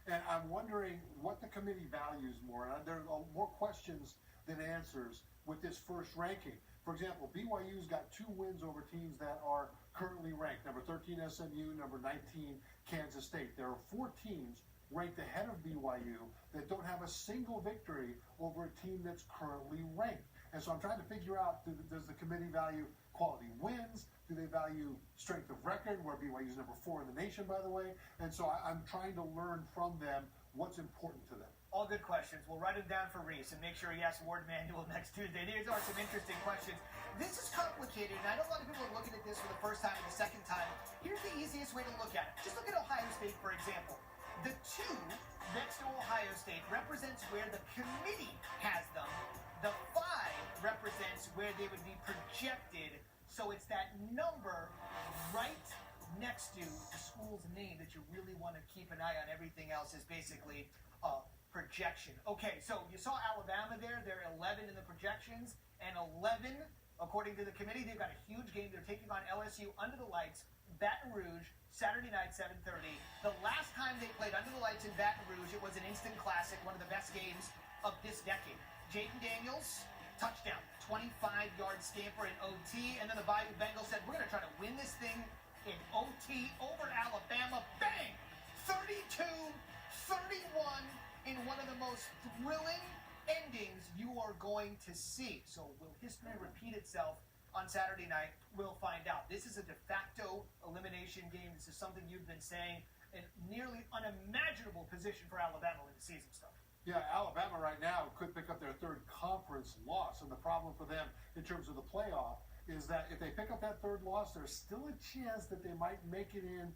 And I'm wondering what the committee values more. And there are more questions than answers with this first ranking. For example, BYU's got 2 wins over teams that are currently ranked. Number 13 SMU, number 19 Kansas State. There are 4 teams ranked ahead of BYU that don't have a single victory over a team that's currently ranked. And so I'm trying to figure out, does the committee value quality wins? Do they value strength of record, where BYU is number 4 in the nation, by the way? And so I'm trying to learn from them what's important to them. All good questions. We'll write them down for Reese and make sure he asks Ward Manuel next Tuesday. These are some interesting questions. This is complicated, and I know a lot of people are looking at this for the first time and the second time. Here's the easiest way to look at it. Just look at Ohio State, for example. The 2 next to Ohio State represents where the committee has them. The 5 represents where they would be projected. So it's that number right next to the school's name that you really want to keep an eye on. Everything else is basically projection. Okay, so you saw Alabama there. They're 11 in the projections, and 11, according to the committee, they've got a huge game. They're taking on LSU under the lights, Baton Rouge, Saturday night, 7:30. The last time they played under the lights in Baton Rouge, it was an instant classic, one of the best games of this decade. Jayden Daniels, touchdown, 25-yard scamper in OT, and then the Bayou Bengals said, we're going to try to win this thing in OT over Alabama. Bang! 32-31 in one of the most thrilling endings you are going to see. So will history repeat itself on Saturday night? We'll find out. This is a de facto elimination game. This is something you've been saying, a nearly unimaginable position for Alabama in the season stuff. Yeah, Alabama right now could pick up their 3rd conference loss, and the problem for them in terms of the playoff is that if they pick up that 3rd loss, there's still a chance that they might make it in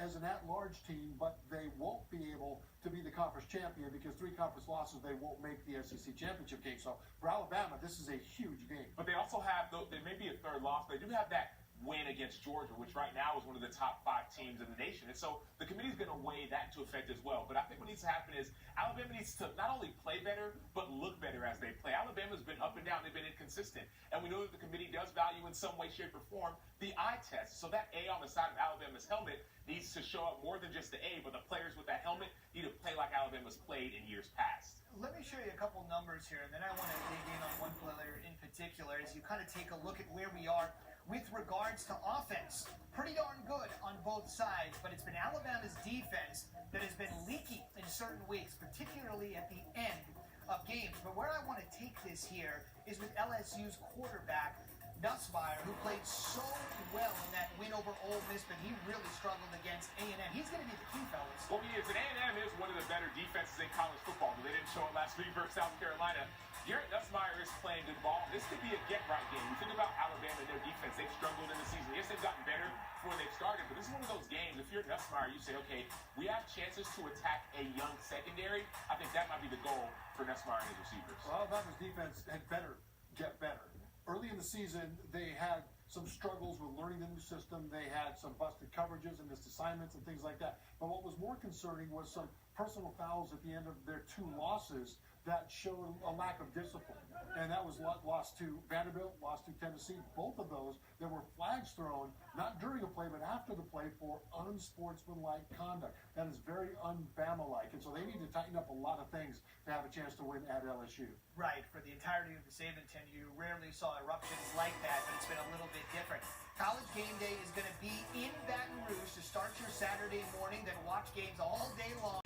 as an at-large team, but they won't be able to be the conference champion because 3 conference losses, they won't make the SEC championship game. So for Alabama, this is a huge game. But they also have, though, there may be a 3rd loss, they do have that win against Georgia, which right now is one of the top 5 teams in the nation. And so the committee's going to weigh that into effect as well. But I think what needs to happen is Alabama needs to not only play better, but look better as they play. Alabama's been up and down. They've been inconsistent. And we know that the committee does value in some way, shape, or form the eye test. So that A on the side of Alabama's helmet needs to show up more than just the A, but the players with that helmet need to play like Alabama's played in years past. Let me show you a couple numbers here, and then I want to dig in on one player in particular as you kind of take a look at where we are with regards to offense. Pretty darn good on both sides, but it's been Alabama's defense that has been leaky in certain weeks, particularly at the end of games. But where I want to take this here is with LSU's quarterback, Nussmeier, who played so well in that win over Ole Miss, but he really struggled against A&M. He's going to be the key, fellas. Well, he is. And A&M is one of the better defenses in college football, but they didn't show it last week versus South Carolina. Garrett Nussmeier is playing good ball. This could be a get-right game. You think about Alabama and their defense. They've struggled in the season. Yes, they've gotten better before they've started, but this is one of those games. If you're Nussmeier, you say, okay, we have chances to attack a young secondary. I think that might be the goal for Nussmeier and his receivers. Well, Alabama's defense had better get better. Early in the season, they had some struggles with learning the new system. They had some busted coverages and missed assignments and things like that. But what was more concerning was some personal fouls at the end of their 2 losses that showed a lack of discipline. And that was lost to Vanderbilt, lost to Tennessee. Both of those, there were flags thrown, not during a play, but after the play for unsportsmanlike conduct. That is very un-Bama-like. And so they need to tighten up a lot of things to have a chance to win at LSU. Right. For the entirety of the Saban tenure, you rarely saw eruptions like that, but it's been a little bit different. College game day is going to be in Baton Rouge to start your Saturday morning, then watch games all day long.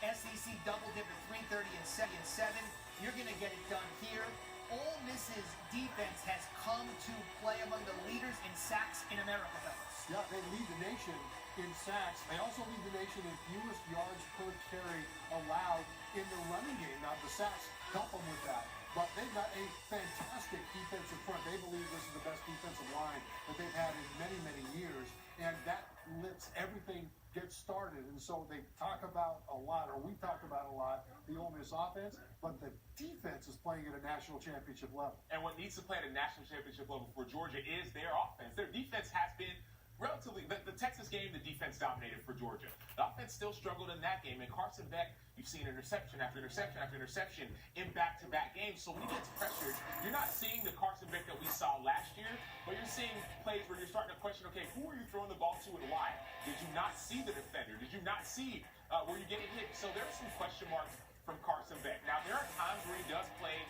SEC double dip at 3:30 and 7. You're going to get it done here. Ole Miss's defense has come to play among the leaders in sacks in America, fellas. Yeah, they lead the nation in sacks. They also lead the nation in fewest yards per carry allowed in the running game. Now, the sacks help them with that. But they've got a fantastic defensive front. They believe this is the best defensive line that they've had in many, many years. And that lets everything get started. And so they talk about a lot, or we talk about a lot, the Ole Miss offense, but the defense is playing at a national championship level. And what needs to play at a national championship level for Georgia is their offense. Their defense has been relatively, the Texas game, the defense dominated for Georgia. The offense still struggled in that game. And Carson Beck, you've seen interception after interception after interception in back-to-back games. So when he gets pressured, you're not seeing the Carson Beck that we saw last year, but you're seeing plays where you're starting to question, okay, who are you throwing the ball to and why? Did you not see the defender? Did you not see where you're getting hit? So there's some question marks from Carson Beck. Now, there are times where he does play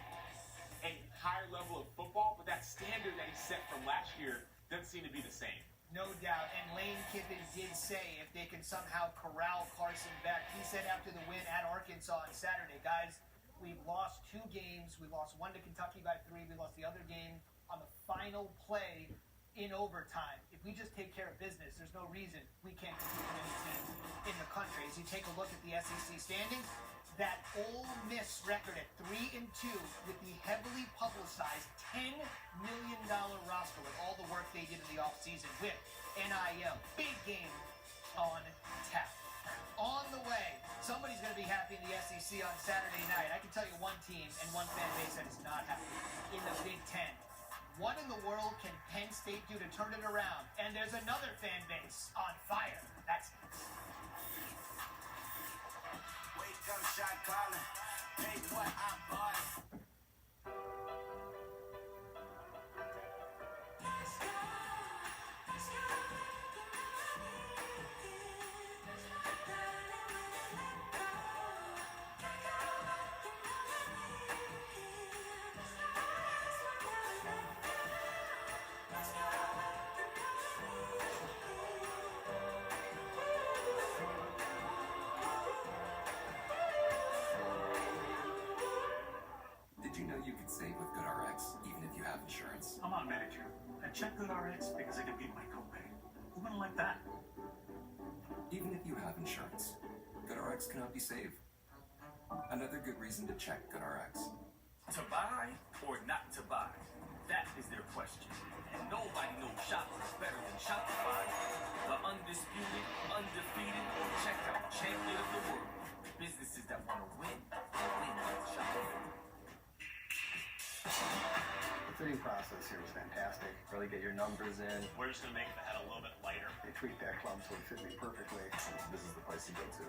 a higher level of football, but that standard that he set from last year doesn't seem to be the same. No doubt, and Lane Kiffin did say if they can somehow corral Carson Beck, he said after the win at Arkansas on Saturday, guys, we've lost 2 games. We lost one to Kentucky by 3. We lost the other game on the final play in overtime. If we just take care of business, there's no reason we can't compete with any team in the country. As you take a look at the SEC standings, that Ole Miss record at 3-2 with the heavily publicized $10 million roster with all the work they did in the offseason with NIL. Big game on tap. On the way, somebody's going to be happy in the SEC on Saturday night. I can tell you one team and one fan base that is not happy in the Big Ten. What in the world can Penn State do to turn it around? And there's another fan base on fire. That's Come shot calling, pay what I bought it. You can save with GoodRx, even if you have insurance. I'm on Medicare. I check GoodRx because I can beat my copay. Who wouldn't like that? Even if you have insurance, GoodRx cannot be saved. Another good reason to check GoodRx. To buy or not to buy? That is their question. And nobody knows shoppers better than Shopify. The undisputed, undefeated, checkout champion of the world. Businesses that want to win with Shopify. The fitting process here was fantastic. Really get your numbers in. We're just going to make the head a little bit lighter. They tweaked that club so it fit me perfectly. This is the place to go to.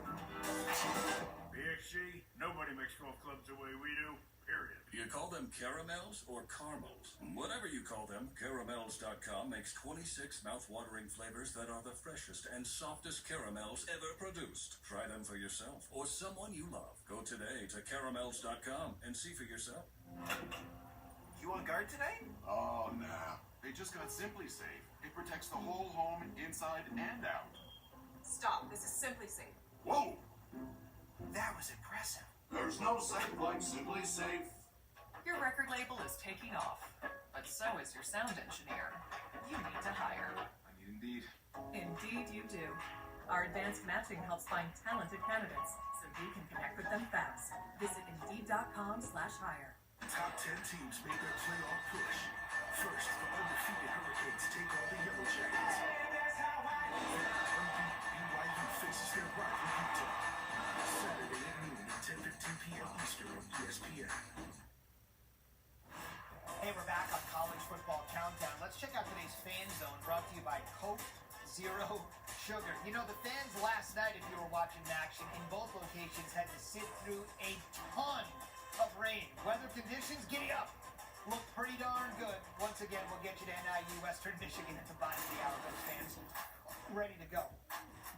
PXG, nobody makes golf clubs the way we do, period. You call them caramels or caramels? Whatever you call them, caramels.com makes 26 mouth-watering flavors that are the freshest and softest caramels ever produced. Try them for yourself or someone you love. Go today to caramels.com and see for yourself. You on guard today? Oh, nah. They just got Simply Safe. It protects the whole home, inside and out. Stop. This is Simply Safe. Whoa! That was impressive. There's no safe like Simply Safe. Your record label is taking off, but so is your sound engineer. You need to hire. I need Indeed. Indeed you do. Our advanced matching helps find talented candidates, so you can connect with them fast. Visit Indeed.com/hire. Top 10 teams make their playoff push. First, the undefeated Hurricanes take on the Yellow Jackets. Then, unbeaten BYU faces their rival Utah. Saturday at noon at 10:15 p.m. Eastern on ESPN. Hey, we're back on College Football Countdown. Let's check out today's Fan Zone, brought to you by Coke Zero Sugar. You know, the fans last night, if you were watching action, in both locations had to sit through a ton of rain. Weather conditions, giddy up. Look pretty darn good. Once again, we'll get you to NIU Western Michigan at the bottom of the hour. Those fans ready to go.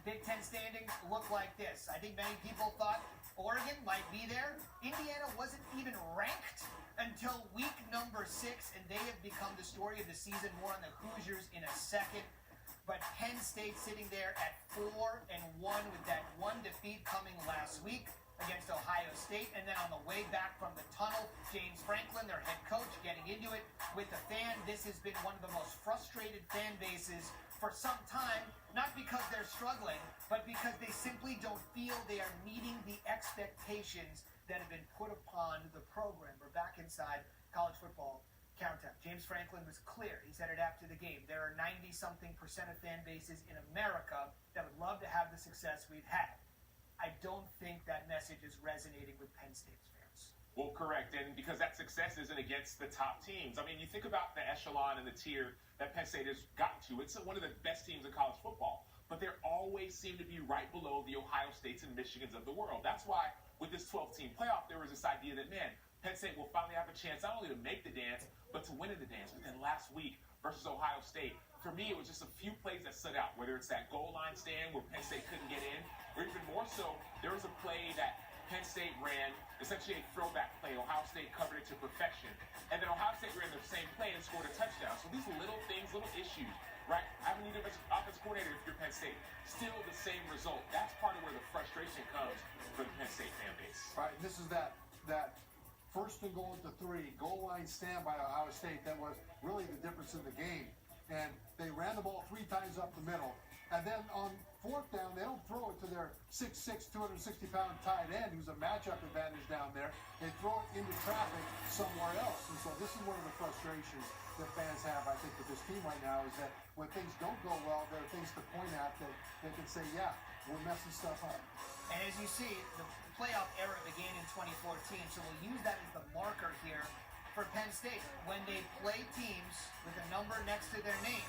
Big Ten standings look like this. I think many people thought Oregon might be there. Indiana wasn't even ranked until week number 6, and they have become the story of the season. More on the Hoosiers in a second. But Penn State sitting there at 4-1 with that one defeat coming last week against Ohio State. And then on the way back from the tunnel, James Franklin, their head coach, getting into it with the fan. This has been one of the most frustrated fan bases for some time, not because they're struggling, but because they simply don't feel they are meeting the expectations that have been put upon the program. We're back inside college football countdown. James Franklin was clear. He said it after the game. There are 90-something% of fan bases in America that would love to have the success we've had. I don't think that message is resonating with Penn State's fans. Well, correct, and because that success isn't against the top teams. I mean, you think about the echelon and the tier that Penn State has gotten to. It's one of the best teams in college football, but they always seem to be right below the Ohio States and Michigans of the world. That's why with this 12-team playoff, there was this idea that, man, Penn State will finally have a chance not only to make the dance, but to win in the dance. But then last week versus Ohio State, for me, it was just a few plays that stood out, whether it's that goal line stand where Penn State couldn't get in, or even more so, there was a play that Penn State ran, essentially a throwback play. Ohio State covered it to perfection. And then Ohio State ran the same play and scored a touchdown. So these little things, little issues, right? Having a new offensive coordinator if you're Penn State, still the same result. That's part of where the frustration comes for the Penn State fan base. All right, this is that first and goal at the 3, goal line stand by Ohio State that was really the difference in the game. And they ran the ball 3 times up the middle. And then on 4th down, they don't throw it to their 6'6", 260-pound tight end, who's a matchup advantage down there. They throw it into traffic somewhere else. And so this is one of the frustrations that fans have, I think, with this team right now, is that when things don't go well, there are things to point at that they can say, yeah, we're messing stuff up. And as you see, the playoff era began in 2014, so we'll use that as the marker here for Penn State. When they play teams with a number next to their name,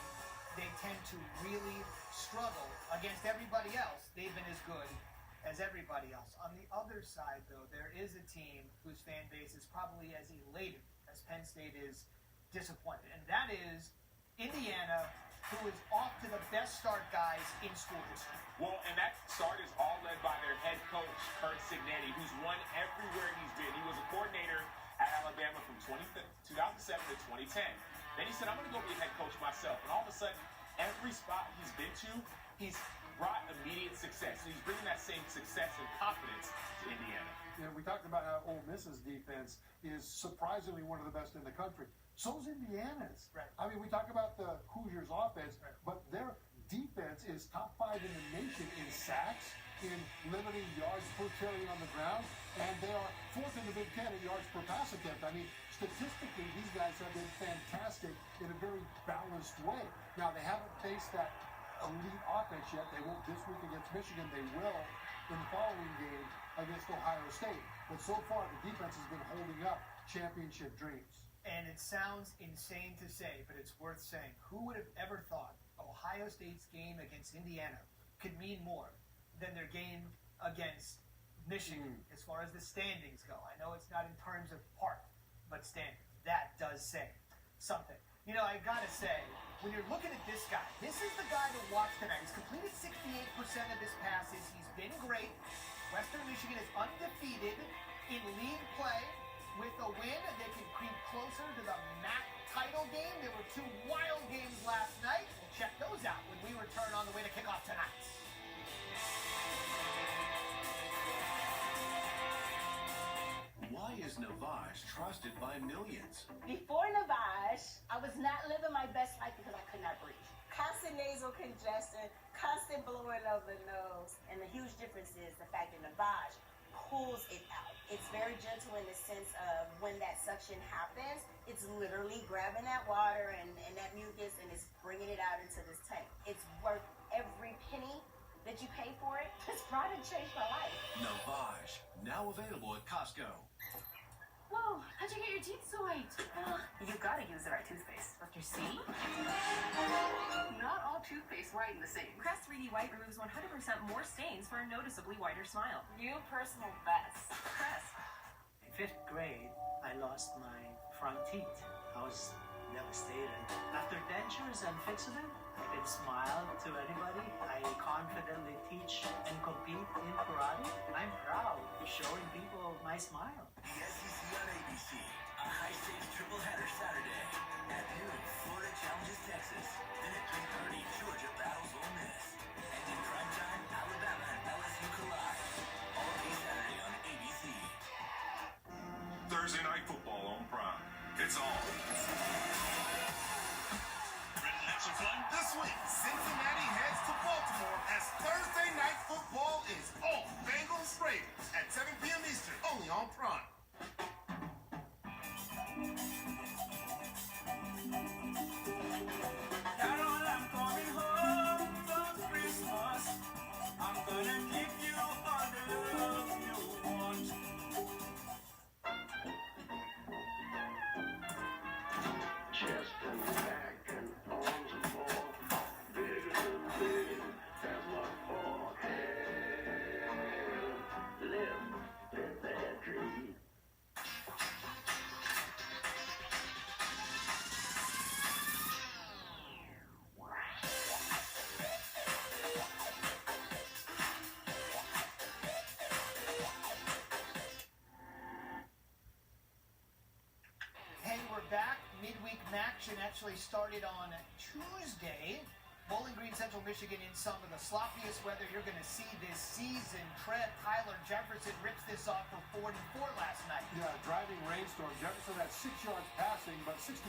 they tend to really struggle against everybody else. They've been as good as everybody else. On the other side, though, there is a team whose fan base is probably as elated as Penn State is disappointed, and that is Indiana, who is off to the best start, guys, in school history. Well, and that start is all led by their head coach, Curt Cignetti, who's won everywhere he's been. He was a coordinator at Alabama from 2007 to 2010. Then he said, I'm going to go be a head coach myself. And all of a sudden, every spot he's been to, he's brought immediate success. And he's bringing that same success and confidence to Indiana. You know, we talked about how Ole Miss's defense is surprisingly one of the best in the country. So's Indiana's. Right. I mean, we talk about the Hoosiers' offense, but their defense is top 5 in the nation in sacks, in limiting yards per carry on the ground, and they are 4th in the Big Ten in yards per pass attempt. I mean, statistically, these guys have been fantastic in a very balanced way. Now, they haven't faced that elite offense yet. They won't this week against Michigan. They will in the following game against Ohio State. But so far, the defense has been holding up championship dreams. And it sounds insane to say, but it's worth saying. Who would have ever thought Ohio State's game against Indiana could mean more than their game against Michigan as far as the standings go? I know it's not in terms of part, but standings. That does say something. You know, I gotta say, when you're looking at this guy, this is the guy to watch tonight. He's completed 68% of his passes. He's been great. Western Michigan is undefeated in league play. With a win, they can creep closer to the MAC title game. There were 2 wild games last night. We'll check those out when we return on the way to kickoff tonight. Why is Navage trusted by millions? Before Navage, I was not living my best life because I could not breathe. Constant nasal congestion, constant blowing of the nose. And the huge difference is the fact that Navage pulls it out. It's very gentle in the sense of when that suction happens, it's literally grabbing that water and that mucus and it's bringing it out into this tank. It's worth every penny that you pay for it. This product changed my life. Navage, now available at Costco. Whoa, how'd you get your teeth so white? You gotta use the right toothpaste. Don't you see? Not all toothpaste whiten the same. Crest 3D White removes 100% more stains for a noticeably whiter smile. New personal best. Crest. In 5th grade, I lost my front teeth. I was devastated. After dentures and fixing them, I can smile to anybody. I confidently teach and compete in karate. I'm proud of showing people my smile. The SEC on ABC. A high-stakes triple-header Saturday. At noon, Florida challenges Texas. Then at 3:30, Georgia battles Ole Miss. And in prime time, Alabama and LSU collide. All day Saturday on ABC. Thursday Night Football on Prime. It's on. Relax bunch of fun. This week, Cincinnati heads to Baltimore as Thursday night football is all Bengals Raiders at 7 p.m. Eastern, only on Prime. Carol, I'm coming home for Christmas. I'm gonna give you all the love you want. Chest and back and arms and more. Bigger than big. That's my forehead. Live that dream. Hey, we're back. Midweek action actually started on Tuesday. Bowling Green, Central Michigan in some of the sloppiest weather you're going to see this season. Trev Tyler Jefferson rips this off for 44 last night. Yeah, driving rainstorm. Jefferson had 6 yards passing, but 65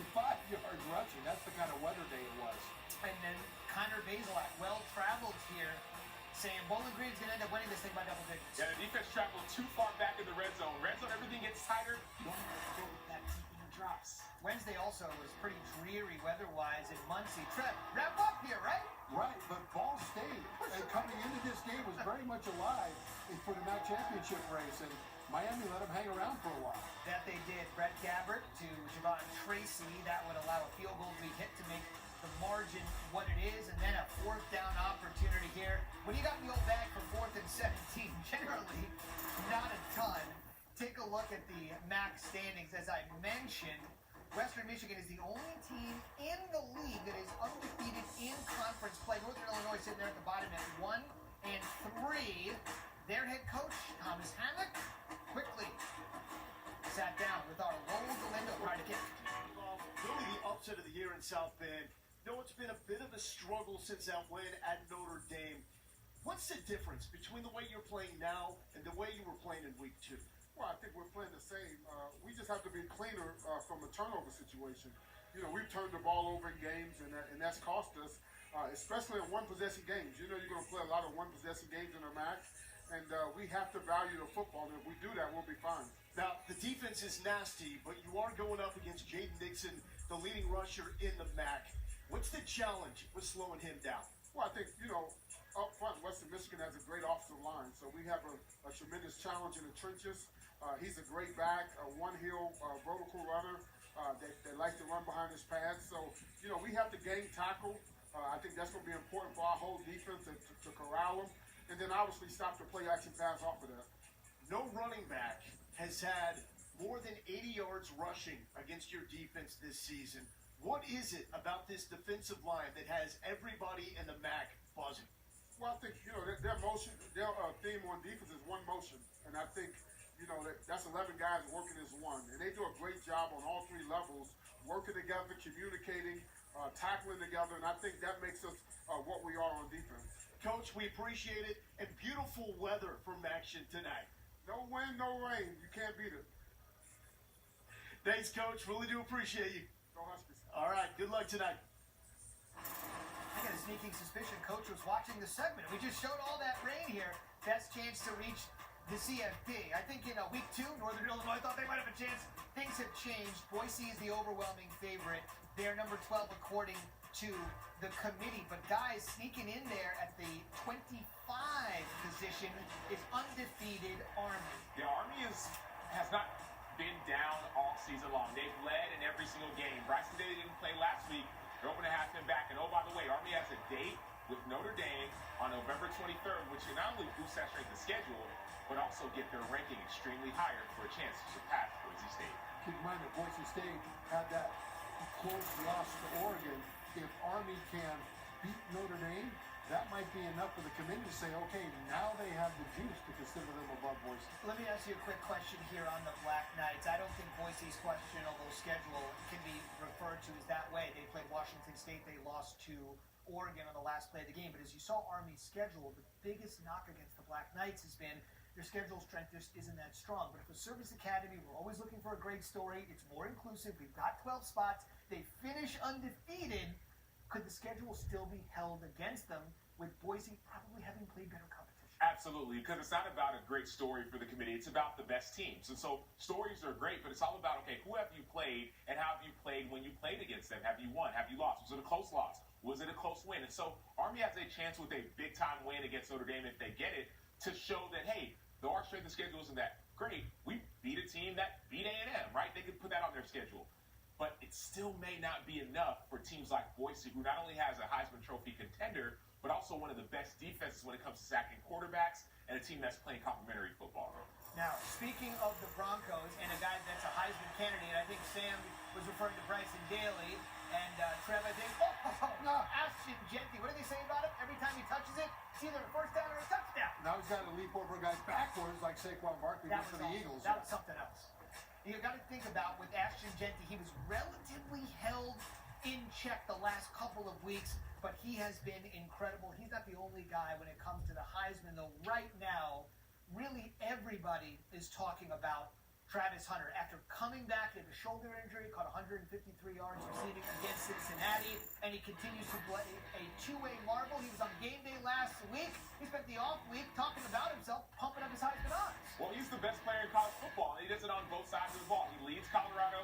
yards rushing. That's the kind of weather day it was. And then Connor Bazelak, well-traveled here, saying Bowling Green's going to end up winning this thing by double digits. Yeah, the defense traveled too far back in the red zone. Red zone, everything gets tighter. You don't have to go with that deep in the drops. Wednesday also was pretty dreary weather-wise in Muncie. Trev, wrap up here, right? Right, but Ball State, coming into this game, was very much alive for the MAC championship race, and Miami let them hang around for a while. That they did. Brett Gabbert to Javon Tracy. That would allow a field goal to be hit to make the margin what it is, and then a fourth down opportunity here. When you got the old bag for 4th and 17, generally not a ton. Take a look at the MAC standings. As I mentioned, Western Michigan is the only team in the league that is undefeated in conference play. Northern Illinois sitting there at the bottom at 1-3. Their head coach, Thomas Hammock, quickly sat down with our Lowell Galindo trying to get Really the upset of the year in South Bend. You know, it's been a bit of a struggle since that win at Notre Dame. What's the difference between the way you're playing now and the way you were playing in week 2? Well, I think we're playing the same. We just have to be cleaner from a turnover situation. You know, we've turned the ball over in games, and that's cost us, especially in one-possession games. You know, you're going to play a lot of one-possession games in the MAC, and we have to value the football. And if we do that, we'll be fine. Now, the defense is nasty, but you are going up against Jaden Nixon, the leading rusher in the MAC. What's the challenge with slowing him down? Well, I think, you know, up front, Western Michigan has a great offensive line, so we have a tremendous challenge in the trenches. He's a great back, a one-heel vertical runner that likes to run behind his pads. So, you know, we have to game tackle. I think that's going to be important for our whole defense to corral him. And then obviously stop the play-action pass off of that. No running back has had more than 80 yards rushing against your defense this season. What is it about this defensive line that has everybody in the MAC buzzing? Well, I think, you know, their theme on defense is one motion. And I think, you know, that's 11 guys working as one. And they do a great job on all 3 levels, working together, communicating, tackling together. And I think that makes us what we are on defense. Coach, we appreciate it. And beautiful weather from action tonight. No wind, no rain. You can't beat it. Thanks, Coach. Really do appreciate you. Go Huskies. All right. Good luck tonight. I got a sneaking suspicion Coach was watching the segment. We just showed all that rain here. Best chance to reach the CFP. I think in week 2, Northern Illinois thought they might have a chance. Things have changed. Boise is the overwhelming favorite. They're number 12 according to the committee. But guys, sneaking in there at the 25 position is undefeated Army. The Army has not been down all season long. They've led in every single game. Bryson Day didn't play last week. They're hoping to have him back. And oh, by the way, Army has a date with Notre Dame on November 23rd, which will not only boost that strength of schedule, but also get their ranking extremely higher for a chance to surpass Boise State. Keep in mind that Boise State had that close loss to Oregon. If Army can beat Notre Dame, that might be enough for the committee to say, okay, now they have the juice to consider them above Boise. Let me ask you a quick question here on the Black Knights. I don't think Boise's questionable schedule can be referred to as that way. They played Washington State. They lost to Oregon on the last play of the game. But as you saw Army's schedule, the biggest knock against the Black Knights has been their schedule strength just isn't that strong. But at the Service Academy, we're always looking for a great story. It's more inclusive. We've got 12 spots. They finish undefeated. could the schedule still be held against them with Boise probably having played better competition? Absolutely, because it's not about a great story for the committee. It's about the best teams. And so stories are great, but it's all about, okay, who have you played and how have you played when you played against them? Have you won? Have you lost? Was it a close loss? Was it a close win? And so Army has a chance with a big-time win against Notre Dame if they get it to show that, hey, though our strength of schedule isn't that great, we beat a team that beat A&M, right? They could put that on their schedule. But it still may not be enough for teams like Boise, who not only has a Heisman Trophy contender, but also one of the best defenses when it comes to sacking quarterbacks and a team that's playing complementary football. Now, speaking of the Broncos and a guy that's a Heisman candidate, I think Sam was referring to Bryson Daly and Trev, I think, Ashton Jeanty. What do they say about him? Every time he touches it, it's either a first down or a touchdown. Now he's got to leap over guys backwards like Saquon Barkley did for the Eagles. That was something else. You got to think about with Ashton Jeanty, he was relatively held in check the last couple of weeks, but he has been incredible. He's not the only guy when it comes to the Heisman, though. Right now, really everybody is talking about Travis Hunter. After coming back, he had a shoulder injury, caught 153 yards receiving against Cincinnati, and he continues to play a two-way marble. He was on game day last week. He spent the off week talking about himself, pumping up his Heisman odds. Well, he's the best player in college football, and he does it on both sides of the ball. He leads Colorado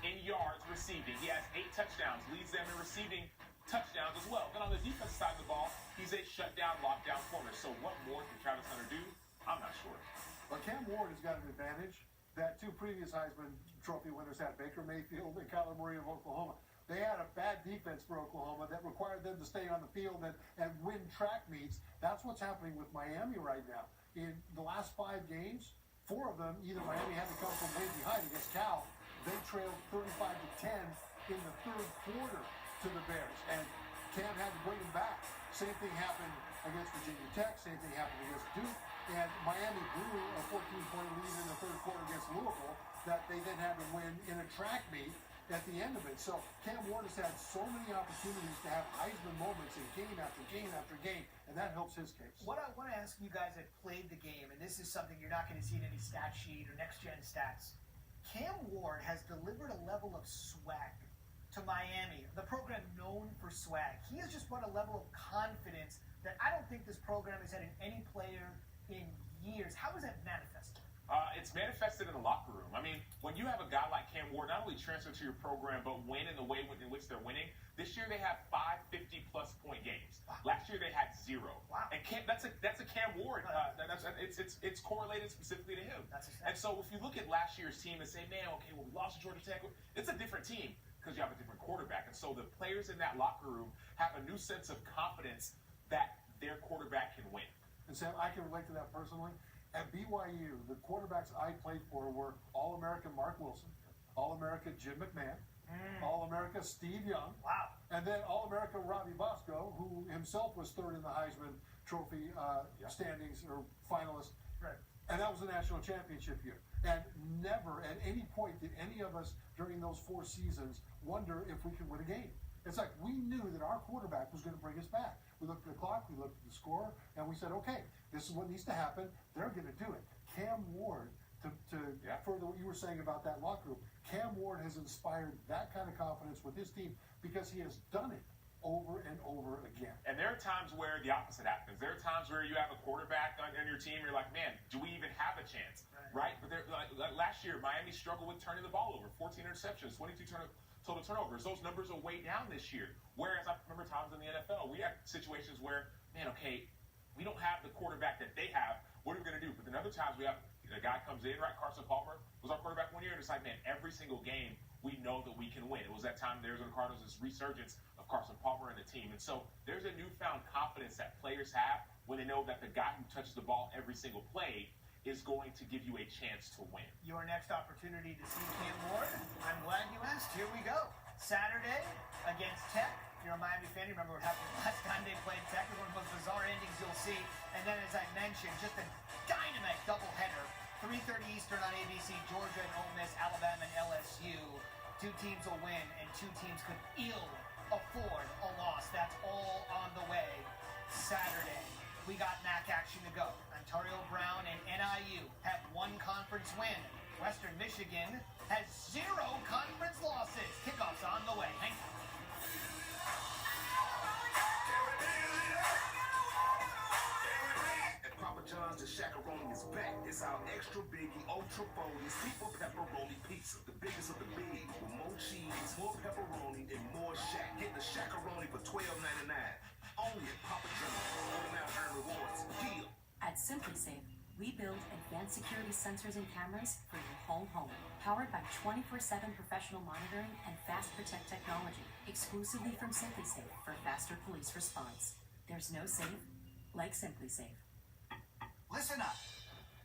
in yards receiving. He has 8 touchdowns, leads them in receiving touchdowns as well. Then on the defensive side of the ball, he's a shutdown, lockdown corner. So what more can Travis Hunter do? I'm not sure. But Cam Ward has got an advantage that 2 previous Heisman Trophy winners had, Baker Mayfield and Kyler Murray of Oklahoma. They had a bad defense for Oklahoma that required them to stay on the field and win track meets. That's what's happening with Miami right now. In the last 5 games, 4 of them, either Miami had to come from way behind against Cal. They trailed 35-10 in the 3rd quarter to the Bears, and Cam had to bring them back. Same thing happened against Virginia Tech. Same thing happened against Duke. And Miami blew a 14-point lead in the 3rd quarter against Louisville that they then had to win in a track meet at the end of it. So Cam Ward has had so many opportunities to have Heisman moments in game after game after game, and that helps his case. What I want to ask you guys that played the game, and this is something you're not going to see in any stat sheet or next-gen stats, Cam Ward has delivered a level of swag to Miami, the program known for swag. He has just brought a level of confidence that I don't think this program has had in any player in years. How is that manifested? It's manifested in the locker room. I mean, when you have a guy like Cam Ward not only transfer to your program, but win in the way in which they're winning, this year they have 5 50-plus point games. Wow. Last year they had 0. Wow. And that's a Cam Ward. It's correlated specifically to him. And so if you look at last year's team and say, man, okay, well, we lost to Georgia Tech. It's a different team because you have a different quarterback. And so the players in that locker room have a new sense of confidence that their quarterback can win. And Sam, I can relate to that personally. At BYU, the quarterbacks I played for were All-American Mark Wilson, All-American Jim McMahon, All-America Steve Young, and then All-America Robbie Bosco, who himself was 3rd in the Heisman Trophy standings or finalist. Right. And that was the national championship year. And never at any point did any of us during those 4 seasons wonder if we could win a game. It's like we knew that our quarterback was going to bring us back. We looked at the clock, we looked at the score, and we said, okay, this is what needs to happen. They're going to do it. Cam Ward, to further what you were saying about that locker room, Cam Ward has inspired that kind of confidence with his team because he has done it over and over again. And there are times where the opposite happens. There are times where you have a quarterback on your team, you're like, man, do we even have a chance? Right? But like last year, Miami struggled with turning the ball over. 14 interceptions, 22 total turnovers. Those numbers are way down this year. Whereas I remember times in the NFL, we have situations where, man, okay, we don't have the quarterback that they have. What are we going to do? But then other times we have a guy comes in, right? Carson Palmer was our quarterback one year, and it's like, man, every single game we know that we can win. It was that time the Arizona Cardinals' resurgence of Carson Palmer and the team. And so there's a newfound confidence that players have when they know that the guy who touches the ball every single play is going to give you a chance to win. Your next opportunity to see Cam Ward, I'm glad you asked. Here we go. Saturday against Tech. If you're a Miami fan, you remember what happened last time they played Tech. It was one of the most bizarre endings you'll see. And then, as I mentioned, just a dynamite doubleheader. 3:30 Eastern on ABC, Georgia and Ole Miss, Alabama and LSU. 2 teams will win, and 2 teams could ill afford a loss. That's all on the way Saturday. We got MAC action to go. Ontario Brown and NIU have 1 conference win. Western Michigan has 0 conference losses. Kickoff's on the way. Hang on. Papa John's and Shaq-a-Roni is back. It's our extra biggie, ultra bony, super pepperoni pizza. The biggest of the big, with more cheese, more pepperoni, and more Shaq. Get the Shaq-a-Roni for $12.99. Only at Papa John's. Order now, earn rewards. Deal. At SimpliSafe, we build advanced security sensors and cameras for your whole home. Powered by 24/7 professional monitoring and Fast Protect technology. Exclusively from SimpliSafe for faster police response. There's no safe like SimpliSafe. Listen up.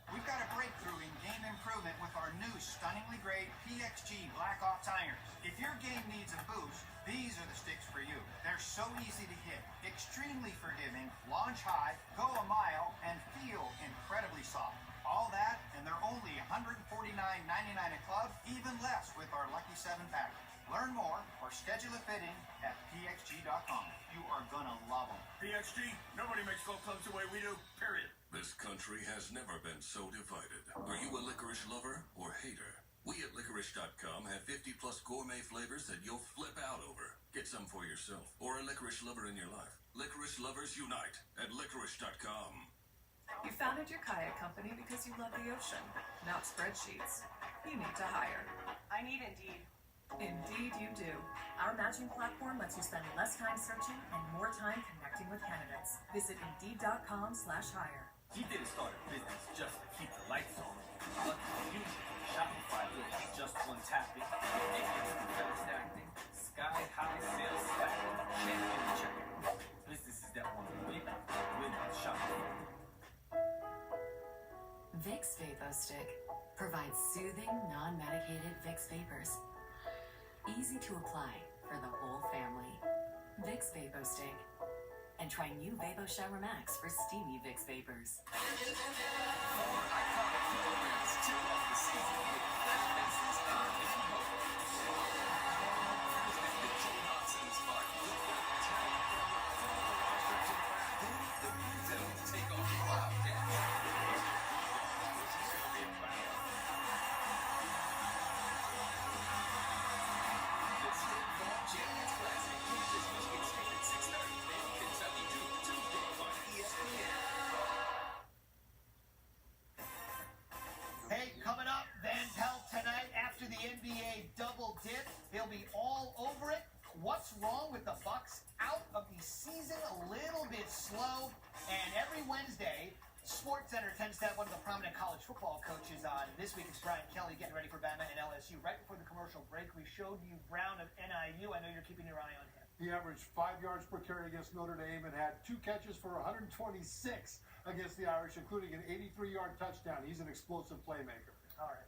We've got a breakthrough in game improvement with our new stunningly great PXG Black Ops irons. If your game needs a boost, these are the sticks for you. They're so easy to hit, extremely forgiving, launch high, go a mile, and feel incredibly soft. All that, and they're only $149.99 a club, even less with our Lucky 7 package. Learn more or schedule a fitting at pxg.com. You are gonna love them. PXG, nobody makes golf clubs the way we do, period. This country has never been so divided. Are you a licorice lover or hater? We at licorice.com have 50+ gourmet flavors that you'll flip out over. Get some for yourself or a licorice lover in your life. Licorice lovers unite at licorice.com. You founded your kayak company because you love the ocean, not spreadsheets. You need to hire. I need Indeed. Indeed you do. Our matching platform lets you spend less time searching and more time connecting with candidates. Visit Indeed.com/hire. He didn't start a business just to keep the lights on. Lucky for you, Shopify built just one tapping, ridiculous fast acting, sky-high sales stacking, champion checking. Businesses that want to win with Shopify. Vicks VapoStick provides soothing, non-medicated Vicks vapors. Easy to apply for the whole family. Vicks VapoStick. And try new Vapo Shower Max for steamy Vicks vapors. Four iconic football wins, 2 off the season with fresh faces and new hope. The Joe Hodson Spark. The Blues take on the Wildcats. The State Farm Champions Classic. Kansas, Michigan State at 6:30. And Kentucky Duke Tuesday on ESPN. Hey, coming up, Van Pelt tonight after the NBA double dip. He'll be all over it. What's wrong with the Bucks? Out of the season a little bit slow. And every Wednesday, SportsCenter tends to have one of the prominent college football coaches on. This week it's Brian Kelly getting ready for Bama and LSU. Right before the commercial break, we showed you Brown of NIU. I know you're keeping your eye on him. He averaged 5 yards per carry against Notre Dame and had 2 catches for 126 against the Irish, including an 83-yard touchdown. He's an explosive playmaker. All right.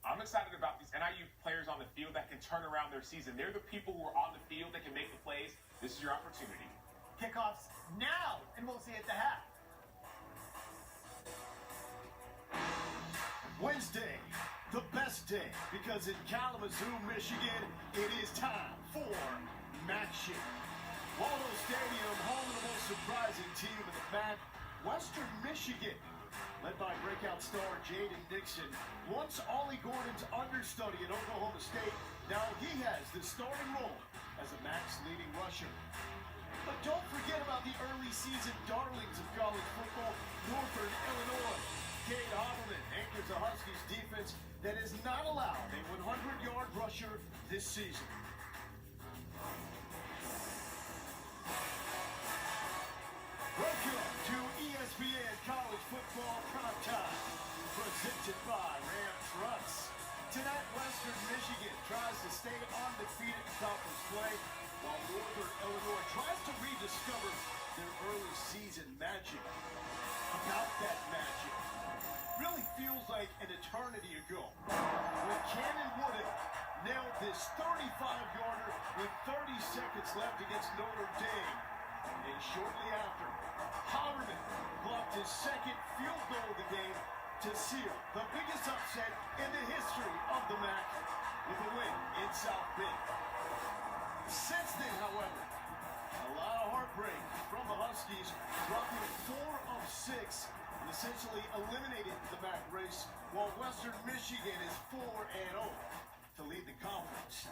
I'm excited about these NIU players on the field that can turn around their season. They're the people who are on the field that can make the plays. This is your opportunity. Kickoffs now, and we'll see at the half. Wednesday, the best day, because in Kalamazoo, Michigan, it is time for Maction. Waldo Stadium, home of the most surprising team in the MAC, Western Michigan, led by breakout star Jaden Dixon. Once Ollie Gordon's understudy at Oklahoma State, now he has the starting role as a MAC's leading rusher. But don't forget about the early season darlings of college football, Northern Illinois. Cade Hobbleman anchors the Huskies defense that has not allowed a 100-yard rusher this season. Welcome to ESPN College Football Primetime, presented by Ram Trucks. Tonight, Western Michigan tries to stay undefeated in conference play, while Northern Illinois tries to rediscover their early season magic. About that magic, really feels like an eternity ago when Cannon Woodard nailed this 35-yarder with 30 seconds left against Notre Dame. And shortly after, Hollerman blocked his second field goal of the game to seal the biggest upset in the history of the MAC with a win in South Bend. Since then, however, a lot of heartbreak from the Huskies, dropping 4 of 6 and essentially eliminated the MAC race, while Western Michigan is 4-0 to lead the conference.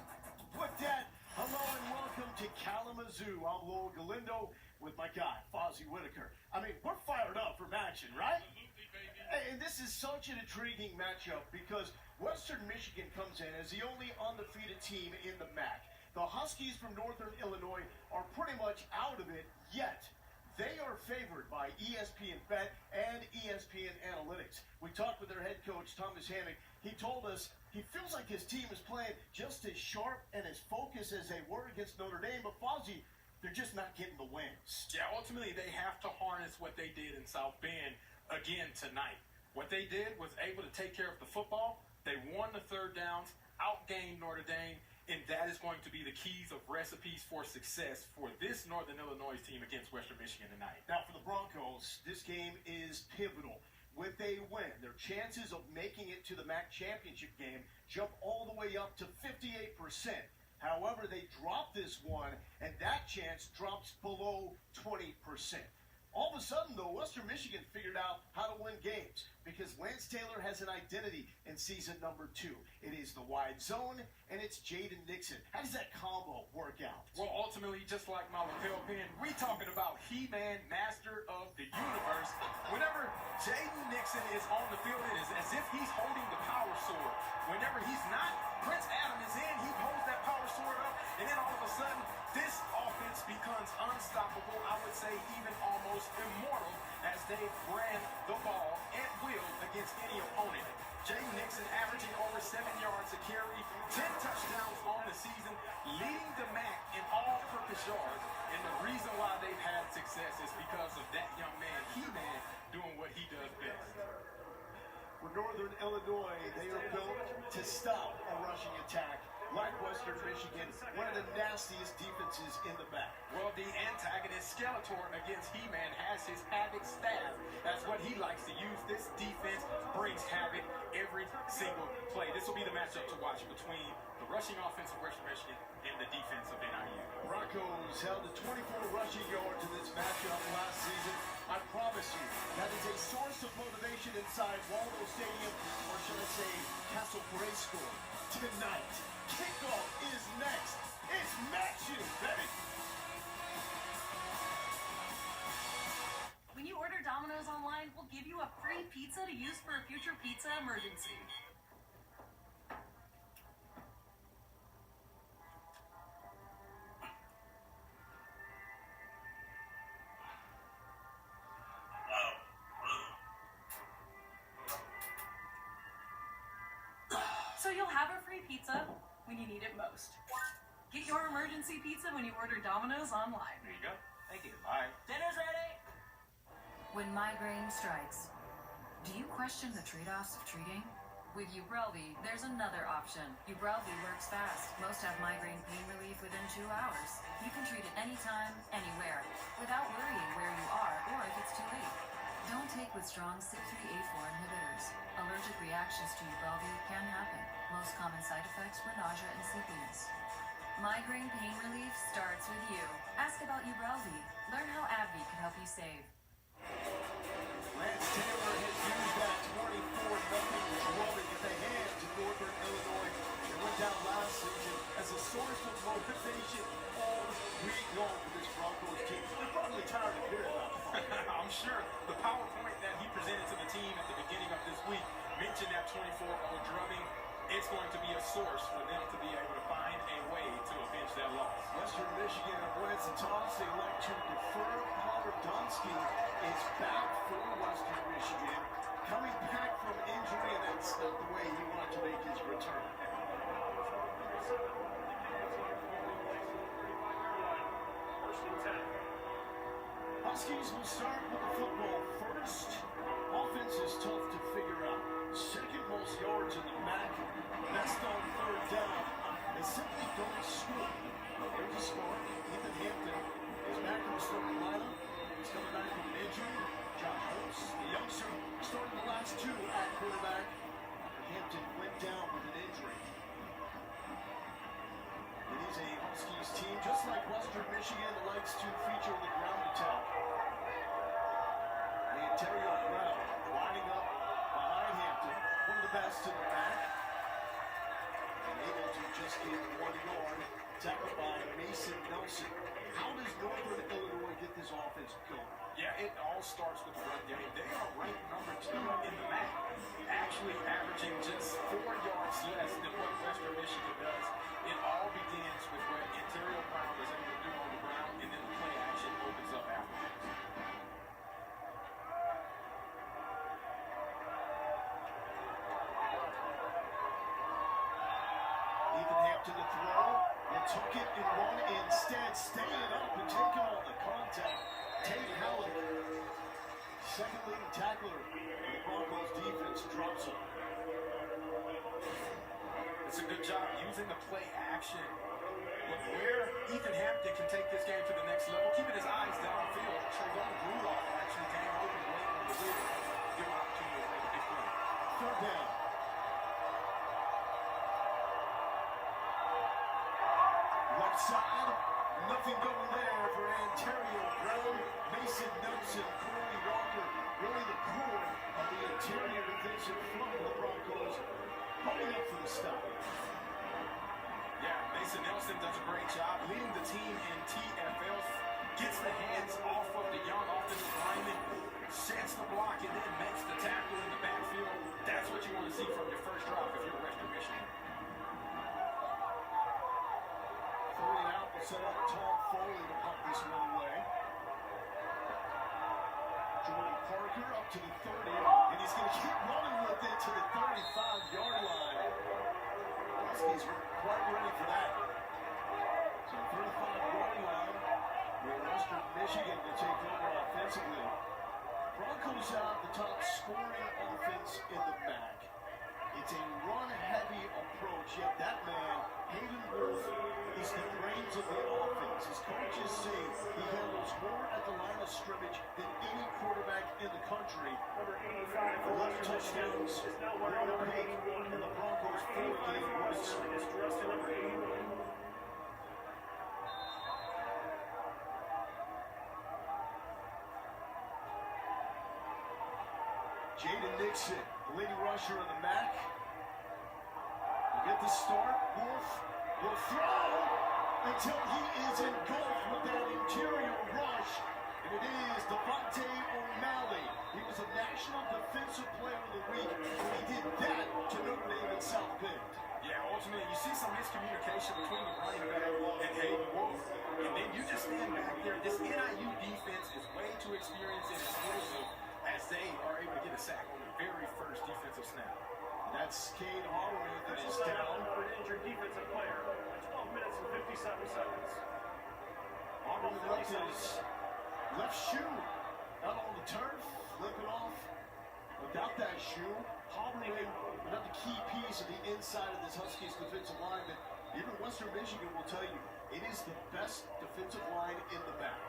With that, hello and welcome to Kalamazoo. I'm Lowell Galindo with my guy, Fozzie Whitaker. I mean, we're fired up from action, right? And this is such an intriguing matchup because Western Michigan comes in as the only undefeated team in the MAC. The Huskies from Northern Illinois are pretty much out of it, yet they are favored by ESPN Bet and ESPN Analytics. We talked with their head coach, Thomas Hammock. He told us he feels like his team is playing just as sharp and as focused as they were against Notre Dame, but Fozzie, they're just not getting the wins. Yeah, ultimately they have to harness what they did in South Bend again tonight. What they did was able to take care of the football. They won the third downs, outgained Notre Dame, and that is going to be the keys of recipes for success for this Northern Illinois team against Western Michigan tonight. Now for the Broncos, this game is pivotal. With a win, their chances of making it to the MAC championship game jump all the way up to 58%. However, they drop this one, and that chance drops below 20%. All of a sudden, though, Western Michigan figured out how to win games because Lance Taylor has an identity in season number 2. It is the wide zone, and it's Jaden Nixon. How does that combo work out? Well, ultimately, just like my lapel pin, we talking about He-Man, master of the universe. Whenever Jaden Nixon is on the field, it is as if he's holding the power sword. Whenever he's not, Prince Adam is in, he holds that power sword up, and then all of a sudden, this offense becomes unstoppable, I would say even almost immortal, as they ran the ball at will against any opponent. Jaden Nixon averaging over 7 yards a carry, 10 touchdowns on the season, leading the MAC in all-purpose yards, and the reason why they've had success is because of that young man, He-Man, doing what he does best. For Northern Illinois, they are built to stop a rushing attack like Western Michigan, one of the nastiest defenses in the MAC. Well, the antagonist Skeletor against He-Man has his Havoc staff. That's what he likes to use. This defense brings havoc every single play. This will be the matchup to watch between the rushing offense of Western Michigan and the defense of NIU. Broncos held to 24 rushing yards in this matchup last season. I promise you, that is a source of motivation inside Waldo Stadium, or should I say, Castle Grayskull, tonight. Kickoff is next. It's matching, baby. When you order Domino's online, we'll give you a free pizza to use for a future pizza emergency. So you'll have a free pizza when you need it most. Get your emergency pizza when you order Domino's online. There you go. Thank you. Bye. Dinner's ready! When migraine strikes, do you question the trade-offs of treating? With Ubrelvy, there's another option. Ubrelvy works fast. Most have migraine pain relief within 2 hours. You can treat it anytime, anywhere, without worrying where you are or if it's too late. Don't take with strong CYP3A4 inhibitors. Allergic reactions to Ubrelvy can happen. Most common side effects were nausea and sleepiness. Migraine pain relief starts with you. Ask about Ubrelvy. Learn how AbbVie can help you save. Lance Taylor has used that 24-0 drubbing at the hands of Northern Illinois. It went down last season as a source of motivation all week long for this Broncos team. They're probably tired of hearing about it. I'm sure the PowerPoint that he presented to the team at the beginning of this week mentioned that 24-0 drubbing. It's going to be a source for them to be able to find a way to avenge that loss. Western Michigan wins the toss. They elect to defer. Connor Dunsky is back for Western Michigan, coming back from injury, and that's not the way he wanted to make his return. Huskies will start with the football first. Offense is tough to figure out. Second most yards in the MAC. Best on third down. They simply don't score. Here's a score. Ethan Hampton is back in the starting lineup. He's coming back from an injury. Josh Holtz, the youngster, started the last 2 at quarterback. Hampton went down with an injury. It is a Huskies team, just like Western Michigan, that likes to feature the ground attack. The Ontario Brown lining up behind Hampton, one of the best in the MAC, and able to just get 1 yard tackled by Mason Nelson. How does Northern Illinois get this offense going? Yeah, it all starts with the run game. They are ranked number 2 in the MAC, actually averaging just 4 yards less than what Western Michigan does. It all begins with what Ontario Brown is able to do on the ground, and then the play action opens up afterwards. Ethan Hampton to throw. They took it and run instead, staying up and taking on the contact. Tate Halleck, second leading tackler. The Broncos defense drops him. It's a good job using the play action. But where Ethan Hampton can take this game to the next level, keeping his eyes downfield. Trayvon Rudolph actually came open late on the wheel. Give him an opportunity to make a big play. Third down. Left side, nothing going there for Ontario Brown. Mason Nelson, Corey Walker, really the core of the interior defensive front of the Broncos, coming up for the stop. Yeah, Mason Nelson does a great job leading the team in TFL, gets the hands off of the young offensive lineman, sets the block, and then makes the tackle in the backfield. That's what you want to see from your first drive if you're Western Michigan. Third and out will set up Tom Foley to pump this one away. Jordan Parker up to the 30, and he's going to keep running with it to the 35-yard line. Huskies were quite ready for that. So 35-yard line where Western Michigan to take over offensively. Broncos have the top scoring offense in the MAC. It's a run-heavy approach, yet that man, Hayden Wolf, is the brains of the offense. His coaches say he handles more at the line of scrimmage than any quarterback in the country. Number 85, 11 touchdowns, is now wearing number 81, and the Broncos' 4-game win streak. is dressed in number 81. Jaden Nixon, the leading rusher in the MAC. Will get the start. Wolf will throw until he is engulfed with that interior rush. And it is Devontae O'Malley. He was a National Defensive Player of the Week when he did that to Notre Dame and South Bend. Yeah, ultimately, you see some miscommunication between the running back and Hayden Wolf. And then you just stand back there. This NIU defense is way too experienced and explosive as they are able to get a sack on the very first defensive snap. That's Cade Holloway that is Down down. for an injured defensive player. 12 minutes and 57 seconds. Auburn left his left shoe out on the turf, flipping off. Without that shoe, Holloway, another key piece of the inside of this Huskies defensive line. But even Western Michigan will tell you, it is the best defensive line in the back.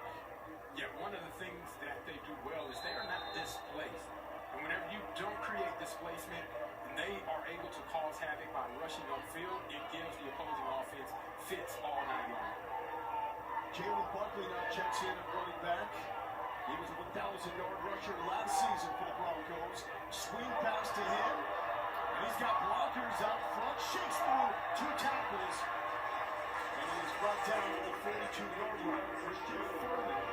Yeah, one of the things that they do well is they are not displaced. And whenever you don't create displacement, and they are able to cause havoc by rushing upfield, it gives the opposing offense fits all night long. Jalen Buckley now checks in at running back. He was a 1,000-yard rusher last season for the Broncos. Swing pass to him. And he's got blockers out front. Shakes through 2 tackles. And he is brought down to the 42-yard line. Christian Furman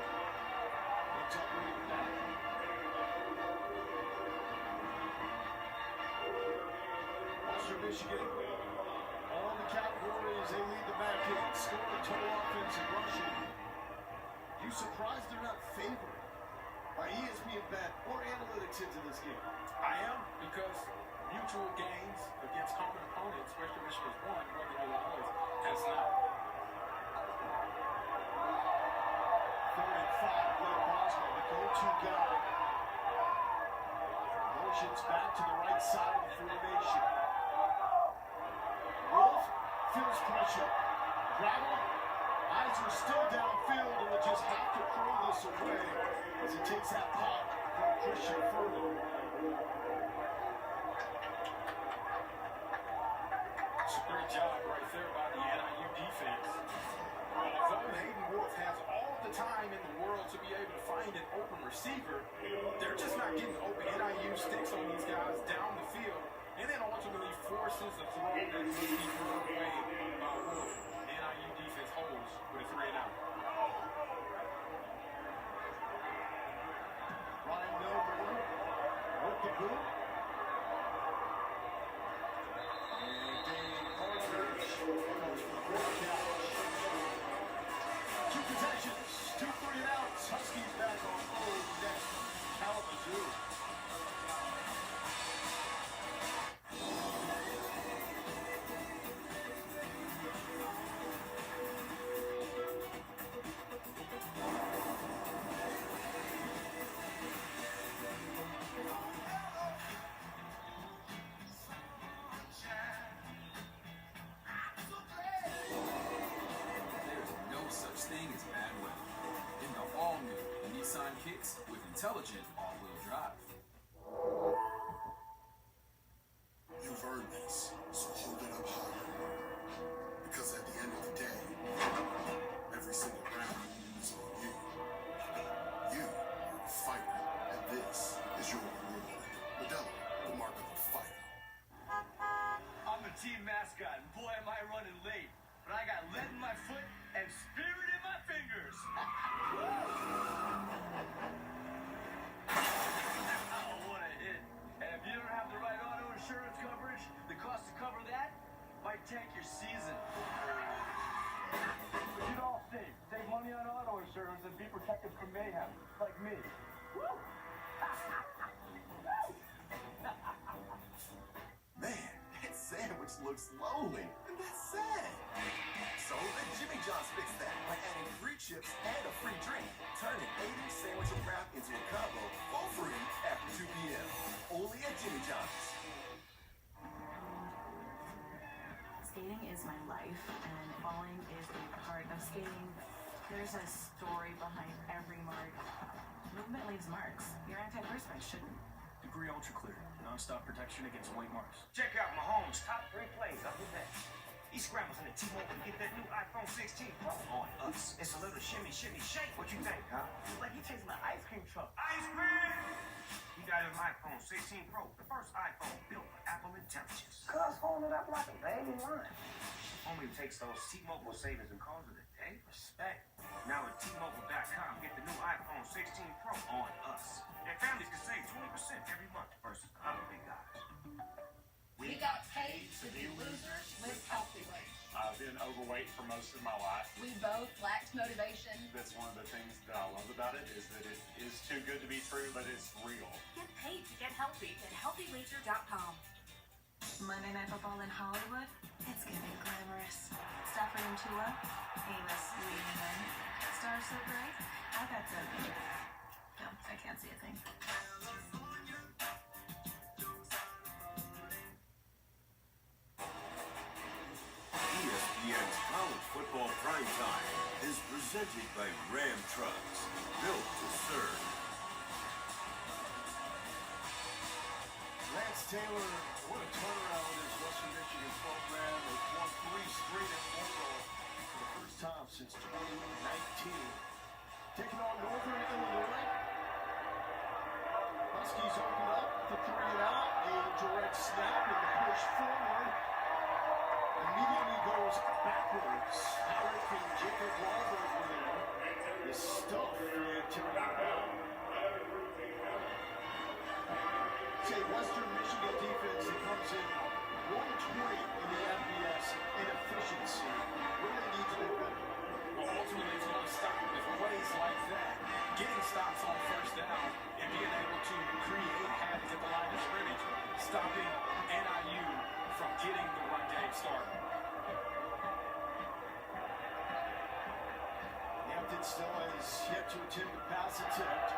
looks up running back. Western Michigan on the category as they lead the back end. Scoring total offense and rushing. You surprised they're not favored by ESPN Bet or analytics into this game? I am, because mutual gains against common opponents, Western Michigan's won, Northern Illinois has not. 3rd and 5, Blake Boswell, the go-to guy. Motions back to the right side of the formation. Wolf feels pressure. Rattle. Eyes are still downfield and will just have to throw this away as he takes that pop from Christian Furman. It's a great job right there by the NIU defense. Although Hayden Wolf has all the time in the world to be able to find an open receiver, they're just not getting open. NIU sticks on these guys down the field and then ultimately forces a throw that will be thrown away by Wolf. NIU defense holes with a 3 and out. Ryan Milbury with the boot. And Dave Partridge comes from the couch. 2 possessions, 2 3 and outs. Huskies back on hold next. Kalamazoo. There's no such thing as bad weather. In the all-new Nissan Kicks with intelligent all-wheel drive. You've earned this, so hold it up higher. Because at the end of the day, every single round is on you. You are a fighter, and this is your reward. Modelo, the mark of a fighter. I'm the team mascot, and boy, am I running late. But I got lead in my foot and spirit in my fingers. Oh, what a hit. And if you don't have the right auto insurance coverage, the cost to cover that might tank your season. But you'd all save. Save money on auto insurance and be protected from mayhem, like me. Woo! Man, that sandwich looks lonely. And that's sad. So let Jimmy John's fix that by adding free chips and a free drink. Turning 80 sandwich and wrap into a combo for free after 2 p.m. Only at Jimmy John's. Skating is my life, and falling is a part of skating. There's a story behind every mark. Movement leaves marks. Your antiperspirant shouldn't. Degree Ultra Clear. Non-stop protection against white marks. Check out Mahomes' top 3 plays up his back. He scrambles in the T-Mobile to get that new iPhone 16 Pro on us. It's a little shimmy, shimmy, shake. What you think, huh? It's like he chasing an ice cream truck. Ice cream! He got his iPhone 16 Pro, the first iPhone built with Apple Intelligence. Cuz holding it up like a baby line. Homie takes those T-Mobile savings and calls it a day. Respect. Now at T-Mobile.com, get the new iPhone 16 Pro on us. And families can save 20% every month versus the other big guys. We got paid to be losers with healthy weight. I've been overweight for most of my life. We both lacked motivation. That's one of the things that I love about it is that it is too good to be true, but it's real. Get paid to get healthy at healthywager.com. Monday Night Football in Hollywood? It's getting glamorous. Stafford and Tua, Amos leading them. Stars so bright, I got the... No, I can't see a thing. ESPN's College Football Primetime is presented by Ram Trucks, built to serve. Lance Taylor, what a turnaround in his Western Michigan program. They've won 3 straight at Monroe for the first time since 2019. Taking on Northern Illinois. Huskies open up the 3 and out. A direct snap with the push forward. Immediately goes backwards. Eric and Jacob Wahlberg were there. The stuff for Terry Brown. It's a Western Michigan defense that comes in 120 in the FBS in efficiency. Really needs to be better. Well, ultimately, it's going to stop with plays like that. Getting stops on first down and being able to create havoc at the line of scrimmage, stopping NIU from getting the run game started. Hampton still has yet to attempt a pass attempt.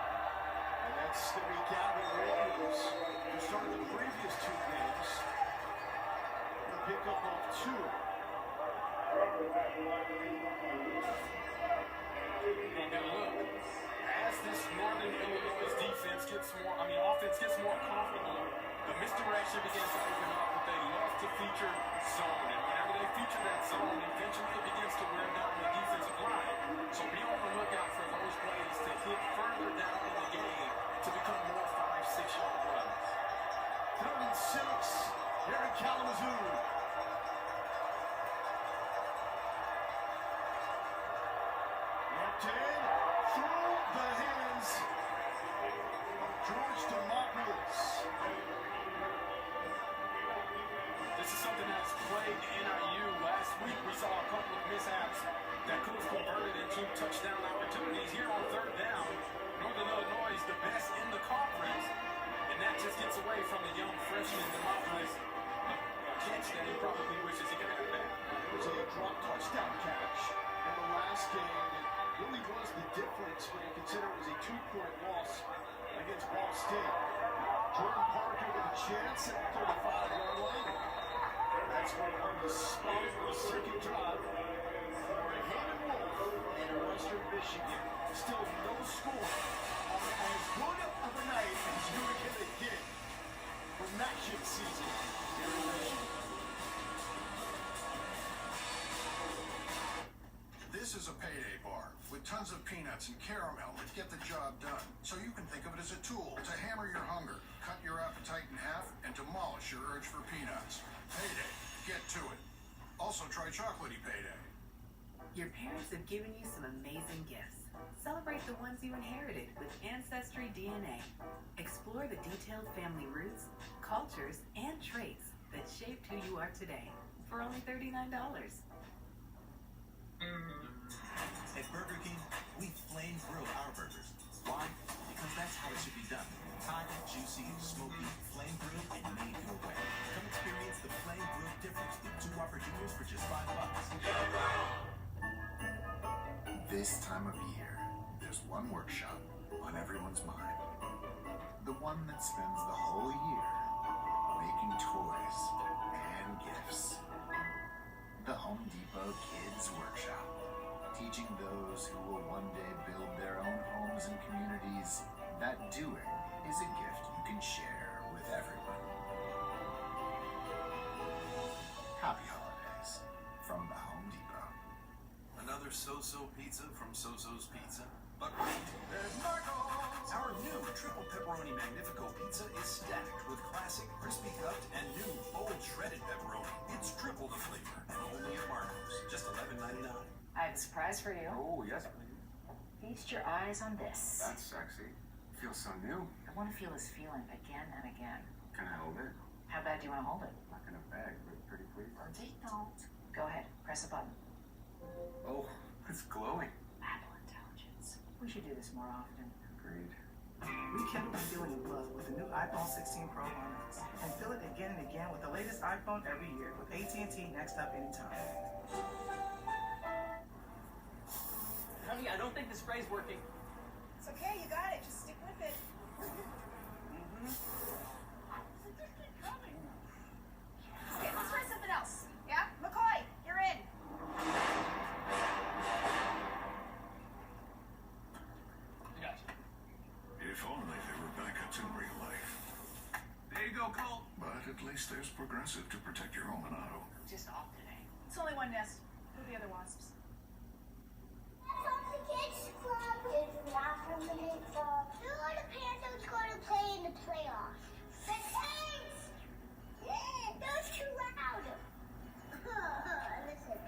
And that's Stevie Gavin Williams, who started the previous 2 games. The pickup of 2. And look, as this Northern Illinois defense gets more, offense gets more comfortable, the misdirection begins to open up, but they love to feature zone. And whenever they feature that zone, eventually it begins to wear down the defensive line. So be on the lookout for those plays to hit further down in the game to become more 5-6 yard runs. 3rd and 6 here in Kalamazoo. the hands of George Demopoulos. This is something that's plagued NIU. Last week we saw a couple of mishaps that could have converted into touchdown opportunities. Here on third down, Northern Illinois is the best in the conference, and that just gets away from the young freshman Demopoulos. A catch that he probably wishes he could have back. It was a drop touchdown catch in the last game. It really was the difference when you consider it was a 2-point loss against Ball State. Jordan Parker with a chance at the 35-yard line. That's what on the spot for the second drive for Hayden Wolf in Western Michigan. Still no score on as good of a night as you were going to get for matching season here in Michigan. This is a payday bar with tons of peanuts and caramel that get the job done. So you can think of it as a tool to hammer your hunger, cut your appetite in half, and demolish your urge for peanuts. Payday. Get to it. Also try chocolatey payday. Your parents have given you some amazing gifts. Celebrate the ones you inherited with Ancestry DNA. Explore the detailed family roots, cultures, and traits that shaped who you are today for only $39. At Burger King, we flame grill our burgers. Why? Because that's how it should be done. Hot, juicy, smoky, flame grilled, and made your way. Come experience the flame grilled difference with 2 Whopper Juniors for just $5. This time of year, there's one workshop on everyone's mind. The one that spends the whole year making toys and gifts. The Home Depot Kids Workshop, teaching those who will one day build their own homes and communities that doing is a gift you can share with everyone. Happy holidays from the Home Depot. Another So-So pizza from So-So's Pizza. But wait, there's Marco's! Our new triple pepperoni Magnifico pizza is stacked with classic, crispy cupped, and new bold shredded pepperoni. It's triple the flavor, and only at Marco's. Just $11.99. I have a surprise for you. Oh, yes, please. Feast your eyes on this. That's sexy. Feels so new. I want to feel this feeling again and again. Can I hold it? How bad do you want to hold it? Not in a bag, but pretty please. Don't. Go ahead. Press a button. Oh, it's glowing. Apple Intelligence. We should do this more often. Agreed. Rekindle the feeling of love with the new iPhone 16 Pro Max. And feel it again and again with the latest iPhone every year with AT&T Next Up Anytime. Honey, I don't think the spray's working. It's okay, you got it. Just stick with it. Okay, let's try something else. Yeah? McCoy, you're in. If only there were backups in real life. There you go, Colt. But at least there's Progressive to protect your home and auto. Just off today. It's only one nest. Who are the other wasps? From the kids' club. It's not from the kids' club. Who are the Panthers going to play in the playoffs? The Saints! Yeah, that was too loud. Listen.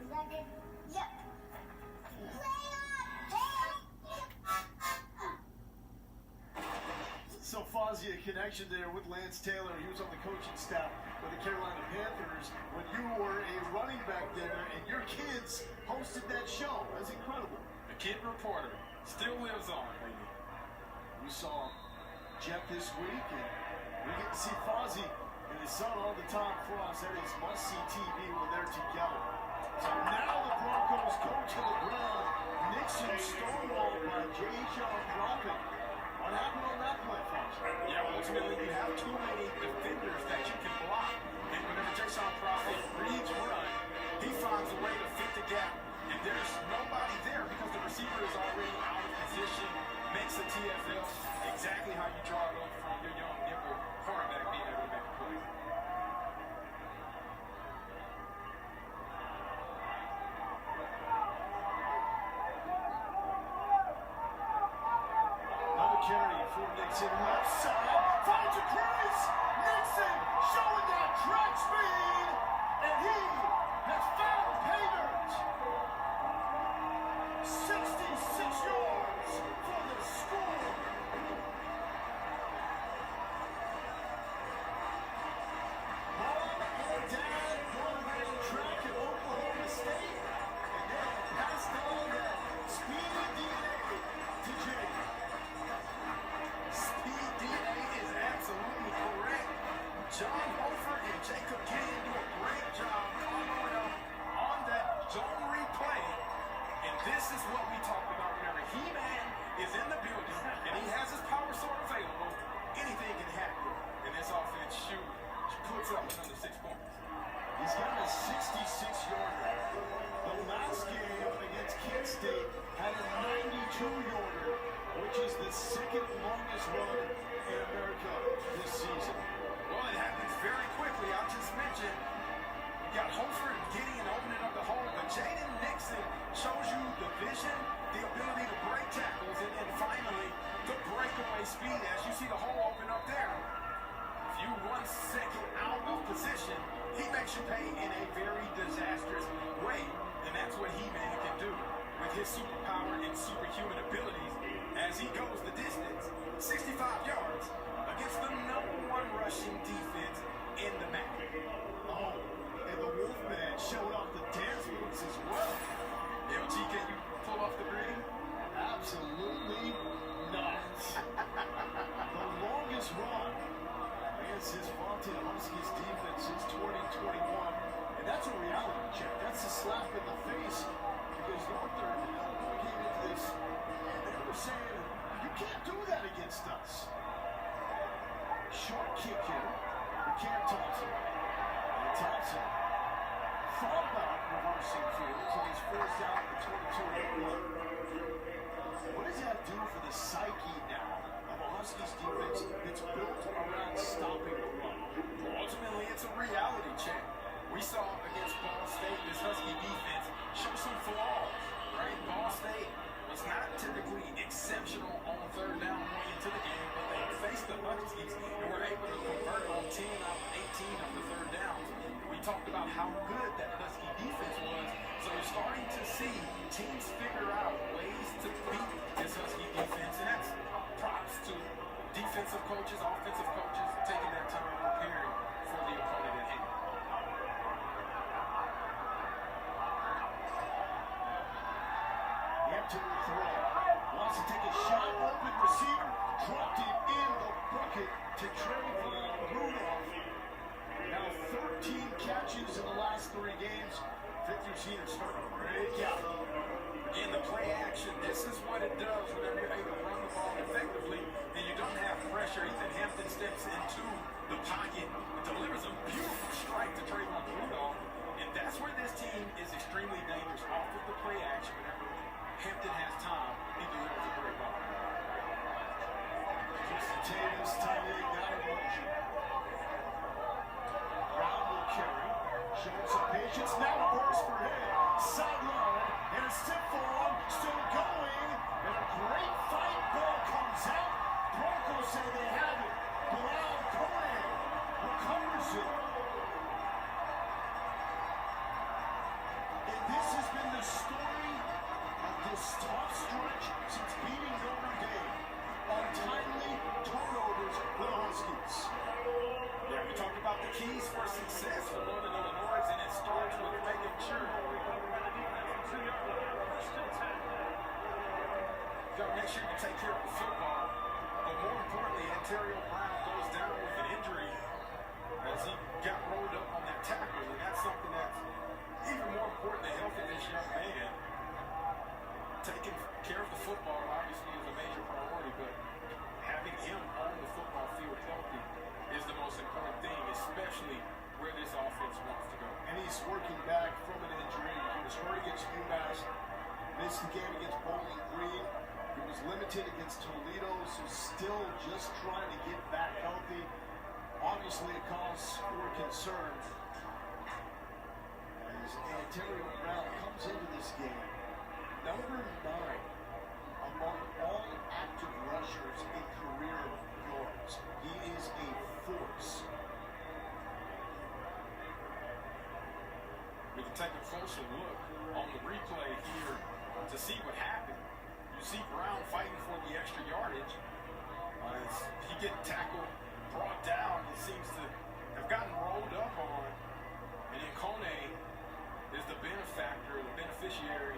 Is that good? Yep. So Fazia connection there with Lance Taylor. He was on the coaching staff with the Carolina Panthers when you were a running back there and your kids hosted that show. That's incredible. The kid reporter still lives on, baby. We saw Jeff this week, and we get to see Fozzie and his son all the time. Frost, that is must-see TV when they're together. So now the Broncos go to the ground. Nixon stonewalled by J. John Prophet. What happened on that play, Frost? Yeah, ultimately you have too many defenders that you can block. And whenever Jason Prophet reads run, he finds a way to fit the gap. And there's nobody there because the receiver is already out of position, makes the TFL exactly how you draw it up from your young nickel cornerback being able to make a play. Carry for Nixon, left side, finds a crease. Nixon showing that track speed, and he has found pay dirt. 66 Jacob Gideon do a great job following up on that zone replay. And this is what we talked about whenever He-Man is in the building and he has his power sword available, anything can happen. And this offense puts up another 6 points. He's got a 66-yarder. The last game against Kent State had a 92-yarder, which is the second longest run in America this season. Well, it happens very quickly. I'll just mention, you got Holford and Gideon opening up the hole, but Jaden Nixon shows you the vision, the ability to break tackles, and finally, the breakaway speed as you see the hole open up there. If you 1 second out of position, he makes you pay in a very disastrous way, and that's what He-Man can do with his superpower and superhuman abilities as he goes the distance, 65 yards, against the #1 rushing defense in the MAC. Oh, and the Wolfman showed off the dance moves as well. LG, can you pull off the green? Absolutely not. The longest run against his vaunted Huskies defense since 2021. And that's a reality check. That's a slap in the face because Northern came into this and they were saying, you can't do that against us. Short kick here for Cam Thompson. And Thompson thought about reversing fields and he's forced out the 22-8 run. What does that do for the psyche now of a Huskies defense that's built around stopping the run? Well, ultimately, it's a reality check. We saw against Ball State this Husky defense show some flaws, right? Ball State was not typically exceptional on 3rd down going into the game, but they faced the Huskies and were able to convert on 10 out of 18 of the 3rd downs. We talked about how good that Husky defense was, so we're starting to see teams figure out ways to beat this Husky defense, and that's props to defensive coaches, offensive coaches, taking their time preparing for the opponent at hand. Empty throw. Wants to take a shot. Open receiver. Dropped it in the bucket to Trayvon Rudolph. Now 13 catches in the last 3 games. Fifth-year senior starting to break out. In the play action, this is what it does whenever you're able to run the ball effectively and you don't have pressure. Ethan Hampton steps into the pocket and delivers a beautiful strike to Trayvon Rudolph, and that's where this team is extremely dangerous off of the play action. Whenever Hampton has time, he delivers a great ball. Justin Tavis, tight end, got a motion. Brown will carry. Showing some patience. Now a burst for him. Sideline. And a step forward. Still going. And a great fight. Ball comes out. Broncos say they have it. Bilal Cohen recovers it. And this has been the story of this tough stretch since beating Notre Dame. Untimely turnovers for the Huskies. Yeah, we talked about the keys for success for Northern Illinois, and it starts with making sure you got to make sure you take care of the football. But more importantly, Ontario Brown goes down with an injury as he got rolled up on that tackle, and that's something that's even more important. The health of this young man. Taking care of the football obviously is a major priority, but having him on the football field healthy is the most important thing, especially where this offense wants to go. And he's working back from an injury. He was hurt against UMass, missed the game against Bowling Green. He was limited against Toledo, so still just trying to get back healthy. Obviously a cause for concern as Ontario Brown comes into this game number 9 among all active rushers in career yards. He is a force. We can take a closer look on the replay here to see what happened. You see Brown fighting for the extra yardage. As he gets tackled, brought down, he seems to have gotten rolled up on. And then Kone is the benefactor, the beneficiary,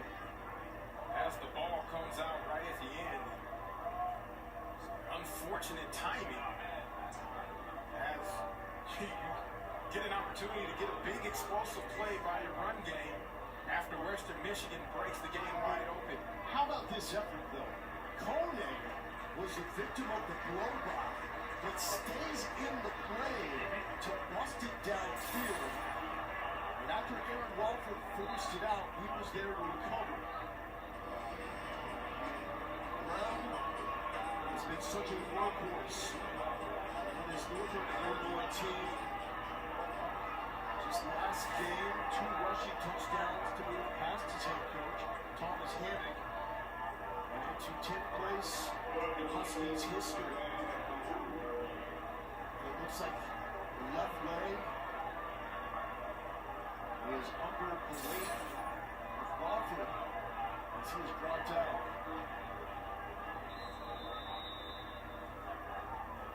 as the ball comes out right at the end. Unfortunate timing as you get an explosive play by your run game after Western Michigan breaks the game wide open. How about this effort, though? Kone was a victim of the blow-by, but stays in the play to bust it downfield. And after Aaron Walford forced it out, he was there to recover. Brown has been such a workhorse for this Northern Illinois team. Just last game, 2 rushing touchdowns to move past his head coach, Thomas Hammock, and into 10th place in Huskies history. It looks like the left leg is under the weight of Walford as he is brought down.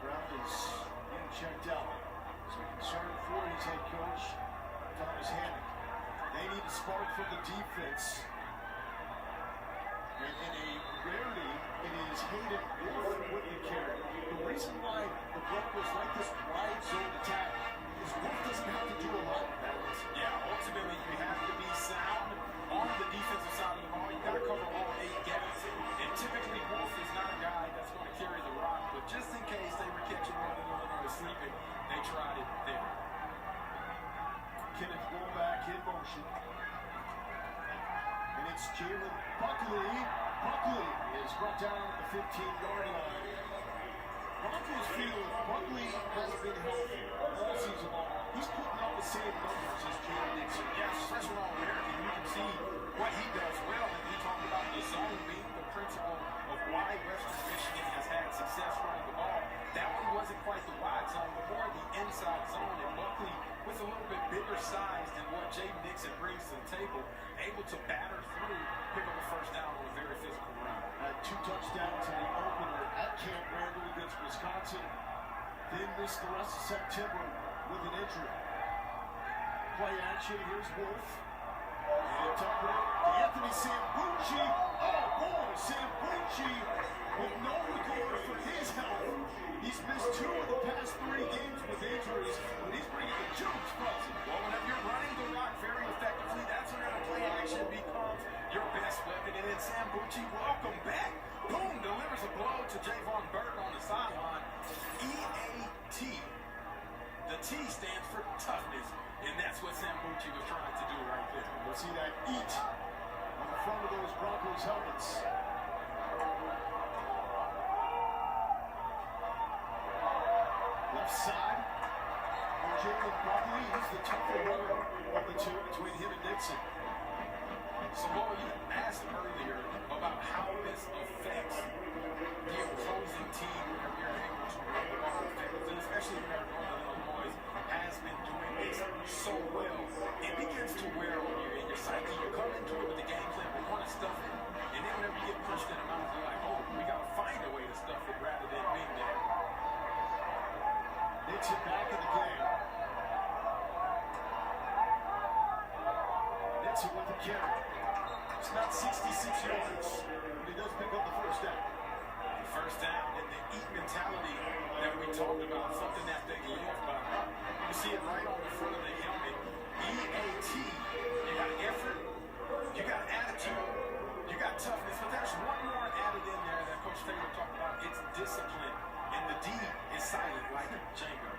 Brown is being checked out. So concern for his head coach, Thomas Hammock. They need a spark from the defense. And in a rarity, it is Hayden Wolf with the carry. The reason why the Broncos like this wide zone attack is Wolf doesn't have to do a lot of balance. Yeah, ultimately you have to be sound on the defensive side of the ball. You got to cover all 8 gaps. And typically Wolf is not a guy that's going to carry the rock, but just in case they were catching one of them sleeping, they tried it there. Kenneth Womack in motion. And it's Jalen Buckley. Buckley is brought down at the 15-yard line. Broncos feel if Buckley has been healthy all season long, he's putting up the same numbers as Jalen Nixon. Yes, freshman All-American, you can see what he does well. And we talked about the zone being the principle of why Western Michigan has had success running the ball. That one wasn't quite the wide zone, but more the inside zone. And Buckley, with a little bit bigger size than what Jaden Nixon brings to the table, able to batter through, pick up a first down on a very physical run. Had 2 touchdowns in the opener at Camp Randall against Wisconsin. Then missed the rest of September with an injury. Play action, here's Wolf. And top it up to Anthony Sambucci. Oh boy, Sambucci with no regard for his health. He's missed 2 of the past 3 games with injuries, but he's bringing the jokes present. Well, whenever you're running the rock very effectively, that's when the play action becomes your best weapon. And then Sambucci, welcome back. Boom, delivers a blow to Javon Burton on the sideline. EAT. The T stands for toughness, and that's what Sambucci was trying to do right there. We'll see that eat on the front of those Broncos helmets. Left side, Jalen Buckley is the tougher runner of the 2 between him and Nixon. So, Boy, you asked earlier about how this affects the opposing team whenever you're able to run the ball effectively, especially whenever Northern Illinois has been doing this so well. It begins to wear on you in your psyche. You come into it with the game plan, we want to stuff it, and then whenever you get punched in the mouth, you're like, oh, we got to find a way to stuff it rather than being there. Nixon back in the game. Nixon with the carry. It's not 66 yards, but he does pick up the first down. The first down and the eat mentality that we talked about, something that they live by. You see it right on the front of the helmet. EAT. You got effort, you got attitude, you got toughness, but there's one more added in there that Coach Taylor talked about. It's discipline. And the D is silent like Django.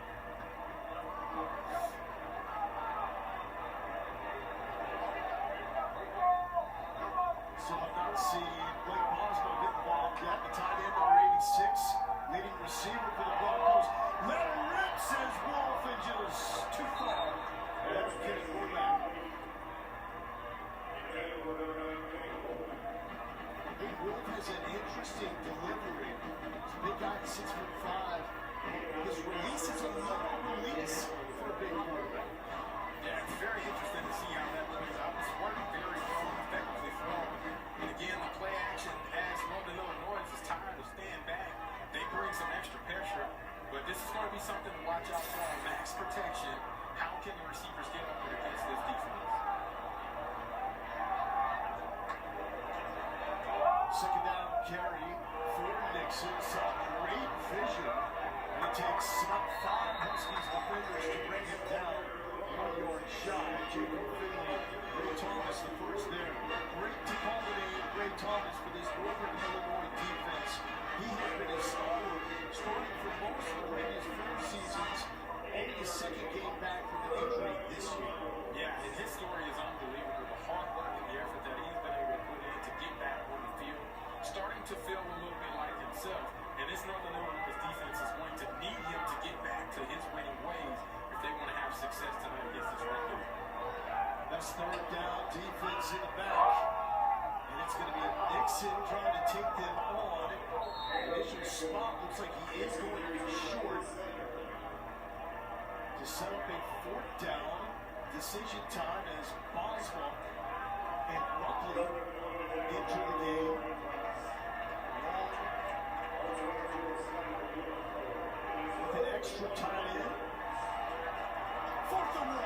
So I've not seen Blake Boswell get involved yet. The tight end number 86, leading receiver for the Broncos. Let it rip, says Wolf, and just too far. That's Kenneth Womack. Hey, Wolf has an interesting delivery. He's a big guy, 6'5". His release is a low release for a big quarterback. Yeah, it's very interesting to see how that plays out. It's working very well and effectively for him. And again, the play action as Northern Illinois is tired of staying back. They bring some extra pressure, but this is going to be something to watch out for on max protection. How Jacob Finley, Ray Thomas the first there. Great to culminate Ray Thomas for this Northern Illinois defense. He has been a stalwart, starting for most of the previous 4 seasons. Only his second game back from the injury this year. Yeah, and his story is unbelievable. The hard work and the effort that he's been able to put in to get back on the field, starting to feel a little bit like himself. And this Northern Illinois defense is going to need him to get back to his winning ways if they want to have success tonight against this Red Bull. That's third down, defense in the back. And it's going to be Nixon trying to take them on. Initial spot looks like he is going to be short. To set up a 4th down, decision time as Bosma and Buckley enter the game. With an extra time in. 4th and 1.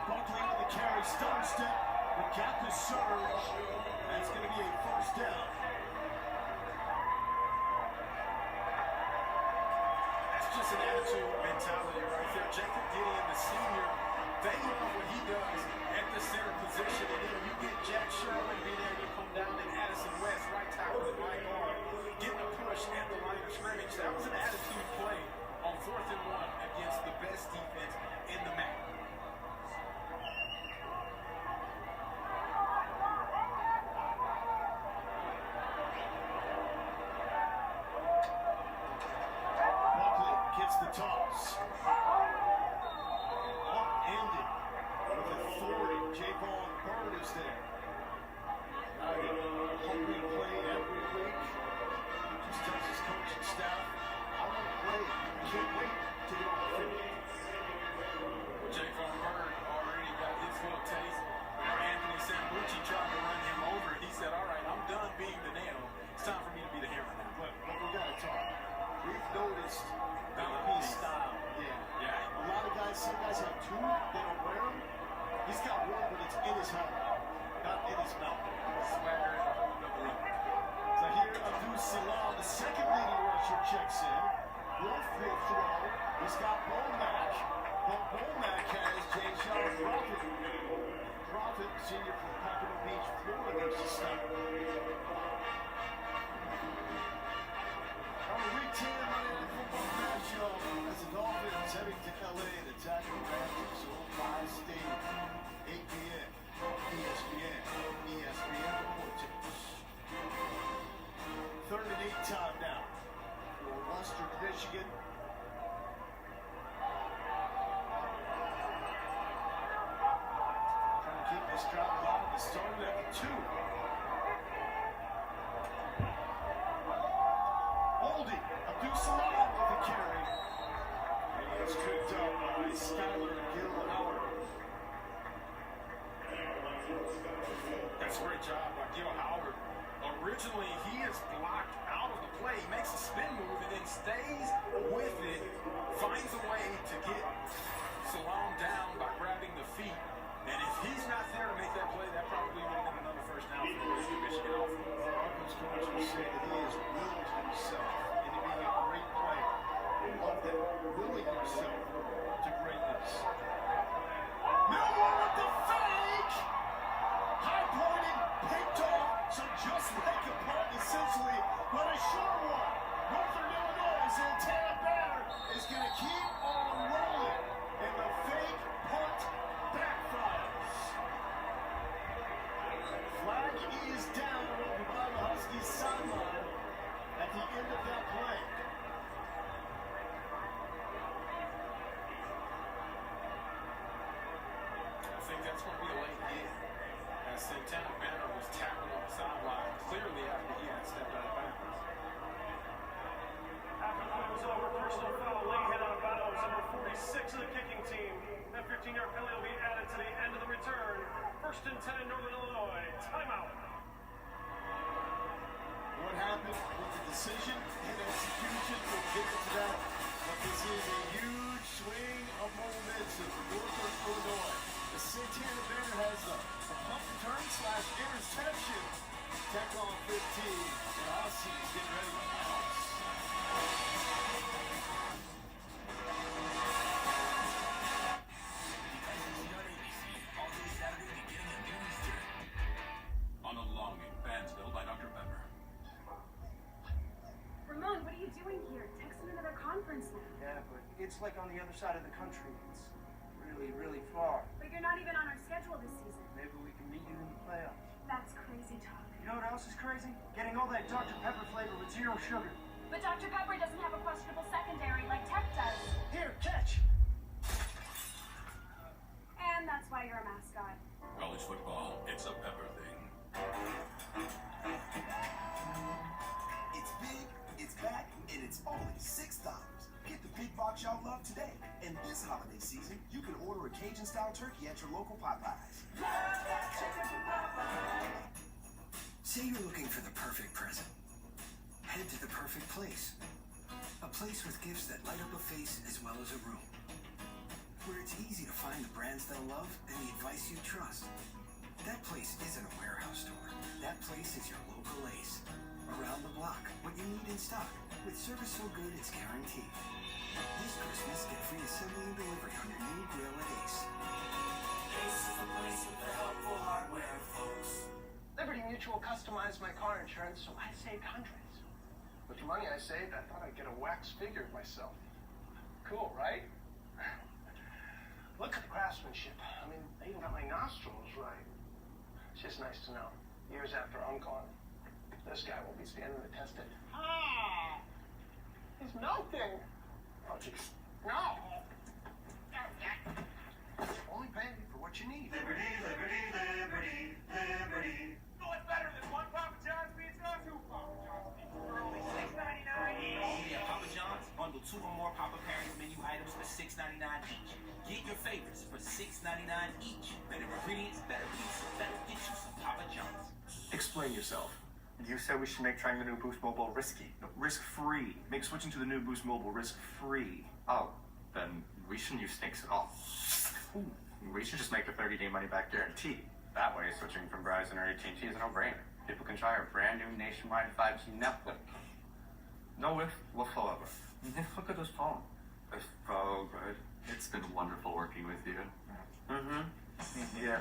Buckley with the carry, stutter step, but got the surge. That's going to be a 1st down. That's just an attitude mentality right there. Jacob Gideon, the senior, they love what he does at the center position. And then you get Jack Sherman being able to come down and Addison West, right tackle and right guard, getting a push at the line of scrimmage. That was an attitude play on 4th and 1 against the best defense in the MAC. Buckley gets the toss. Upended with authority. Javon Bird is there. Hungry play every week. Just tells his coaching staff, I want to play. I can't wait to get on the field. Javon Bird already got his little taste. Whenever Anthony Sambucci tried to run him over, he said, all right, I'm done being the nail. It's time for me to be the hammer now. But we got to talk. We've noticed his style. Yeah. A lot of guys, some guys have 2, they don't wear them. He's got 1, but it's in his helmet, not in his mouth. Swagger at a whole nother level. Zahir Abdul-Salam, the second leading rusher, checks in. Wolf will throw. He's got Bomack, but Bomack has Jay-Sean Prophet. Prophet, senior from Pompano Beach, Florida, makes the stop. On the Week 10 Monday Night Football matchup, as the Dolphins heading to LA to tackle the Rams at SoFi Stadium. 8 p.m. ESPN. ESPN reporters. 3rd and 8 time now for Western Michigan. Trying to keep this drive alive. It started at the 2. Oldie, Abdul-Salam with the carry. And he is tripped up by Skylar Gill Howard. That's a great job by Gil Howard. Originally, he is blocked out of the play. He makes a spin move and then stays with it. Finds a way to get Salam down by grabbing the feet. And if he's not there to make that play, that probably would have been another 1st down for the Western Michigan offense. Broncos coach will say that he has willed himself into being a great player. I love that. Willing himself to greatness. Miller with the fake! High pointed, picked off, so just like a punt essentially, but a short one. Northern Illinois' Santana Banner is going to keep on rolling, and the fake punt backfires. Flag is down by the Huskies sideline at the end of that play. I think that's going to be a late hit. As Santana Banner was tackled on the sideline, clearly after he had stepped out of bounds. After the play was over, personal foul, late hit out of bounds, number 46 of the kicking team. That 15-yard penalty will be added to the end of the return. 1st and 10 in Northern Illinois. Timeout. What happened with the decision and execution, we'll get into that. But this is a huge swing of momentum for Northern Illinois. The as Santana Banner has a pump return / interception. Tech on 15, and Aussie's getting ready to pounce. All day Saturday beginning at noon Eastern. On a longing, Fansville by Dr. Pepper. Ramon, what are you doing here? Text me another conference now. Yeah, but it's like on the other side of the country. It's really, really far. But you're not even on our schedule this season. Maybe we can meet you in the playoffs. That's crazy talk. You know what else is crazy? Getting all that Dr. Pepper flavor with 0 sugar. But Dr. Pepper doesn't have a questionable secondary like Tech does. Here, catch! And that's why you're a mascot. College football, it's a Pepper thing. It's big, it's back, and it's only $6. Get the big box y'all love today. And this holiday season, you can order a Cajun-style turkey at your local Popeyes. Say you're looking for the perfect present. Head to the perfect place. A place with gifts that light up a face as well as a room. Where it's easy to find the brands they'll love and the advice you trust. That place isn't a warehouse store. That place is your local Ace. Around the block, what you need in stock. With service so good it's guaranteed. This Christmas, get free assembly and delivery on your new grill at Ace. Ace is the place with the helpful hardware, folks. Liberty Mutual customized my car insurance, so I saved hundreds. With the money I saved, I thought I'd get a wax figure of myself. Cool, right? Look at the craftsmanship. I mean, they even got my nostrils right. It's just nice to know. Years after I'm gone, this guy won't be standing to test it. Ah! He's melting! Oh, jeez. No! Only pay for what you need. Liberty, liberty, liberty, liberty. No, it's better than one Papa John's pizza, two Papa John's pizza for only $6.99 each. Only at Papa John's, bundle 2 or more Papa Pairings menu items for $6.99 each. Get your favorites for $6.99 each. Better ingredients, better pizza, better get you some Papa John's. Explain yourself. You said we should make trying the new Boost Mobile risky. No, risk-free. Make switching to the new Boost Mobile risk-free. Oh, then we shouldn't use Snakes at all. Ooh, we should just make a 30-day money-back guarantee. That way, switching from Verizon or AT&T is a no-brainer. People can try our brand new nationwide 5G network. No if, whatsoever. Look at this phone. It's so good. It's been wonderful working with you. Mm-hmm. Yeah.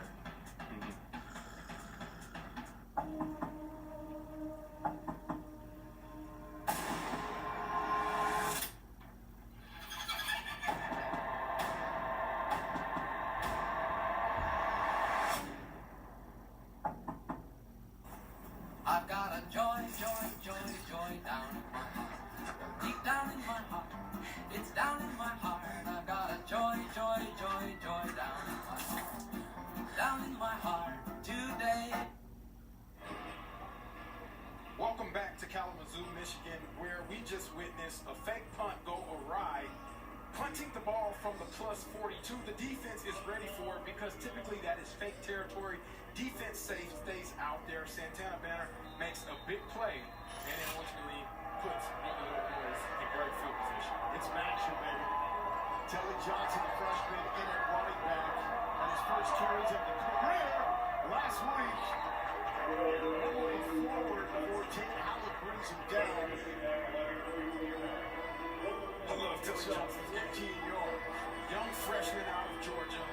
I've got a joy, joy, joy, joy down in my heart. Deep down in my heart. It's down in my heart. I've got a joy, joy, joy, joy down in my heart. Down in my heart today. Welcome back to Kalamazoo, Michigan, where we just witnessed a fake punt go awry. Punting the ball from the plus 42, the defense is ready for it because typically that is fake territory. Defense stays out there. Santana Banner makes a big play and then ultimately puts one of the little boys in great field position. It's action, baby. Telly Johnson, the freshman, in at running back on his first carries of the career last week. Rolling forward before Tate Howard brings him down. I love Telly Johnson, 15 yards. Young freshman out of Georgia.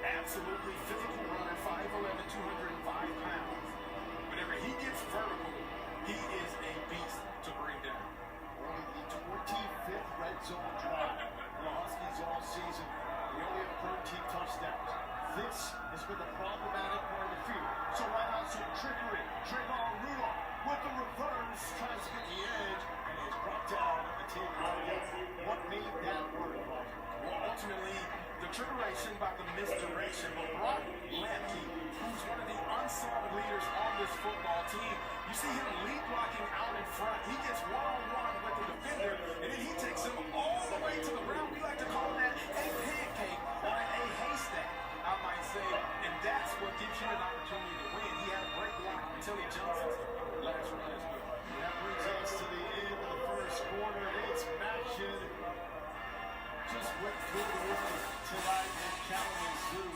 Absolutely physical runner, 5'11", 205 pounds. Whenever he gets vertical, he is a beast to bring down. Only the 25th red zone drive for the Huskies all season. We only have 13 touchdowns. This has been the problematic part of the field. So why not some trickery? Trayvon Rudolph with the reverse, tries to get the edge, and is brought down at the 10-yard line. What made that work, Mike? Well, ultimately, the trickeration by the misdirection, but Brock Lemke, who's one of the unsung leaders on this football team, you see him lead blocking out in front. He gets one-on-one with the defender, and then he takes him all the way to the ground. We like to call that a pancake or a haystack, I might say, and that's what gives you an opportunity to win. He had a great block from Tilly Johnson's last run as well. That brings us to the end of the first quarter. It's action. Just went good order tonight in Kalamazoo.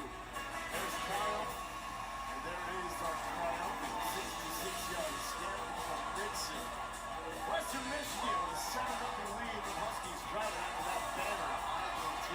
There's Kyle. And there it is, our triumphant 66-yard scamper from Dixon. Western Michigan with a 7-0 lead. The Huskies driving after that banner. INT.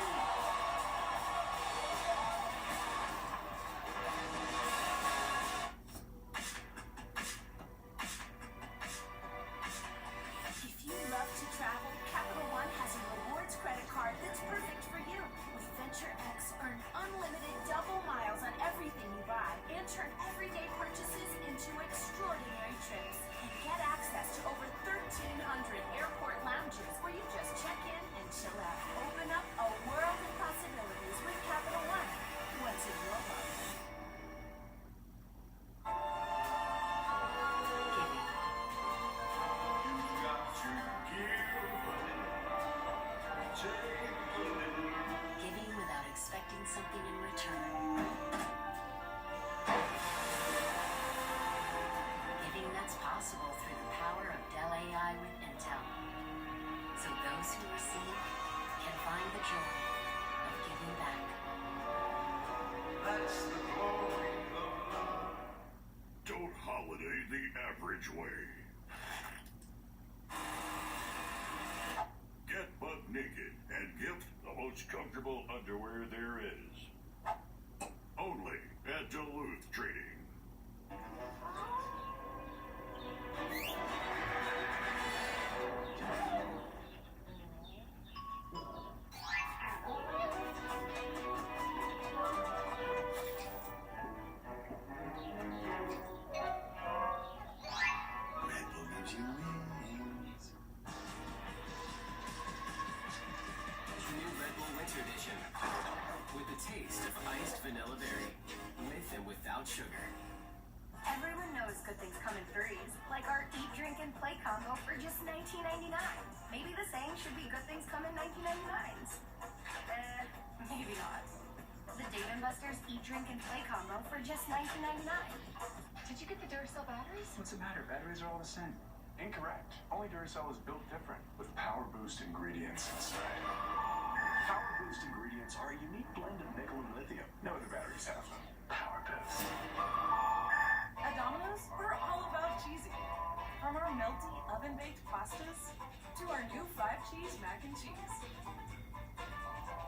If you love to travel, Capital One has a rewards credit card that's perfect for you. With Venture X, earn unlimited double miles on everything you buy and turn everyday purchases into extraordinary trips. And get access to over 1,300 airport lounges where you just check in and chill out. Open up a world of possibilities with Capital One. What's in your wallet? Giving without expecting something in return. Giving that's possible through the power of Dell AI with Intel. So those who receive can find the joy of giving back. That's the glory of love. Don't holiday the average way. Get butt naked and gift the most comfortable underwear there is. Only at Duluth Trading. Red Bull gives you wings. New Red Bull Winter Edition. With the taste of iced vanilla berry. With and without sugar. Everyone knows good things come in threes, like our eat, drink, and play combo for just $19.99. Maybe the saying should be good things come in 1999s. Maybe not. The Dave & Buster's eat, drink, and play combo for just $19.99. Did you get the Duracell batteries? What's the matter? Batteries are all the same. Incorrect. Only Duracell is built different with Power Boost ingredients inside. Power Boost ingredients are a unique blend of nickel and lithium. No other batteries have them. Power Boost. At Domino's, we're all about cheesy. From our melty oven-baked pastas to our new 5-cheese mac and cheese.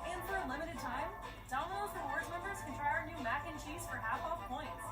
And for a limited time, Domino's Rewards members can try our new mac and cheese for half off points.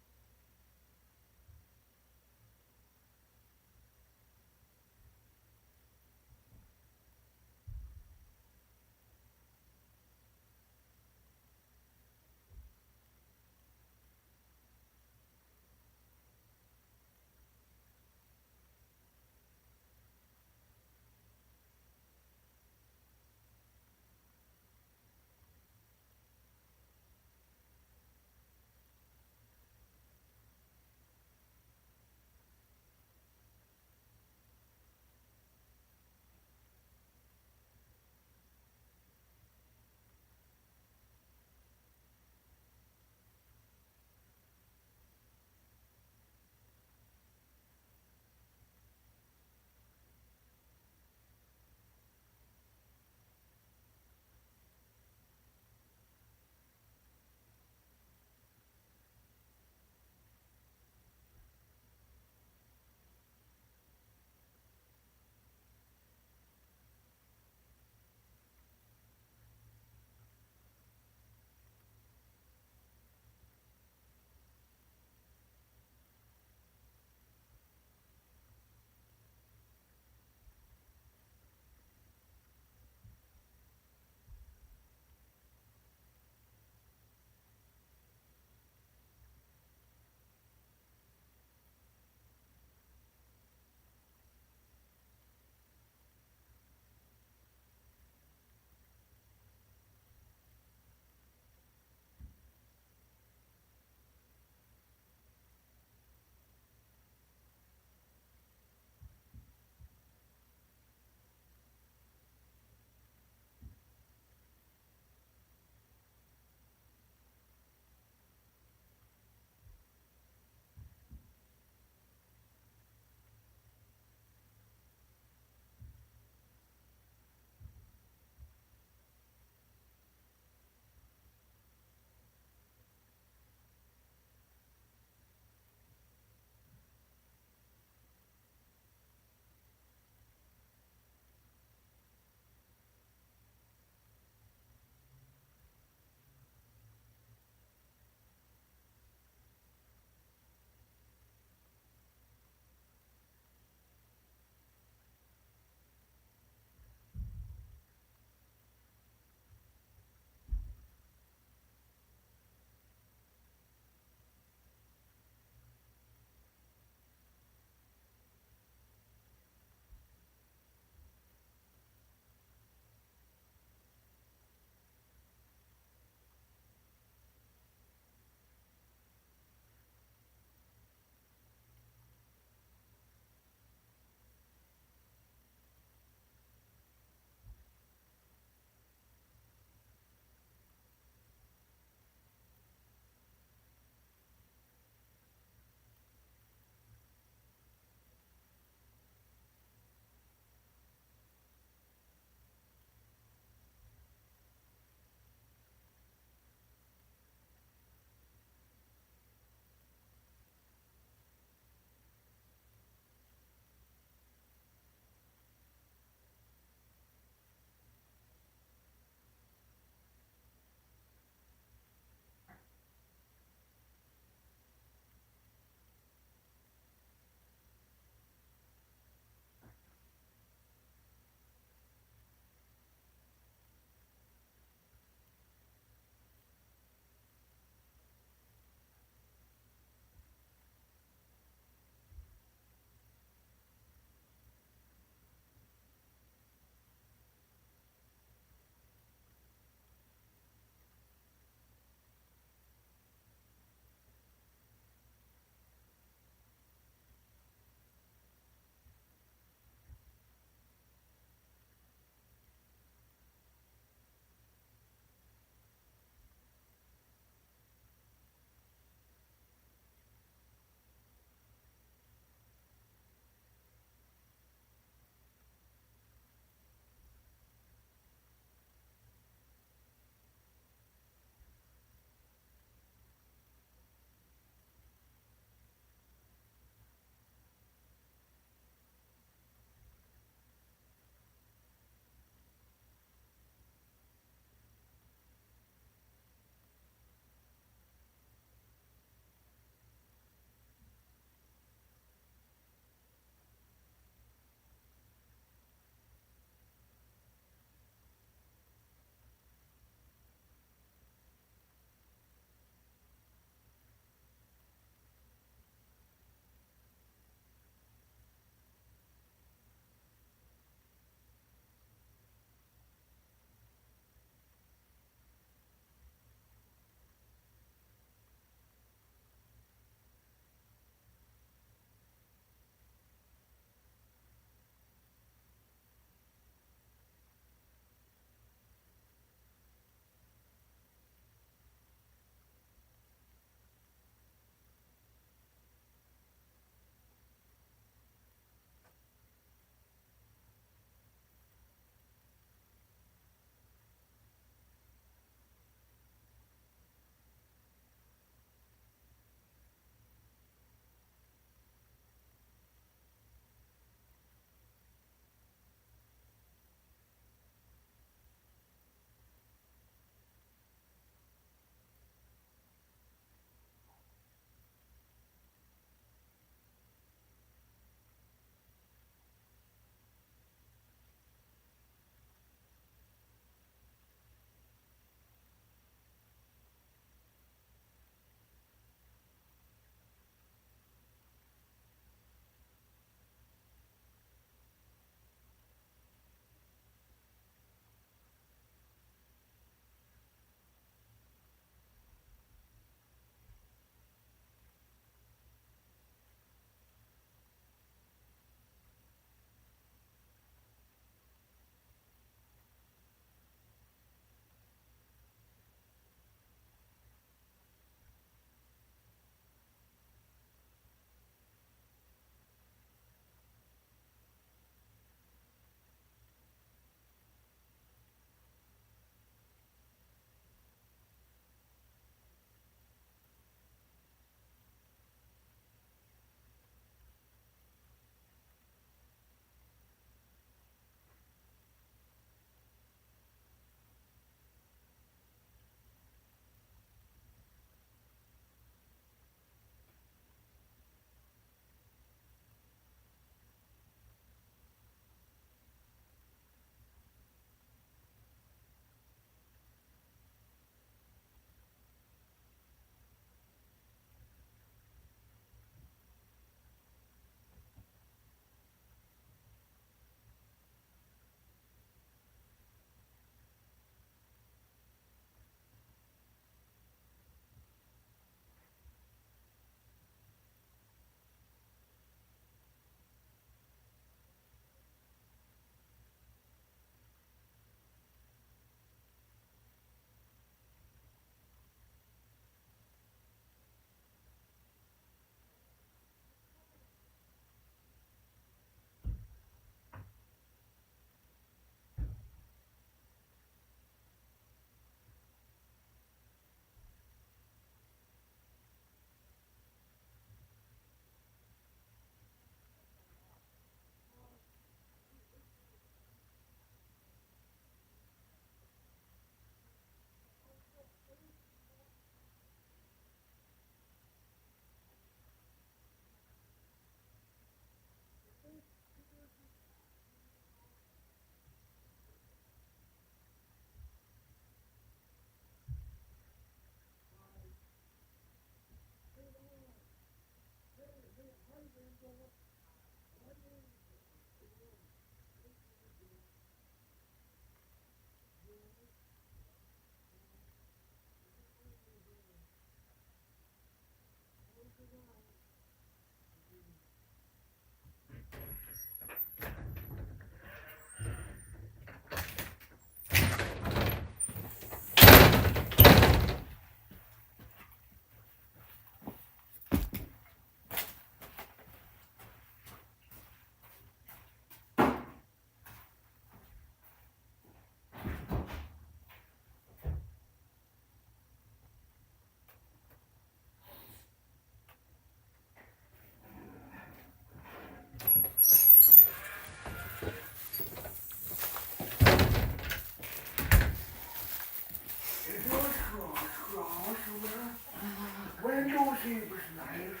Windows, he was nice.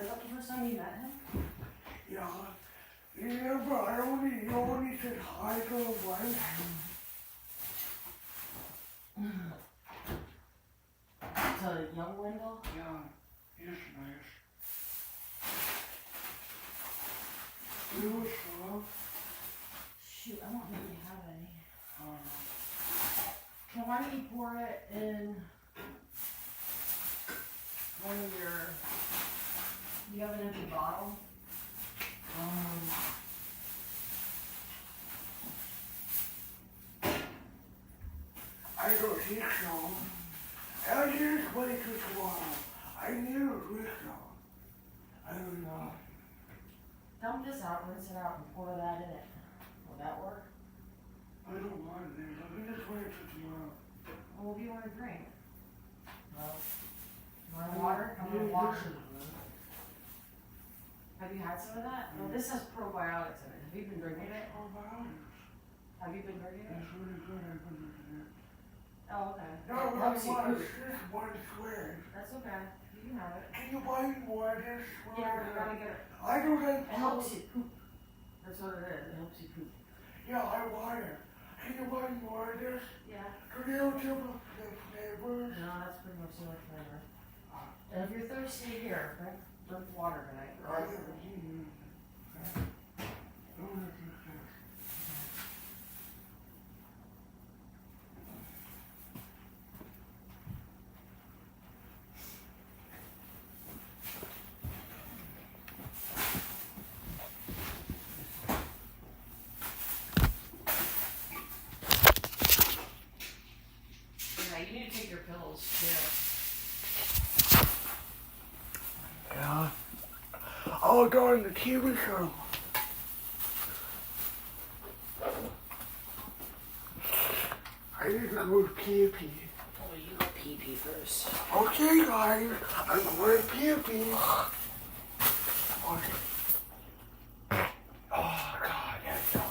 Is that the first time you met him? Yeah. Yeah, but I only said hi to him once. To young Wendell? Yeah, he's nice. He was soft. Shoot, I don't really have any. Why don't you pour it in one of your, you have an empty bottle? I don't think so. I just wait till tomorrow. I never think so. I don't know. Dump this out, rinse it out, and pour that in it. Will that work? I don't want it. I can just wait till tomorrow. Well, what do you want to drink? Well, you want water? I'm going to wash it. Have you had some of that? No, this has probiotics in it. Have you been drinking it? Probiotics. Have you been drinking it? It's really good. I've been drinking it. Oh, okay. No, It not helps you once. poop. Just one swear. That's okay. You can have it. Can you buy me more of this? Yeah, you gotta get it. I don't have It helps you poop. That's what it is. It helps you poop. Yeah, I want it. Can you buy me more of this? Yeah. Do they don't give us the flavors? No, that's pretty much so much flavor. And if you're thirsty, here, drink water tonight. Yeah, you need to take your pills too. Yeah. Oh, darn the TV show. I need to go to pee-pee. Oh, you go pee-pee first. Okay, guys. I'm going to pee-pee. Okay. Oh, God, that's so good.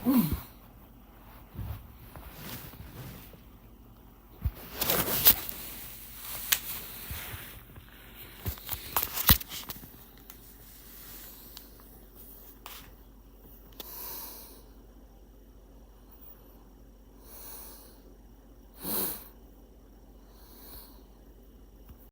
Mm.